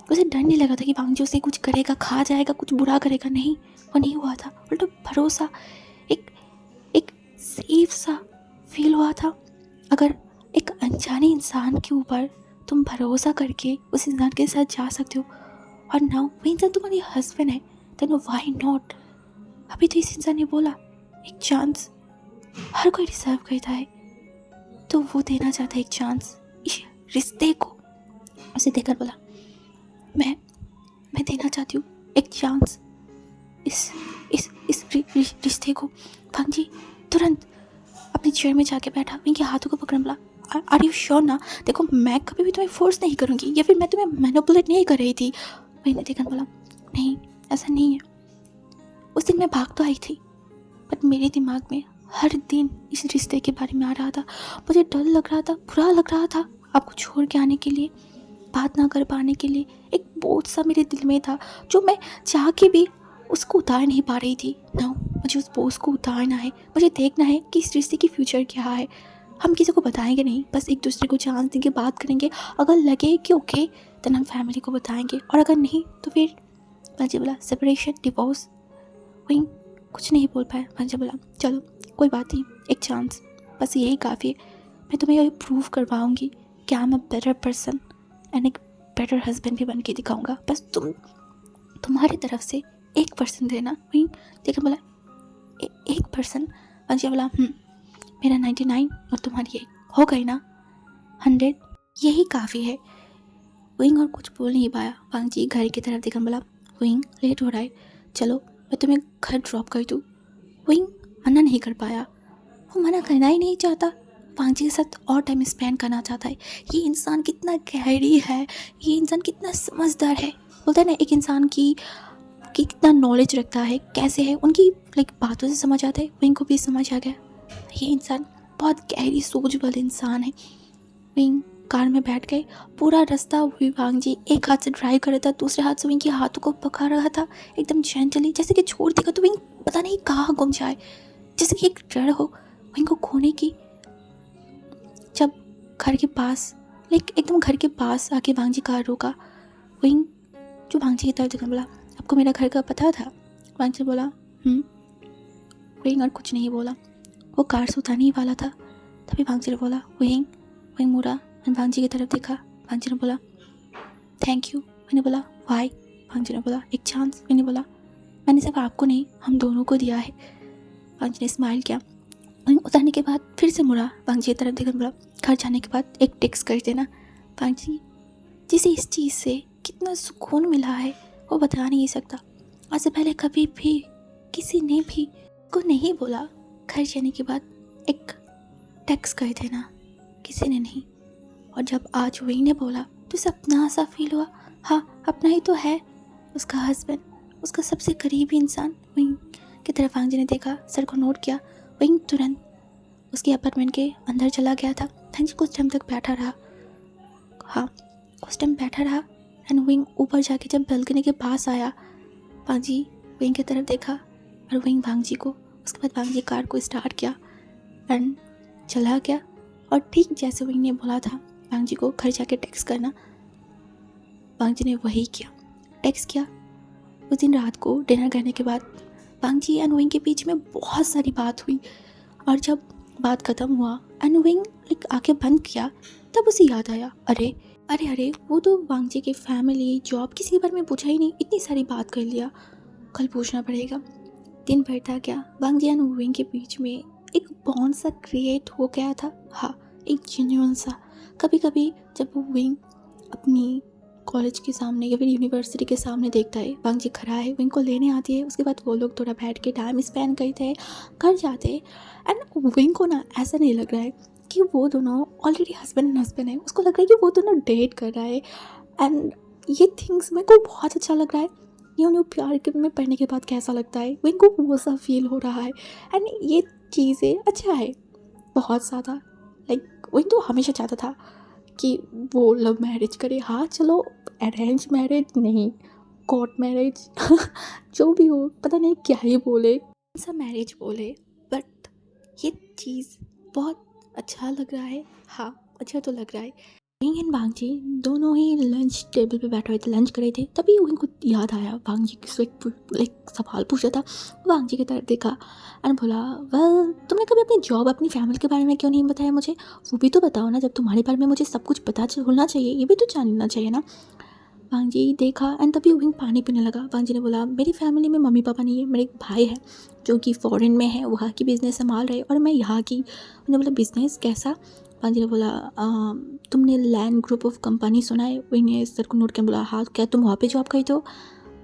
उसे डर नहीं लगा था कि वांग जी उसे कुछ करेगा, खा जाएगा, कुछ बुरा करेगा। नहीं, वो नहीं हुआ था। उल्टा भरोसा, एक सेफ सा फील हुआ था। अगर एक अनजाने इंसान के ऊपर तुम भरोसा करके उस इंसान के साथ जा सकते हो, और नाउ वो इंसान तुम्हारी हस्बैंड है, देन व्हाई नॉट। अभी तो इस इंसान ने बोला एक चांस हर कोई डिजर्व करता है, तो वो देना चाहता है एक चांस इस रिश्ते को। उसे देखकर बोला, मैं देना चाहती हूँ एक चांस इस रिश्ते को। वांग जी तुरंत अपने चेयर में जाके बैठा, इनके हाथों को पकड़ बोला, आर यू श्योर ना? देखो मैं कभी भी तुम्हें फोर्स नहीं करूँगी या फिर मैं तुम्हें मैनिपुलेट नहीं कर रही थी। मैंने देखकर बोला, नहीं ऐसा नहीं है। उस दिन मैं भाग तो आई थी, बट मेरे दिमाग में हर दिन इस रिश्ते के बारे में आ रहा था। मुझे डर लग रहा था, बुरा लग रहा था आपको छोड़ के आने के लिए, बात ना कर पाने के लिए। एक बोझ सा मेरे दिल में था जो मैं चाह के भी उसको उतार नहीं पा रही थी। ना मुझे उस बोझ को उतारना है, मुझे देखना है कि इस रिश्ते की फ्यूचर क्या है। हम किसी को बताएंगे नहीं, बस एक दूसरे को चांस देंगे, बात करेंगे। अगर लगे कि ओके देन हम फैमिली को बताएंगे, और अगर नहीं तो फिर मुझे बोला सेपरेशन, डिवोर्स। वहीं कुछ नहीं बोल पाया। मुझे बोला चलो कोई बात नहीं, एक चांस, बस यही काफ़ी है। मैं तुम्हें ये प्रूव करवाऊँगी कि I am a better person and एक बेटर हस्बैंड भी बन के दिखाऊँगा। बस तुम्हारी तरफ से 1% देना। वहीं देखकर बोला 1%? मुझे बोला मेरा 99 और तुम्हारी 1 हो गई ना 100, यही काफ़ी है। विंग और कुछ बोल नहीं पाया। वांग जी घर की तरफ देखकर बोला, विंग लेट हो रहा है, चलो मैं तुम्हें घर ड्रॉप कर दूँ। विंग मना नहीं कर पाया, वो मना करना ही नहीं चाहता। वांग जी के साथ और टाइम स्पेंड करना चाहता है। ये इंसान कितना गहरी है, ये इंसान कितना समझदार है। बोलता है ना एक इंसान की कितना नॉलेज रखता है, कैसे है, उनकी बातों से समझ आता है। विंग को भी समझ आ गया ये इंसान बहुत गहरी सोच वाले इंसान है। विंग कार में बैठ गए। पूरा रास्ता वांग जी एक हाथ से ड्राइव कर रहा था, दूसरे हाथ से विंग के हाथों को पकड़ रहा था एकदम जेंटली, जैसे कि छोड़ देगा तो विंग पता नहीं कहाँ गुम जाए, जैसे कि एक डर हो विंग को खोने की। जब घर के पास एकदम घर के पास आके वांग जी कार रोका, विंग जो वांग जी की तरफ देखकर बोला, आपको मेरा घर का पता था? वांग जी बोला विंग और कुछ नहीं बोला। वो कार से उतारने ही वाला था, तभी वांग जी ने बोला विंग मुड़ा। वांग जी की तरफ देखा। वांग जी ने बोला थैंक यू। मैंने बोला वाई? वांग जी ने बोला एक चांस। मैंने बोला मैंने सिर्फ आपको नहीं हम दोनों को दिया है। वांग जी ने स्माइल किया। विंग उतारने के बाद फिर से मुड़ा। वांग जी की तरफ देखकर बोला, घर जाने के बाद एक टेक्स्ट कर देना। वांग जी जिसे इस चीज़ से कितना सुकून मिला है वो बता नहीं सकता। आज से पहले कभी भी किसी ने भी को नहीं बोला घर जाने के बाद एक टेक्स्ट कर देना, किसी ने नहीं। और जब आज विंग ने बोला तो उसे अपना सा फील हुआ। हाँ अपना ही तो है, उसका हस्बैंड, उसका सबसे करीबी इंसान विंग की तरफ वांग जी ने देखा, सर को नोट किया। विंग तुरंत उसके अपार्टमेंट के अंदर चला गया था। वांग जी कुछ टाइम तक बैठा रहा। हाँ, कुछ टाइम बैठा रहा एंड विंग ऊपर जाके जब बालकनी के पास आया, वांग जी विंग की तरफ देखा और विंग वांग जी को। उसके बाद वांग जी कार को स्टार्ट किया एंड चला गया। और ठीक जैसे विंग ने बोला था वांग जी को घर जाके टेक्स्ट करना, वांग जी ने वही किया, टेक्स्ट किया। उस दिन रात को डिनर करने के बाद वांग जी एंड विंग के बीच में बहुत सारी बात हुई। और जब बात ख़त्म हुआ एंड विंग आंखें बंद किया, तब उसे याद आया, अरे अरे अरे वो तो वांग जी की फैमिली, जॉब, किसी के बारे में पूछा ही नहीं, इतनी सारी बात कर लिया, कल पूछना पड़ेगा। दिन बढ़ता गया, वांग जी एंड विंग के बीच में एक बॉन्ड सा क्रिएट हो गया था। हाँ, एक जेन्युइन सा। कभी कभी जब वो विंग अपनी कॉलेज के सामने या फिर यूनिवर्सिटी के सामने देखता है, वांग जी खड़ा है, विंग को लेने आती है, उसके बाद वो लोग थोड़ा बैठ के टाइम स्पेंड करते हैं, घर जाते हैं एंड विंग को ना ऐसा नहीं लग रहा है कि वो दोनों ऑलरेडी हस्बैंड एंड हस्बैंड है। उसको लग रहा है कि वो दोनों डेट कर रहा है एंड ये थिंग्स मेरे को बहुत अच्छा लग रहा है। न्यू न्यू प्यार के में पढ़ने के बाद कैसा लगता है, विंग को वो सा फील हो रहा है एंड ये चीज़ें अच्छा है बहुत ज़्यादा। विंग तो हमेशा चाहता था कि वो लव मैरिज करे। हाँ चलो, अरेंज मैरिज नहीं, कोर्ट मैरिज जो भी हो, पता नहीं क्या ही बोले, सा मैरिज बोले, बट ये चीज़ बहुत अच्छा लग रहा है। हाँ, अच्छा तो लग रहा है। विंग एंड वांग जी दोनों ही लंच टेबल पे बैठे हुए थे, लंच कर रहे थे। तभी विंग को याद आया, वांग जी किससे सवाल पूछा था। वांग जी की तरफ देखा एंड बोला, वेल तुमने कभी अपनी जॉब, अपनी फैमिली के बारे में क्यों नहीं बताया मुझे? वो भी तो बताओ ना, जब तुम्हारे बारे में मुझे सब कुछ पता होना चाहिए, ये भी तो जानना चाहिए ना। वांग जी देखा एंड तभी विंग पानी पीने लगा। वांग जी ने बोला, मेरी फैमिली में मम्मी पापा नहीं है, मेरे एक भाई है जो कि फॉरेन में है, वहाँ की बिज़नेस संभाल रहे और मैं यहाँ की। उन्होंने बोला, बिज़नेस कैसा? वांग जी ने बोला, तुमने लैंड ग्रुप ऑफ कंपनी सुना है? विंग ने सर को नोट कर बोला, हाँ, क्या तुम वहाँ पे जॉब करते हो?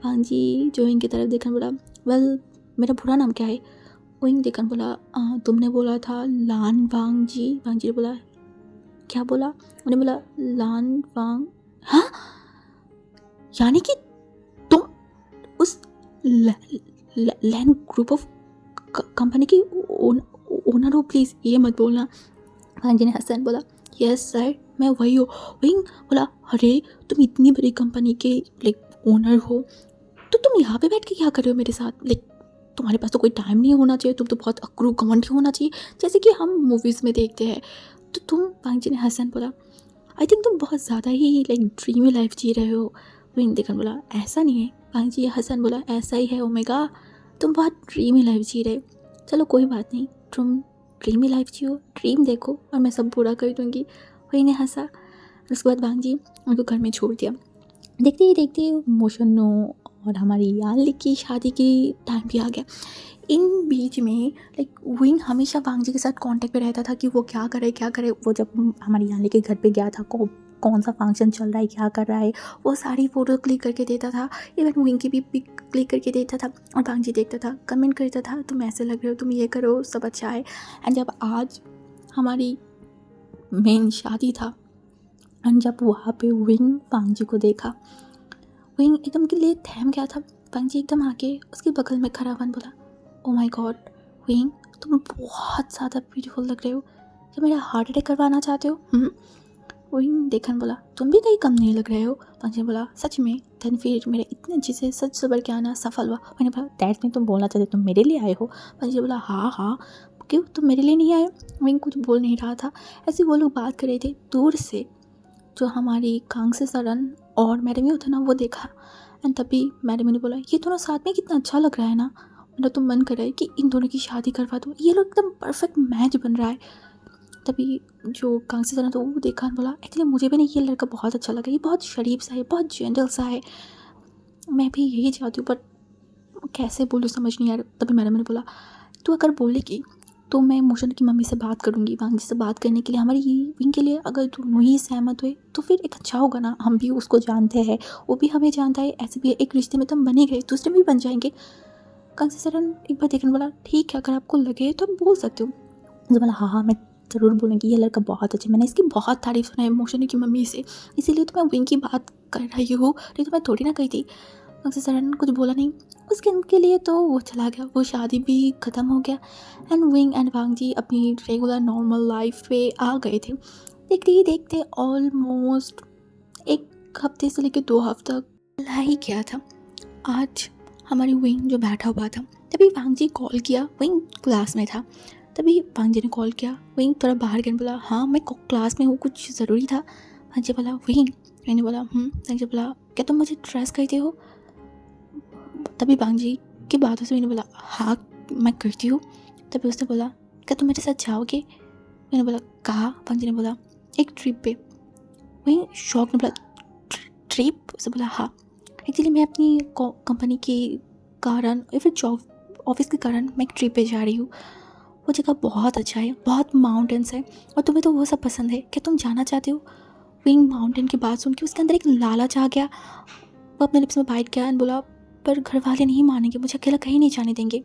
वांग जी जो विंग की तरफ देखकर बोला, वेल मेरा पूरा नाम क्या है? विंग देखकर बोला, तुमने बोला था लान वांग जी। वांग जी ने बोला, क्या बोला? उन्होंने बोला, लान वांग। हाँ, यानी कि तुम उस लैंड ग्रुप ऑफ कंपनी की ओनर हो? प्लीज़ ये मत बोलना। वांग जी ने हसन बोला, यस सर, मैं वही हूँ। विंग बोला, अरे तुम इतनी बड़ी कंपनी के ओनर हो, तो तुम यहाँ पे बैठ के क्या कर रहे हो मेरे साथ? तुम्हारे पास तो कोई टाइम नहीं होना चाहिए, तुम तो बहुत अक्रू घमंडी होना चाहिए, जैसे कि हम मूवीज़ में देखते हैं। तो तुम, वांग जी ने हसन बोला, आई थिंक तुम बहुत ज़्यादा ही ड्रीमी लाइफ जी रहे हो। विंग देखकर बोला, ऐसा नहीं है। वांग जी हसन बोला, ऐसा ही है ओमेगा, तुम बहुत ड्रीमी लाइफ जी रहे। चलो कोई बात नहीं, तुम ड्रीमी लाइफ जियो, ड्रीम देखो और मैं सब पूरा कर दूँगी। विंग ने हंसा। उसके बाद वांग जी उनको घर में छोड़ दिया। देखते ही देखते मोशनो और हमारी याली की शादी की टाइम भी आ गया। इन बीच में विंग हमेशा वांग जी के साथ कांटेक्ट पे रहता था कि वो क्या करे। वो जब हमारी याली के घर पे गया था, कौन सा फंक्शन चल रहा है, क्या कर रहा है, वो सारी फ़ोटो क्लिक करके देता था। इवन विंग की भी पिक क्लिक करके देता था और वांग जी देखता था, कमेंट करता था, तुम ऐसे लग रहे हो, तुम ये करो, सब अच्छा है। एंड जब आज हमारी मेन शादी था एंड जब वहाँ पे विंग वांग जी को देखा, विंग एकदम के लिए थम गया था। वांग जी एकदम आके उसके बगल में खड़ा हुआ बोला, ओ माय गॉड विंग, तुम बहुत ज़्यादा ब्यूटीफुल लग रहे हो, क्या मेरा हार्ट अटैक करवाना चाहते हो? विंग देखन बोला, तुम भी कहीं कम नहीं लग रहे हो। वांग जी ने बोला, सच में? देन फिर मेरे इतने अच्छे से सच सबर के आना सफल हुआ। मैंने बोला, दैट में तुम बोलना चाहते तुम मेरे लिए आए हो? वांग जी ने बोला, हाँ, क्यों तुम मेरे लिए नहीं आए? विंग कुछ बोल नहीं रहा था। ऐसे वो लोग बात कर रहे थे, दूर से जो हमारी कांग से सरन और मैडम होता ना, वो देखा एंड तभी मैडम ने बोला, ये दोनों साथ में कितना अच्छा लग रहा है ना, मेरा तो मन कर रहा है कि इन दोनों की शादी करवा दो, ये लोग एकदम परफेक्ट मैच बन रहा है। तभी जो कांग से सरन तो वो देखा बोला, एक्चुअली मुझे भी नहीं, ये लड़का बहुत अच्छा लगा, ये बहुत शरीफ सा है, बहुत जेंटल सा है, मैं भी यही चाहती हूँ, बट कैसे बोलूँ समझ नहीं आ रहा। तभी मैडम ने बोला, तू अगर बोलेगी तो मैं मोशन की मम्मी से बात करूँगी, वांग जी से बात करने के लिए, हमारी विंग के लिए अगर दोनों ही सहमत हुए तो फिर एक अच्छा होगा ना, हम भी उसको जानते हैं, वो भी हमें जानता है, ऐसे भी एक रिश्ते में तो हम बने गए, दूसरे में भी बन जाएंगे। कांग से सरन एक बार देखने बोला, ठीक है, अगर आपको लगे तो आप बोल सकते हो। मुझे बोला, हाँ मैं ज़रूर बोलूँगी, ये लड़का बहुत अच्छा है, मैंने इसकी बहुत तारीफ़ सुना है मोशन की मम्मी से, इसीलिए तो मैं विंग की बात कर रही हूँ, नहीं तो मैं थोड़ी ना कही थी। उनसे सडन कुछ बोला नहीं। उसके उनके लिए तो वो चला गया, वो शादी भी ख़त्म हो गया एंड विंग एंड वांग जी अपनी रेगुलर नॉर्मल लाइफ पे आ गए थे। देखते ही देखते ऑलमोस्ट 1 हफ्ते से लेकर 2 हफ्ता ला ही गया था। आज हमारी विंग जो बैठा हुआ था, तभी वांग जी कॉल किया। विंग क्लास में था, तभी वांग जी ने कॉल किया। विंग थोड़ा बाहर गया, बोला हाँ मैं क्लास में हूँ, कुछ ज़रूरी था। वांग जी बोला विंग, मैंने बोला वांग जी बोला क्या तुम मुझे ट्रस्ट करते हो? तभी वांग जी की बातों से मैंने बोला हाँ मैं करती हूँ। तभी उसने बोला क्या तुम मेरे साथ जाओगे? मैंने बोला कहाँ? वांग जी ने बोला एक ट्रिप पे। वहीं शौक ने बोला ट्रिप? उसे बोला हाँ, एक्चुअली मैं अपनी कंपनी के कारण या फिर जॉब ऑफिस के कारण मैं एक ट्रिप पे जा रही हूँ। वो जगह बहुत अच्छा है, बहुत माउंटेन्स है और तुम्हें तो वो सब पसंद है, क्या तुम जाना चाहते हो? विंग माउंटेन की बात सुन के उसके अंदर एक लालच आ गया। वो अपने लिप्स में बाइट किया एंड बोला पर घर वाले नहीं मानेंगे, मुझे अकेला कहीं नहीं जाने देंगे।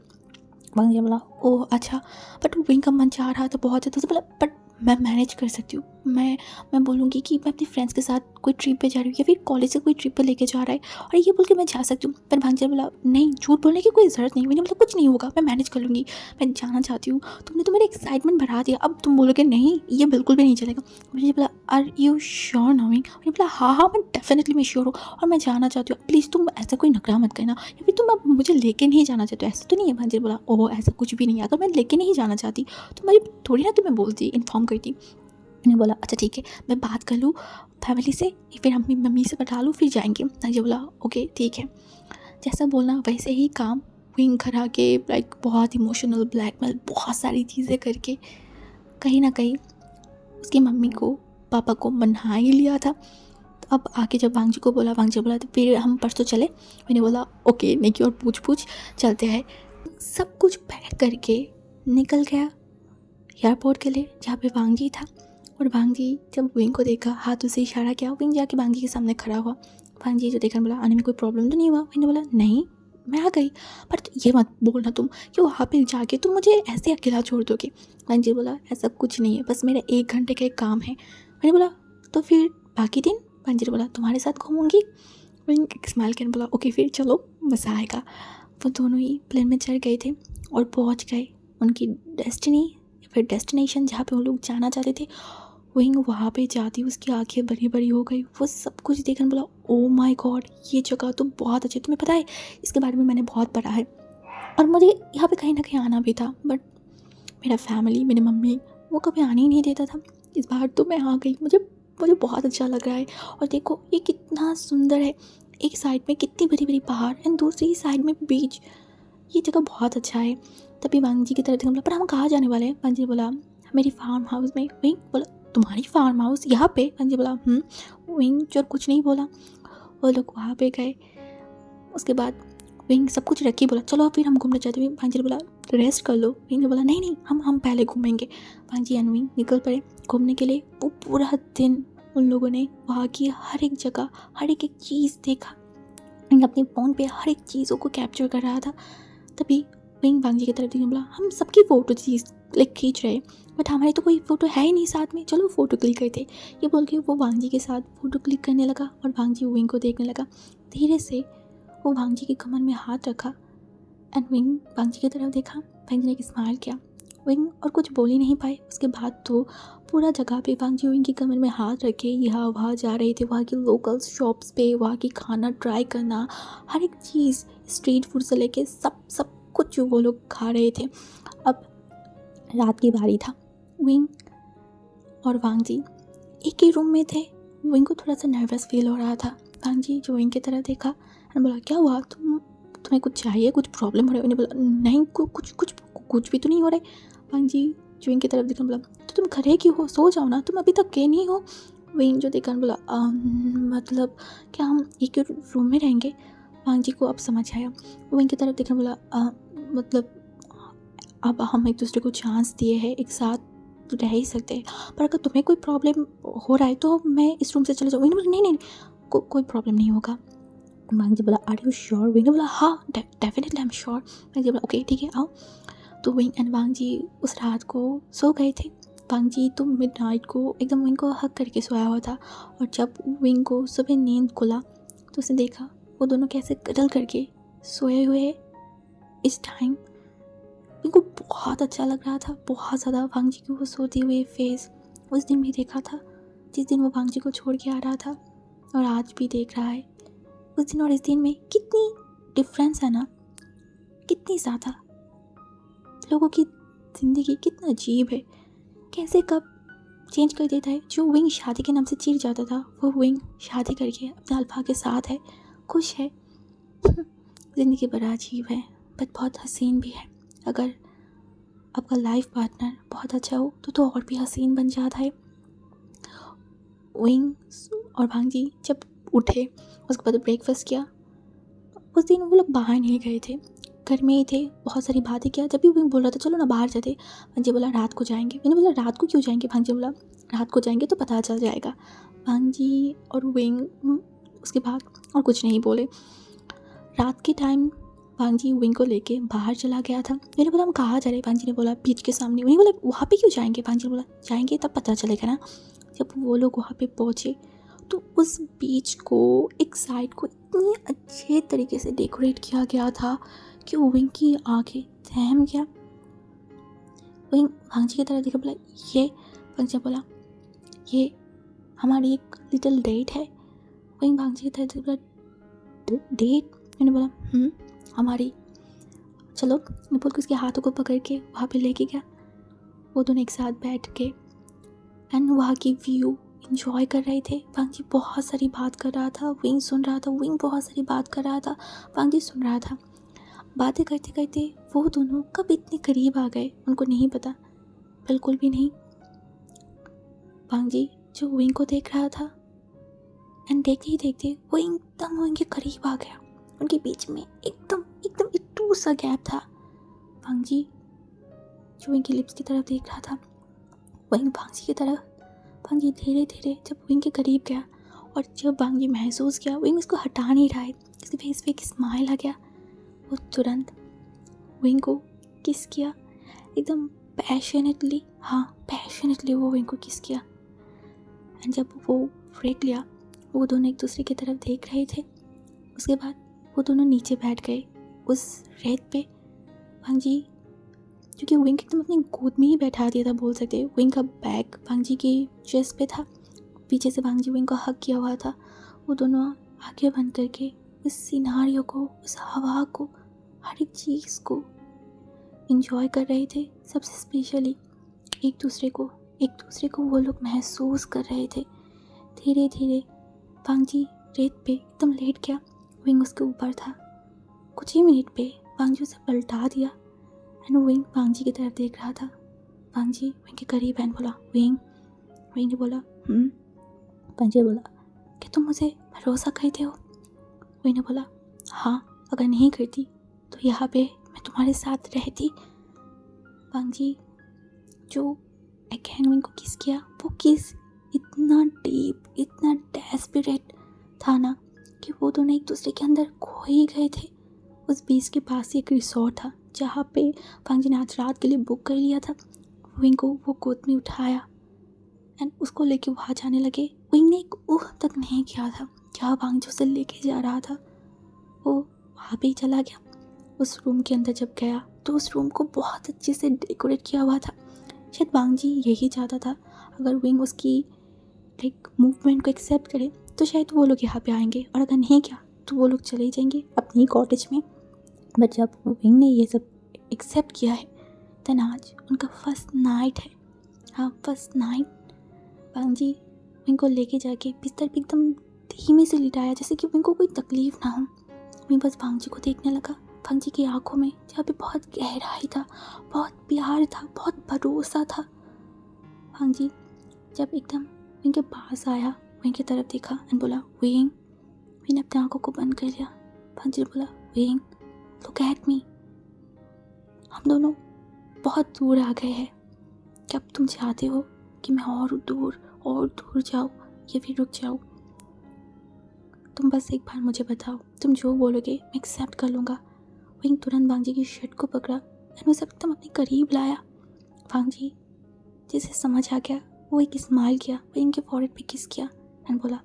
वांग जी बोला ओह अच्छा, बट विंग का मन चाह रहा था बहुत है, तो उसे बोला बट मैं मैनेज कर सकती हूँ। मैं बोलूँगी कि मैं अपने फ्रेंड्स के साथ कोई ट्रिप पे जा रही हूँ या फिर कॉलेज से कोई ट्रिप पे लेके जा रहा है और ये बोल के मैं जा सकती हूँ। पर भांजा बोला नहीं, झूठ बोलने की कोई ज़रूरत नहीं। मैंने बोला कुछ नहीं होगा, मैं मैनेज कर लूँगी, मैं जाना चाहती हूँ। तुमने तो मेरा एक्साइटमेंट बढ़ा दिया, अब तुम बोलोगे नहीं ये बिल्कुल भी नहीं चलेगा। मुझे बोला आर यू श्योर नवीन? मैंने बोला हाँ मैं डेफिनेटली मैं श्योर हूँ और मैं जाना चाहती हूँ। प्लीज़ तुम ऐसा कोई नखरा मत करना या फिर तुम अब मुझे लेके नहीं जाना चाहते हो, ऐसा तो नहीं है? भांजा बोला ओह ऐसा कुछ भी नहीं है, अगर मैं लेके नहीं जाना चाहती तो मैं थोड़ी ना तुम्हें बोलती, इन्फॉर्म करती। मैंने बोला अच्छा ठीक है, मैं बात कर लूँ फैमिली से या फिर अपनी मम्मी से बता लूँ फिर जाएंगे। मुझे बोला ओके ठीक है। जैसा बोलना वैसे ही काम। विंग घर आके लाइक बहुत इमोशनल ब्लैकमेल बहुत सारी चीज़ें करके कहीं ना कहीं उसकी मम्मी को पापा को मना ही लिया था। तो अब आके जब वांग जी को बोला, वांग जी बोला तो फिर हम परसों चले। मैंने बोला ओके नहीं की और पूछ चलते हैं। सब कुछ पैक करके निकल गया एयरपोर्ट के लिए जहाँ पे वांग जी था। और वांग जी जब विंग को देखा, हाथों से इशारा किया, विंग जाके वांग जी के सामने खड़ा हुआ। वांग जी जो देखकर बोला आने में कोई प्रॉब्लम तो नहीं हुआ? मैंने बोला नहीं मैं आ गई, पर ये मत बोलना तुम कि वहाँ पे जाके तुम मुझे ऐसे अकेला छोड़ दोगे। वांग जी बोला ऐसा कुछ नहीं है, बस मेरा 1 घंटे का एक काम है। मैंने बोला तो फिर बाकी दिन? वांग जी ने बोला तुम्हारे साथ घूमूंगी। विंग एक स्माइल करके बोला ओके फिर चलो मज़ा आएगा। वो दोनों ही प्लेन में चढ़ गए थे और पहुँच गए उनकी डेस्टिनी या फिर डेस्टिनेशन जहाँ पे वो लोग जाना चाहते थे। विंग वहाँ पे जाती उसकी आंखें बड़ी बड़ी हो गई। वो सब कुछ देखकर बोला ओ माय गॉड ये जगह तो बहुत अच्छी है, तुम्हें पता है इसके बारे में मैंने बहुत पढ़ा है और मुझे यहाँ पे कहीं ना कहीं आना भी था, बट मेरा फैमिली मेरी मम्मी वो कभी आने ही नहीं देता था। इस बार तो मैं आ गई, मुझे मुझे बहुत अच्छा लग रहा है। और देखो ये कितना सुंदर है, एक साइड में कितनी बड़ी बड़ी पहाड़ एंड दूसरी साइड में बीच, ये जगह बहुत अच्छा है। तभी वांग जी की तरफ देखा, बोला पर हम कहाँ जाने वाले हैं? वांग जी ने बोला मेरी फार्म हाउस में। विंग बोला तुम्हारी फार्म हाउस यहाँ पे? वांग जी बोला विंग जो कुछ नहीं बोला। वो लोग वहाँ पे गए। उसके बाद विंग सब कुछ रखी, बोला चलो फिर हम घूमने जाते हैं। वांग जी ने बोला रेस्ट कर लो। विंग ने बोला नहीं नहीं हम पहले घूमेंगे। वांग जी एंड विंग निकल पड़े घूमने के लिए। वो पूरा दिन उन लोगों ने वहाँ की हर एक जगह हर एक चीज़ देखा। विंग अपने फ़ोन पे हर एक चीज़ों को कैप्चर कर रहा था। तभी विंग वांग जी की तरफ देखने बोला हम सबकी फ़ोटो चीज़ लाइक खींच रहे, बट हमारी तो कोई फ़ोटो है ही नहीं साथ में, चलो फ़ोटो क्लिक करते। ये बोल के वो वांग जी के साथ फ़ोटो क्लिक करने लगा और वांग जी विंग को देखने लगा। धीरे से वो वांग जी के कमर में हाथ रखा एंड विंग वांग जी की तरफ देखा। वांग जी ने एक स्माइल किया। विंग और कुछ बोल ही नहीं पाए। उसके बाद तो पूरा जगह पे वांग जी विंग की कमर में हाथ रखे यहाँ वहाँ जा रहे थे, वहाँ की लोकल शॉप्स पे वहाँ की खाना ट्राई करना, हर एक चीज़ स्ट्रीट फूड से लेके सब कुछ वो लोग खा रहे थे। अब रात की बारी था। विंग और वांग जी एक ही रूम में थे। विंग को थोड़ा सा नर्वस फील हो रहा था। वांग जी जो विंग की तरफ देखा और बोला क्या हुआ, तुम्हें कुछ चाहिए, कुछ प्रॉब्लम हो रही है? उन्हें बोला नहीं कुछ भी तो नहीं हो रहा है। वांग जी जो विंग की तरफ देखा बोला तो तुम खड़े क्यों हो, सो जाओ ना, तुम अभी तक गए नहीं हो। विंग जो देखा बोला मतलब क्या हम एक ही रूम में रहेंगे? वांग जी को अब समझ आया। विंग की तरफ देखा बोला मतलब अब हम एक दूसरे को चांस दिए हैं, एक साथ रह ही सकते हैं, पर अगर तुम्हें कोई प्रॉब्लम हो रहा है तो मैं इस रूम से चले जाऊँ। विंग ने बोला नहीं कोई प्रॉब्लम नहीं होगा। वांग जी बोला आर यू श्योर? विंग ने बोला हाँ डेफिनेटली आई एम श्योर। वांग जी बोला ओके ठीक है आओ। तो विंग एंड वांग जी उस रात को सो गए थे। वांग जी तो मिडनाइट को विंग को हक करके सोया हुआ था और जब विंग को सुबह नींद खुला तो उसने देखा वो दोनों कैसे कदल करके सोए हुए इस टाइम उनको बहुत अच्छा लग रहा था, बहुत ज़्यादा। भांग जी की वो सोती हुई फेस उस दिन भी देखा था जिस दिन वो भांग जी को छोड़ के आ रहा था, और आज भी देख रहा है। उस दिन और इस दिन में कितनी डिफरेंस है ना, कितनी ज़्यादा। लोगों की ज़िंदगी कितना अजीब है, कैसे कब चेंज कर देता है। जो विंग शादी के नाम से चिढ़ जाता था, वो विंग शादी करके अपने अल्फा के साथ है, खुश है। ज़िंदगी बड़ा अजीब है, बट बहुत हसीन भी है। अगर आपका लाइफ पार्टनर बहुत अच्छा हो तो और भी हसीन बन जाता है। विंग और भांग जी जब उठे, उसके बाद ब्रेकफास्ट किया। उस दिन वो लोग बाहर नहीं गए थे, घर में ही थे, बहुत सारी बातें किया। जब भी विंग बोल रहा था चलो ना बाहर जाते, भांग जी बोला रात को जाएंगे। मैंने बोला रात को क्यों जाएंगे? भांग जी बोला रात को जाएंगे तो पता चल जाएगा। भांग जी और विंग उसके बाद और कुछ नहीं बोले। रात के टाइम भांग जी विंग को लेके बाहर चला गया था। मैंने बोला हम कहाँ जा रहे हैं? भांग जी ने बोला बीच के सामने। मैंने बोला वहाँ पे क्यों जाएंगे? भांग जी ने बोला जाएंगे तब पता चलेगा ना। जब वो लोग वहाँ पे पहुँचे तो उस बीच को एक साइड को इतनी अच्छे तरीके से डेकोरेट किया गया था कि विंग की आंखें थम गया। विंग भांग जी की तरफ देखा, बोला ये। भांग जी बोला ये हमारी एक लिटिल डेट है। विंग भांग जी की तरफ बोला डेट? मैंने बोला हमारी। चलो, मैं बोल के उसके हाथों को पकड़ के वहाँ पे लेके गया। वो दोनों एक साथ बैठ के एंड वहाँ की व्यू इंजॉय कर रहे थे। भांग जी बहुत सारी बात कर रहा था, विंग सुन रहा था। विंग बहुत सारी बात कर रहा था, भांग जी सुन रहा था। बातें करते करते वो दोनों कब इतने करीब आ गए उनको नहीं पता, बिल्कुल भी नहीं। भांग जी जो विंग को देख रहा था एंड देखते ही देखते वो एकदम विंग के करीब आ गया। उनके बीच में एकदम एकदम इतू सा गैप था। भांग जी जो विंग की लिप्स की तरफ देख रहा था, विंग भांग जी की तरफ। भांग जी धीरे धीरे जब विंग के करीब गया और जब भांग जी महसूस किया विंग उसको हटा नहीं रहा है, उसके फेस पे एक स्माइल आ गया। वो तुरंत विंग को किस किया एकदम पैशनेटली। हाँ, पैशनेटली वो विंग को किस किया। एंड जब वो ब्रेक लिया, वो दोनों एक दूसरे की तरफ देख रहे थे। उसके बाद वो दोनों नीचे बैठ गए उस रेत पे। भांग जी क्योंकि विंग एकदम अपनी गोद में ही बैठा दिया था, बोल सकते। विंग का बैग भांग जी की चेस्ट पे था, पीछे से भांग जी विंग को हक किया हुआ था। वो दोनों आंखें बंद करके उस सिनारियो को, उस हवा को, हर एक चीज़ को इंजॉय कर रहे थे। सबसे स्पेशली एक दूसरे को वो लोग महसूस कर रहे थे। धीरे धीरे भांग जी रेत पे एकदम लेट गया, विंग उसके ऊपर था। कुछ ही मिनट पे भांग जी उसे पलटा दिया एंड विंग भांग जी की तरफ देख रहा था। भांग जी विंग के करीब एंड बोला विंग। विंग ने बोला भांग जी ने बोला कि तुम मुझे भरोसा करते हो? विंग ने बोला हाँ, अगर नहीं करती तो यहाँ पे मैं तुम्हारे साथ रहती। भांग जी जो अगेन विंग को किस किया, वो किस इतना डीप, इतना डेस्परेट था ना कि वो दोनों एक दूसरे के अंदर खो ही गए थे। उस बीच के पास एक रिसोर्ट था जहाँ पे भांग जी ने आज रात के लिए बुक कर लिया था। विंग को वो गोद में उठाया एंड उसको लेके वहाँ जाने लगे। विंग ने एक तक नहीं किया था क्या भांग जी उसे लेके जा रहा था। वो वहाँ पे ही चला गया। उस रूम के अंदर जब गया तो उस रूम को बहुत अच्छे से डेकोरेट किया हुआ था। शायद भांग जी यही चाहता था, अगर विंग उसकी लाइक मूवमेंट को एक्सेप्ट करे तो शायद वो लोग यहाँ पे आएंगे, और अगर नहीं किया तो वो लोग चले जाएंगे अपनी कॉटेज में। बट जब विंग ने ये सब एक्सेप्ट किया है देन आज उनका फर्स्ट नाइट है। हाँ, फर्स्ट नाइट। भांग जी विंग को लेके जाके बिस्तर पे एकदम धीमे से लिटाया जैसे कि विंग को कोई तकलीफ ना हो। विंग बस भांग जी को देखने लगा। भांग जी की आंखों में जहाँ पे बहुत गहराई था, बहुत प्यार था, बहुत भरोसा था। भांग जी जब एकदम विंग के पास आया, विंग की तरफ देखा एंड बोला विंग। विंग ने अपनी आंखों को बंद कर लिया। भांग जी ने बोला विंग लुक एट मी। हम दोनों बहुत दूर आ गए हैं। क्या तुम चाहते हो कि मैं और दूर जाऊँ या फिर रुक जाऊँ? तुम बस एक बार मुझे बताओ, तुम जो बोलोगे मैं एक्सेप्ट कर लूँगा। विंग तुरंत भांग जी की शर्ट को पकड़ा एंड उसे एकदम अपने करीब लाया। भांग जी जिसे समझ आ गया वो एक स्माइल किया, विंग के फॉरहेड पे किस किया एंड बोला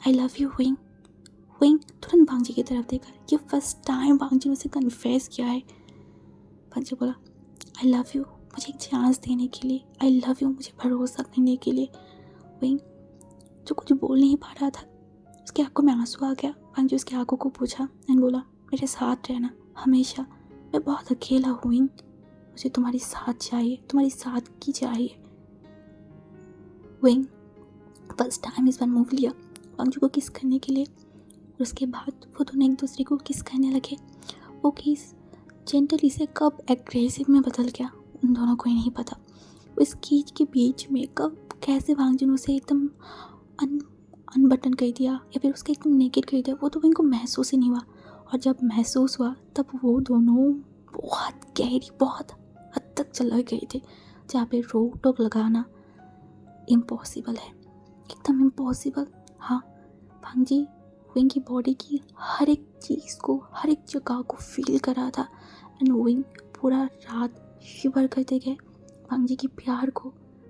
I love you wing. Wing तुरंत भांजी की तरफ देखा। ये फर्स्ट टाइम भांजी ने उसे कन्फेस किया है। भांजी बोला आई लव यू, मुझे एक चांस देने के लिए, आई लव यू, मुझे भरोसा करने के लिए। विंग जो कुछ बोल नहीं पा रहा था, उसकी आंखों में आंसू आ गया। भांजी उसकी आंखों को पूछा एंड बोला मेरे साथ रहना हमेशा, मैं बहुत अकेला हूँ विंग, मुझे तुम्हारी साथ चाहिए, तुम्हारी साथ की चाहिए। विंग फर्स्ट टाइम इस बार मूव लिया भांजी को किस करने के लिए, और उसके बाद वो दोनों एक दूसरे को किस करने लगे। वो किस जेंटली से कब एग्रेसिव में बदल गया उन दोनों को ही नहीं पता। उस कीच के बीच में कब कैसे भांजी ने उसे एकदम अनबटन कर दिया या फिर उसका एकदम नेकेड कर दिया, वो तो इनको महसूस ही नहीं हुआ। और जब महसूस हुआ तब वो दोनों बहुत गहरी, बहुत हद तक चले गए थे, जहाँ पे रोक टोक लगाना इम्पॉसिबल है, एकदम इम्पॉसिबल। हाँ, भांजी विंग की बॉडी की हर एक चीज़ को, हर एक जगह को फील कर रहा था एंड विंग पूरा रात शिवर करते गए, भांजी की प्यार को,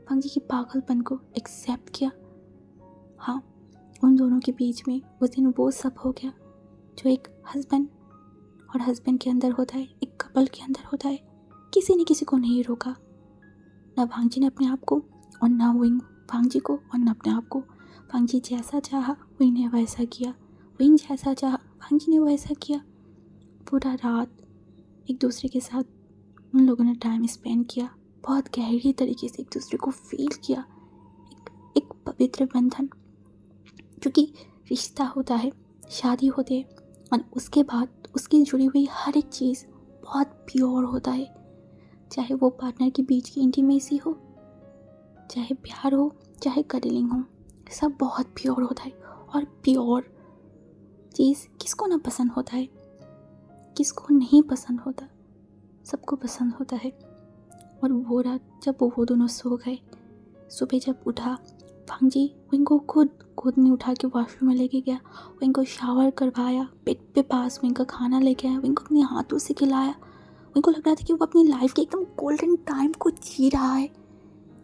भांजी की पागलपन को एक्सेप्ट किया। हाँ, उन दोनों के बीच में उस दिन वो सब हो गया जो एक हस्बैंड और हस्बैंड के अंदर होता है, एक कपल के अंदर होता है। किसी ने किसी को नहीं रोका, ना भांजी ने अपने आप को और ना विंग भांजी को, और ना अपने आप को। भांजी जैसा चाहा विंग ने वैसा किया, विंग जैसा चाहा भांजी ने वैसा किया। पूरा रात एक दूसरे के साथ उन लोगों ने टाइम स्पेंड किया, बहुत गहरी तरीके से एक दूसरे को फील किया। एक पवित्र बंधन, क्योंकि रिश्ता होता है, शादी होती है, और उसके बाद उसकी जुड़ी हुई हर एक चीज़ बहुत प्योर होता है। चाहे वो पार्टनर के बीच की इंटीमेसी हो, चाहे प्यार हो, चाहे कडलिंग हो, सब बहुत प्योर होता है। और प्योर चीज़ किसको ना पसंद होता है, किसको नहीं पसंद होता, सबको पसंद होता है। और वो रात जब वो दोनों सो गए, सुबह जब उठा, भांजी विंग को खुद नहीं उठा के वॉशरूम में लेके गया, विंग को शावर करवाया, बेड पे पास विंग का खाना लेके आया, विंग को अपने हाथों से खिलाया। विंग को लग रहा था कि वो अपनी लाइफ के एकदम गोल्डन टाइम को जी रहा है।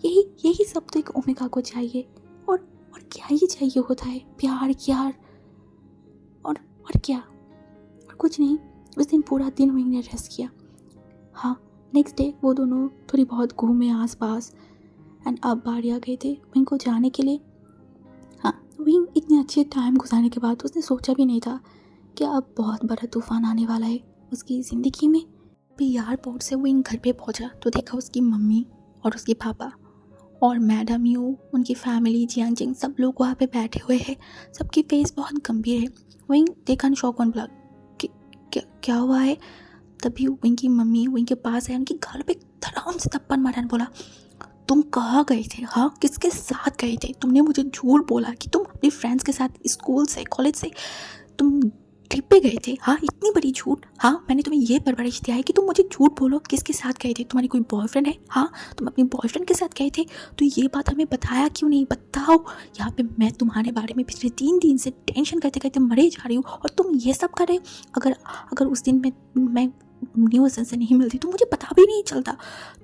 यही सब तो एक ओमेगा को चाहिए, और क्या ही चाहिए होता है, प्यार यार, और क्या, और कुछ नहीं। उस दिन पूरा दिन विंग ने रेस्ट किया। हाँ, नेक्स्ट डे वो दोनों थोड़ी बहुत घूमे आसपास एंड अब बारी आ गए थे विंग को जाने के लिए। हाँ, विंग इतने अच्छे टाइम गुजारने के बाद उसने सोचा भी नहीं था कि अब बहुत बड़ा तूफान आने वाला है उसकी ज़िंदगी में। भी एयरपोर्ट से विंग घर पे पहुंचा तो देखा उसकी मम्मी और उसके पापा और मैडम यू, उनकी फैमिली, जियांग सब लोग वहाँ पे बैठे हुए हैं। सबकी फेस बहुत गंभीर है। विंग देखा शॉक वन बोला क्या हुआ है। तभी विंग की मम्मी विंग के पास है, उनके गाल पे धड़ाम से थप्पड़ मारा, बोला तुम कहाँ गए थे, हाँ किसके साथ गए थे, तुमने मुझे झूठ बोला कि तुम अपने फ्रेंड्स के साथ स्कूल से कॉलेज से तुम ट्रिप पे गए थे, हाँ इतनी बड़ी झूठ। हाँ, मैंने तुम्हें ये परवरिश दिया है कि तुम मुझे झूठ बोलो, किसके साथ गए थे, तुम्हारी कोई बॉयफ्रेंड है, हाँ तुम अपने बॉयफ्रेंड के साथ गए थे, तो ये बात हमें बताया क्यों नहीं, बताओ। यहाँ पे मैं तुम्हारे बारे में पिछले 3 दिन से टेंशन करते करते मरे जा रही हूँ और तुम ये सब कर रहे हो। अगर उस दिन मैं न्यूज़ से नहीं मिलती तो मुझे पता भी नहीं चलता।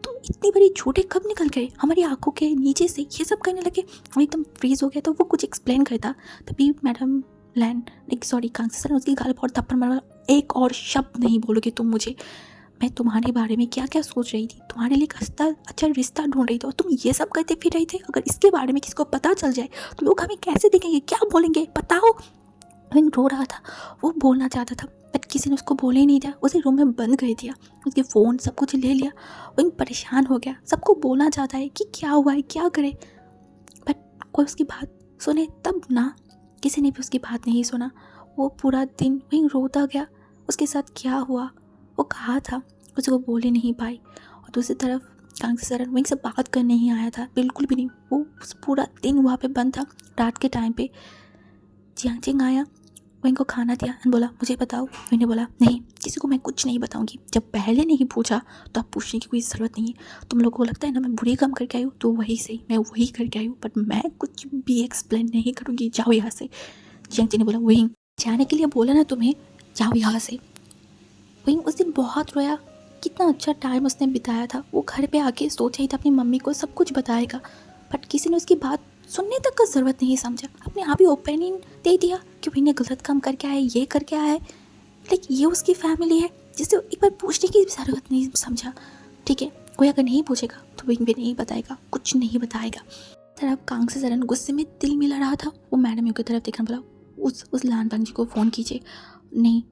तुम इतनी बड़ी झूठे कब निकल गए, हमारी आंखों के नीचे से ये सब करने लगे। वो एकदम फ्रीज हो गया, तो वो कुछ एक्सप्लेन करता, तभी मैडम कांग्रेस उसकी गाल पर थप्पड़ मारा, एक और शब्द नहीं बोलोगे तुम मुझे, मैं तुम्हारे बारे में क्या क्या सोच रही थी, तुम्हारे लिए अच्छा रिश्ता ढूंढ रही थी और तुम ये सब करते फिर रही थे। अगर इसके बारे में किसको पता चल जाए तो लोग हमें कैसे देखेंगे, क्या बोलेंगे, बताओ। विंग रो रहा था, वो बोलना चाहता था बट किसी ने उसको बोले ही नहीं दिया, उसे रूम में बंद कर दिया, उसके फ़ोन सब कुछ ले लिया। विंग परेशान हो गया, सबको बोलना चाहता है कि क्या हुआ है, क्या करे, बट कोई उसकी बात सुने तब ना। किसी ने भी उसकी बात नहीं सुना। वो पूरा दिन विंग रोता गया, उसके साथ क्या हुआ, वो कहा था, उसे वो बोल ही नहीं पाई। और दूसरी तरफ कांग्रेस विंग से बात करने ही आया था, बिल्कुल भी नहीं। वो पूरा दिन वहाँ पे बंद था। रात के टाइम पे जियांग आया, विंग को खाना दिया एंड बोला मुझे बताओ। विंग ने बोला नहीं, किसी को मैं कुछ नहीं बताऊंगी, जब पहले नहीं पूछा तो अब पूछने की कोई ज़रूरत नहीं है। तुम लोगों को लगता है ना मैं बुरी काम करके आई हूँ, तो वही सही, मैं वही करके आई हूँ, बट मैं कुछ भी एक्सप्लेन नहीं करूँगी, जाओ यहाँ से। जियांग ने बोला विंग जाने के लिए बोला ना तुम्हें, जाओ यहाँ से। विंग उस दिन बहुत रोया, कितना अच्छा टाइम उसने बिताया था। वो घर पे आके सोचा ही था अपनी मम्मी को सब कुछ बताएगा, बट किसी ने उसकी बात सुनने तक का ज़रूरत नहीं समझा, अपने आप ही ओपिनियन दे दिया कि विंग ने गलत काम करके आया, ये करके आया है, लेकिन ये उसकी फैमिली है जिसे एक बार पूछने की ज़रूरत नहीं समझा। ठीक है, कोई अगर नहीं पूछेगा तो विंग भी नहीं बताएगा, कुछ नहीं बताएगा। तरफ कांग्से सरन गुस्से में दिल मिला रहा था। वो मैडम यू की तरफ देखना बोला, उस लानपन जी को फ़ोन कीजिए। नहीं,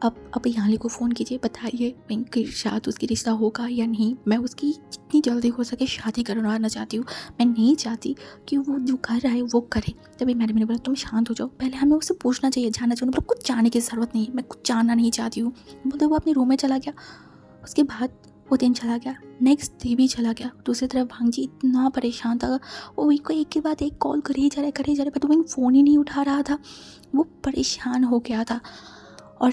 अब यहाँ को फ़ोन कीजिए, बताइए विंग के साथ उसकी रिश्ता होगा या नहीं। मैं उसकी जितनी जल्दी हो सके शादी करवाना चाहती हूँ। मैं नहीं चाहती कि वो जो कर रहा है वो करे। तभी मैडम ने बोला, तुम शांत हो जाओ, पहले हमें उससे पूछना चाहिए, जानना चाहिए। मतलब कुछ जानने की ज़रूरत नहीं है, मैं कुछ जानना नहीं चाहती हूँ। बोलते वो अपने रूम में चला गया। उसके बाद वो दिन चला गया, नेक्स्ट डे भी चला गया। दूसरी तरफ भांजी इतना परेशान था, वो विंग को एक के बाद एक कॉल करे जा रहा है, बट विंग फ़ोन ही नहीं उठा रहा था। वो परेशान हो गया था। और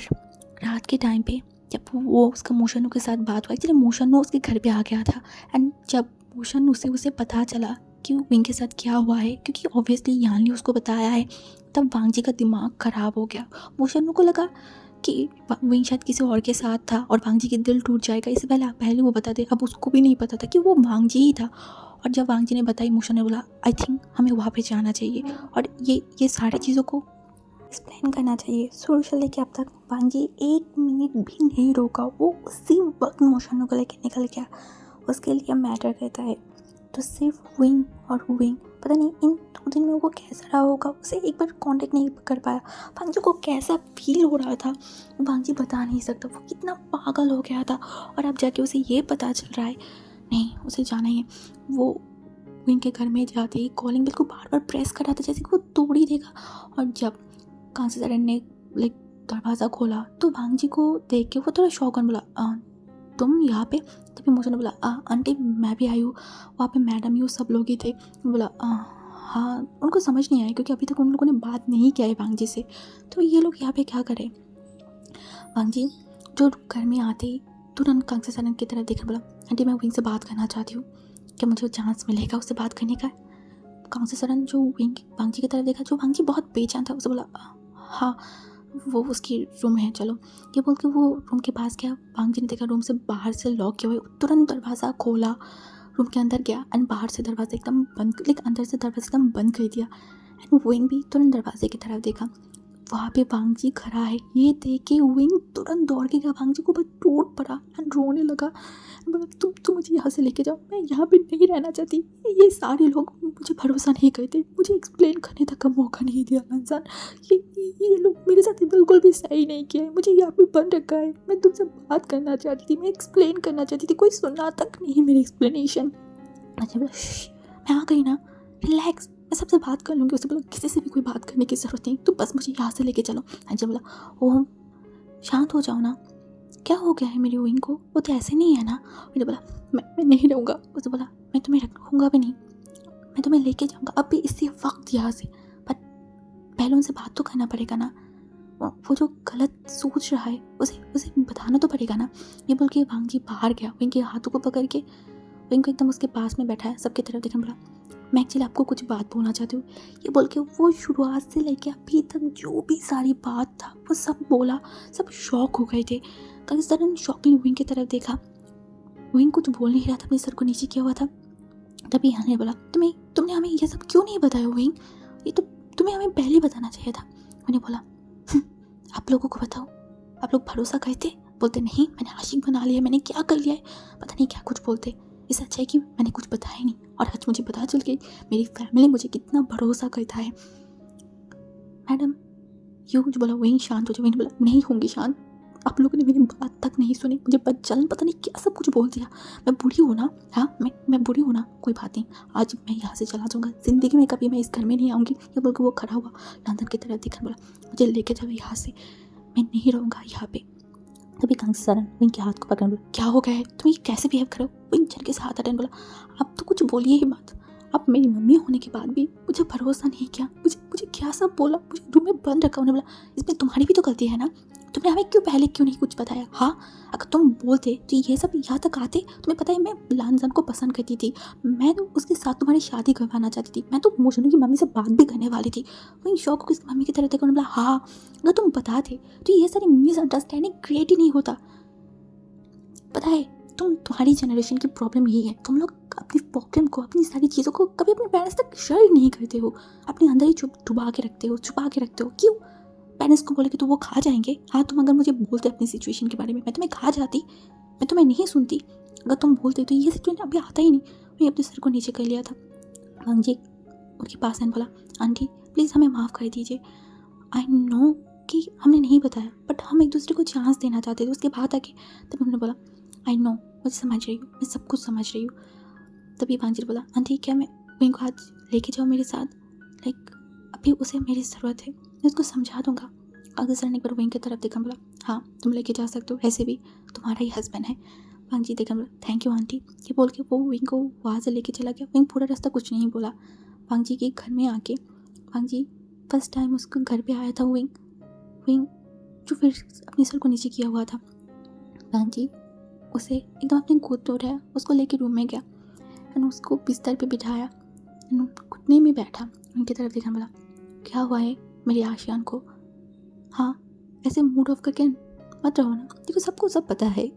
रात के टाइम पे जब वो उसका मोशनू के साथ बात हुआ, एक्चुअली मोशनू उसके घर पे आ गया था। एंड जब मोशनू से उसे पता चला कि विंग के साथ क्या हुआ है, क्योंकि ऑब्वियसली यान ने उसको बताया है, तब वांगजी का दिमाग ख़राब हो गया। मोशनू को लगा कि विंग शायद किसी और के साथ था और वांगजी के दिल टूट जाएगा, इससे पहले वो बता दे। अब उसको भी नहीं पता था कि वो वांगजी ही था। और जब वांगजी ने बताई, मोशन ने बोला, आई थिंक हमें वहाँ पे जाना चाहिए और ये सारी चीज़ों को एक्सप्लेन करना चाहिए। शुरू से लेके अब तक वांगजी 1 मिनट भी नहीं रोका। वो उसी वक्त मोशनू को लेके निकल गया। उसके लिए मैटर करता है तो सिर्फ विंग और विंग। पता नहीं इन 2 दिन में वो कैसा रहा होगा, उसे एक बार कांटेक्ट नहीं कर पाया। वांगजी को कैसा फील हो रहा था वांगजी बता नहीं सकता। वो कितना पागल हो गया था। और अब जाके उसे ये पता चल रहा है, नहीं उसे जाना ही है। वो विंग के घर में जाते ही कॉलिंग बेल को बार बार प्रेस कर रहा था, जैसे कि वो तोड़ ही देगा। और जब कांग्से सरन ने दरवाज़ा खोला तो वांगजी को देख के वो थोड़ा शॉक बोला, तुम यहाँ पे? तभी मोशन ने बोला, आंटी मैं भी आई हूँ, वहाँ पे मैडम ही सब लोग ही थे। बोला, हाँ। उनको समझ नहीं आया क्योंकि अभी तक उन लोगों ने बात नहीं किया है वांगजी से, तो ये लोग यहाँ पे क्या करें। वांगजी जो घर में आते ही तुरंत कांग्से सरन की तरफ देखने बोला, आंटी मैं विंग से बात करना चाहती हूँ, क्या मुझे चांस मिलेगा उससे बात करने का? कांग्से सरन जो वांगजी की तरफ देखा, जो वांगजी बहुत बेचैन था, उसे बोला, हाँ वो उसकी रूम है, चलो। ये बोल के वो रूम के पास गया। वांगजी ने देखा रूम से बाहर से लॉक किया हुआ है। तुरंत दरवाज़ा खोला, रूम के अंदर गया एंड बाहर से दरवाज़ा एकदम बंद, लेकिन अंदर से दरवाज़ा एकदम बंद कर दिया। एंड विंग भी तुरंत दरवाजे की तरफ देखा, वहाँ पे वांगजी खड़ा है। ये देख के विंग तुरंत दौड़ के गया, वांगजी को बस टूट पड़ा एंड रोने लगा। बोला, तुम मुझे यहाँ से लेके जाओ, मैं यहाँ पे नहीं रहना चाहती। ये सारे लोग मुझे भरोसा नहीं करते, मुझे एक्सप्लेन करने तक का मौका नहीं दिया इंसान। ये लोग मेरे साथ बिल्कुल भी सही नहीं किया है, मुझे यहाँ पे बंद रखा है। मैं तुमसे बात करना चाहती थी, मैं एक्सप्लेन करना चाहती थी, कोई सुना तक नहीं मेरी एक्सप्लेनेशन। अच्छा बोला, मैं आ गई ना, रिलैक्स, मैं सबसे बात कर लूँगी। उससे बोला, किसी से भी कोई बात करने की ज़रूरत नहीं, तो बस मुझे यहाँ से लेके चलो। अच्छा बोला, ओह शांत हो जाओ ना, क्या हो गया है मेरी विंग को, वो तो ऐसे नहीं है ना। मैंने बोला, मैं नहीं रहूँगा। उसने बोला, मैं तुम्हें रखूँगा भी नहीं, मैं तुम्हें लेके जाऊँगा अभी इसी वक्त यहाँ से, पर पहले उनसे बात तो करना पड़ेगा ना। वो जो गलत सोच रहा है उसे बताना तो पड़ेगा ना। ये बोल के वांगजी बाहर गया, विंग के हाथों को पकड़ के विंग को एकदम उसके पास में बैठा है, सबकी तरफ देखने बोला, मैं एक्चुअली आपको कुछ बात बोलना चाहती हूँ। ये बोल के वो शुरुआत से लेके अभी तक जो भी सारी बात था वो सब बोला। सब शॉक हो गए थे। कांग्से सरन शॉकिंग विंग की तरफ देखा, विंग कुछ बोल नहीं रहा था, अपने सर को नीचे किया हुआ था। तभी यहाँ ने बोला, तुमने हमें ये सब क्यों नहीं बताया विंग, ये तो तुम्हें हमें पहले बताना चाहिए था। मैंने बोला, आप लोगों को बताओ, आप लोग भरोसा करते? बोलते नहीं, मैंने आशिक बना लिया, मैंने क्या कर लिया है, पता नहीं क्या कुछ बोलते। इससे अच्छा है कि मैंने कुछ बताया नहीं, और आज मुझे पता चल गई मेरी फैमिली मुझे कितना भरोसा करता है। मैडम यूँ जो बोला, वहीं शांत हो जाए। मैंने बोला, नहीं होंगी शांत, आप लोगों ने मेरी बात तक नहीं सुनी, मुझे बच्चन पता नहीं क्या सब कुछ बोल दिया। मैं बुरी हूँ ना, हाँ मैं बुरी हूँ ना, कोई बात नहीं, आज मैं यहाँ से चला जाऊँगा, ज़िंदगी में कभी मैं इस घर में नहीं आऊँगी। ये बोल के वो खड़ा हुआ, लंदन की तरफ देखकर बोला, मुझे लेके जाओ यहाँ से, मैं नहीं रहूँगा यहाँ पे। तभी कांग्से सरन विंग के हाथ को पकड़ बोला, क्या हो गया है, तुम ये कैसे बिहेव करो। विंग झटके से हाथ हटाने बोला, अब तो कुछ बोलिए ही मत, अब मेरी मम्मी होने के बाद भी मुझे भरोसा नहीं किया, मुझे क्या सब बोला, मुझे रूम में बंद रखा। उन्होंने बोला, इसमें तुम्हारी भी तो गलती है ना, तुमने हमें पहले क्यों नहीं कुछ बताया। हाँ अगर तुम बोलते तो ये सब यहाँ तक आते। तुम्हें पता है मैं लानजान को पसंद करती थी, मैं तो उसके साथ तुम्हारी शादी करवाना चाहती थी, मैं तो मोशनू की मम्मी से बात भी करने वाली थी। वही शौक को उसकी मम्मी की तरह देखा, उन्होंने बोला, हाँ अगर तुम बताते तो ये सारी मिसअंडरस्टैंडिंग क्रिएट ही नहीं होता। पता है तुम्हारी जनरेशन की प्रॉब्लम यही है, तुम लोग अपनी प्रॉब्लम को, अपनी सारी चीज़ों को कभी अपने पेरेंट्स तक शेयर नहीं करते हो, अपने अंदर ही डुबा के रखते हो, छुपा के रखते हो। क्यों? पेरेंट्स को बोले कि तो वो खा जाएंगे। हाँ, तुम अगर मुझे बोलते अपनी सिचुएशन के बारे में, मैं तुम्हें खा जाती, मैं तुम्हें नहीं सुनती। अगर तुम बोलते तो ये सिचुएशन अभी आता ही नहीं। मैं अपने सर को नीचे कर लिया था। भांग जी उनके पास आने बोला, आंटी प्लीज़ हमें माफ़ कर दीजिए। आई नो कि हमने नहीं बताया, बट हम एक दूसरे को चांस देना चाहते थे। उसके बाद आके तब उन्होंने बोला, आई नो, मुझे समझ रही हूँ, मैं सब कुछ समझ रही हूँ। तभी भांग जी ने बोला, आंटी क्या मैं विंग को आज लेके जाऊँ मेरे साथ? लाइक अभी उसे मेरी ज़रूरत है, मैं उसको समझा दूँगा। अगर सर ने एक बार विंग की तरफ देखा, बोला, हाँ तुम लेके जा सकते हो, ऐसे भी तुम्हारा ही हस्बैंड है। भांग जी देखा, बोला, थैंक यू आंटी। ये बोल के वो विंग को वहाँ से लेके चला गया। विंग पूरा रास्ता कुछ नहीं बोला। भांग जी के घर में आके भांग जी फर्स्ट टाइम उसको घर पे आया था। विंग जो फिर अपने सर को नीचे किया हुआ था, भांग जी उसे एकदम अपने गोद में उठाया, उसको लेके रूम में गया एंड उसको बिस्तर पे बिठाया एंड घुटने में बैठा। उनकी तरफ देखा, बोला, क्या हुआ है मेरी आशियान को? हाँ, ऐसे मूड ऑफ करके मत रहो ना, देखो सबको सब पता है।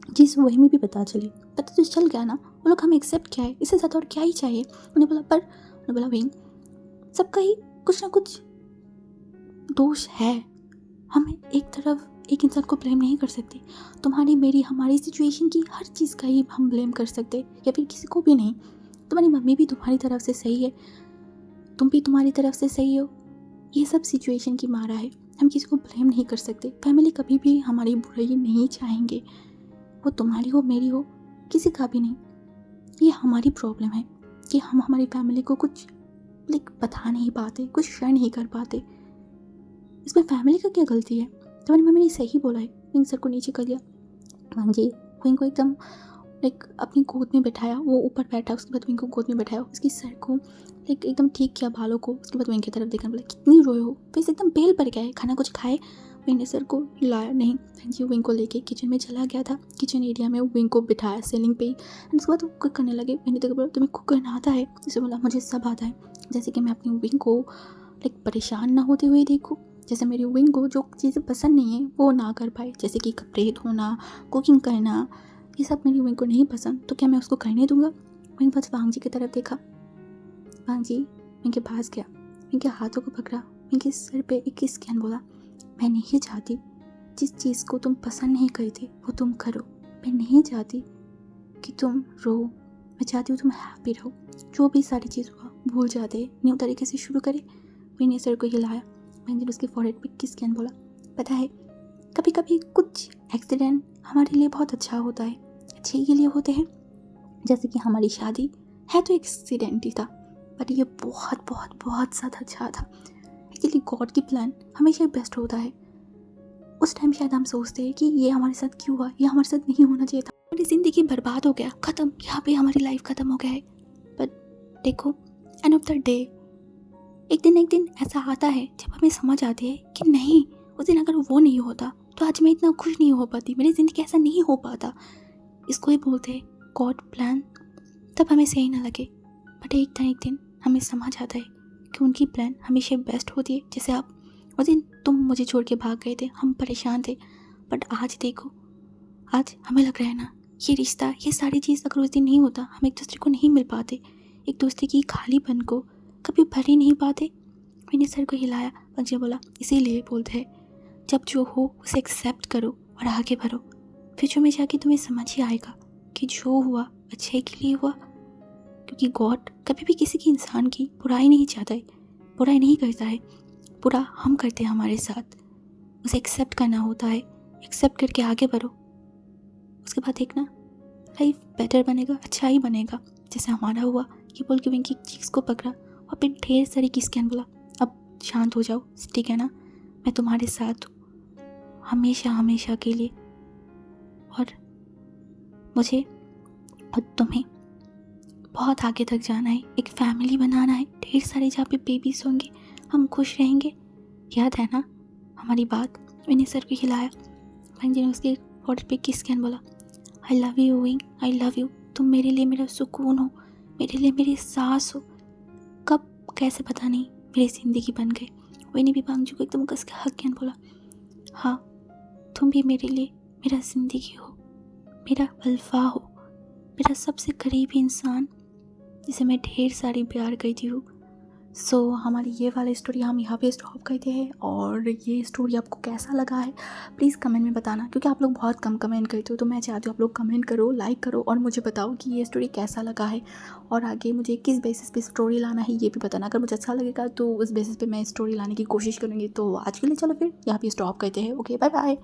जिस वही में भी पता तो चल गया ना। वो लोग हमें एक्सेप्ट किया है, इससे ज़्यादा और क्या ही चाहिए। उन्हें बोला विंग, सबका ही कुछ ना कुछ दोष है। हम एक तरफ एक इंसान को ब्लेम नहीं कर सकते। तुम्हारी, मेरी, हमारी सिचुएशन की हर चीज़ का ही हम ब्लेम कर सकते, या फिर किसी को भी नहीं। तुम्हारी मम्मी भी तुम्हारी तरफ से सही है, तुम भी तुम्हारी तरफ से सही हो। ये सब सिचुएशन की मारा है, हम किसी को ब्लेम नहीं कर सकते। फैमिली कभी भी हमारी बुराई नहीं चाहेंगे, वो तुम्हारी हो, मेरी हो, किसी का भी नहीं। ये हमारी प्रॉब्लम है कि हम हमारी फैमिली को कुछ बता नहीं पाते, कुछ शेयर नहीं कर पाते। इसमें फैमिली का क्या गलती है? तुम्हारी मम्मी ने सही बोला है। विंग सर को नीचे कर लिया। हाँ जी, विंग को एकदम अपनी गोद में बैठाया। वो ऊपर बैठा, उसके बाद विंग को गोद में बैठाया, उसकी सर को एकदम ठीक किया, बालों को। उसके बाद विंग की तरफ देखा, बोला, कितनी रोए हो? फेस एकदम पेल पड़ गया है, खाना कुछ खाए? विंग ने सर को हिलाया नहीं। हाँ जी, विंग को लेके किचन में चला गया था। किचन एरिया में विंग को बिठाया सीलिंग पे ही। एंड उसके बाद वो कुक करने लगे। विंग ने देखा, बोला, तुम्हें कुक करना आता है? जैसे बोला, मुझे सब आता है। जैसे कि मैं अपनी विंग को परेशान ना होते हुए देखूँ, जैसे मेरी विंग को जो चीज़ें पसंद नहीं है वो ना कर पाए, जैसे कि कपड़े धोना, कुकिंग करना, ये सब मेरी विंग को नहीं पसंद, तो क्या मैं उसको करने दूंगा? विंग बस भांग जी की तरफ देखा। भांग जी विंग के पास गया, विंग के हाथों को पकड़ा, विंग के सर पे एक किस किया, बोला, मैं नहीं चाहती जिस चीज़ को तुम पसंद नहीं करते वो तुम करो। मैं नहीं चाहती कि तुम रो, मैं चाहती हूँ तुम हैप्पी रहो। जो भी सारी चीज़ हुआ भूल जाते, न्यू तरीके से शुरू करे। विंग ने सर को हिलाया। मैंने उसके फॉरहेड पे किस किया, बोला, पता है कभी कभी कुछ एक्सीडेंट हमारे लिए बहुत अच्छा होता है, अच्छे के लिए होते हैं। जैसे कि हमारी शादी है तो एक्सीडेंट ही था, बट ये बहुत बहुत बहुत ज़्यादा अच्छा था। एक्चुअली गॉड की प्लान हमेशा बेस्ट होता है। उस टाइम शायद हम सोचते हैं कि ये हमारे साथ क्यों हुआ, ये हमारे साथ नहीं होना चाहिए था, हमारी ज़िंदगी बर्बाद हो गया, ख़त्म, यहाँ पे हमारी लाइफ ख़त्म हो गया है। बट देखो, एंड ऑफ द डे एक दिन ऐसा आता है जब हमें समझ आती है कि नहीं, उस दिन अगर वो नहीं होता तो आज मैं इतना खुश नहीं हो पाती, मेरी ज़िंदगी ऐसा नहीं हो पाता। इसको ही बोलते हैं गॉड प्लान। तब हमें सही ना लगे, बट एक दिन हमें समझ आता है कि उनकी प्लान हमेशा बेस्ट होती है। जैसे आप उस दिन तुम मुझे छोड़ के भाग गए थे, हम परेशान थे, बट आज देखो, आज हमें लग रहा है ना, ये रिश्ता, ये सारी चीज़ अगर उस दिन नहीं होता, हम एक दूसरे को नहीं मिल पाते, एक दूसरे की खालीपन को कभी भर ही नहीं पाते। मैंने सर को हिलाया। पंजे बोला, इसीलिए बोलते हैं जब जो हो उसे एक्सेप्ट करो और आगे बढ़ो, फ्यूचर में जाके तुम्हें समझ ही आएगा कि जो हुआ अच्छे के लिए हुआ। क्योंकि गॉड कभी भी किसी की, इंसान की बुराई नहीं चाहता है, बुराई नहीं करता है, बुरा हम करते हैं हमारे साथ। उसे एक्सेप्ट करना होता है, एक्सेप्ट करके आगे बढ़ो। उसके बाद देखना लाइफ बेटर बनेगा, अच्छा ही बनेगा, जैसे हमारा हुआ। ये बोल के विंग की चीज़ को पकड़ा और फिर ढेर सारी किसके बोला, अब शांत हो जाओ, ठीक है ना, मैं तुम्हारे साथ हूँ हमेशा हमेशा के लिए, और मुझे और तुम्हें बहुत आगे तक जाना है, एक फैमिली बनाना है, ढेर सारे जहाँ पे बेबीज होंगे, हम खुश रहेंगे। याद है ना हमारी बात? मैंने सर को हिलाया। भाई जी ने उसके फोrehead पे किस किया, बोला, I love you wing, I love you. तुम मेरे लिए मेरा सुकून हो, मेरे लिए मेरी सांस हो। कब कैसे पता नहीं मेरी ज़िंदगी बन गई। वही ने भी बांगजू को एकदम कस के हक किया, बोला, हाँ तुम भी मेरे लिए मेरा ज़िंदगी हो, मेरा अल्फा हो। मेरा सबसे करीबी इंसान जिसे मैं ढेर सारी प्यार करती हूँ। सो हमारी ये वाली स्टोरी हम यहाँ पे स्टॉप करते हैं। और ये स्टोरी आपको कैसा लगा है प्लीज़ कमेंट में बताना, क्योंकि आप लोग बहुत कम कमेंट करते हो, तो मैं चाहती हूँ आप लोग कमेंट करो, लाइक करो और मुझे बताओ कि ये स्टोरी कैसा लगा है और आगे मुझे किस बेसिस पे स्टोरी लाना है ये भी बताना। अगर मुझे अच्छा लगेगा तो उस बेसिस पे मैं स्टोरी लाने की कोशिश करूँगी। तो आज के लिए चलो फिर यहाँ पे स्टॉप करते हैं। Okay, bye bye.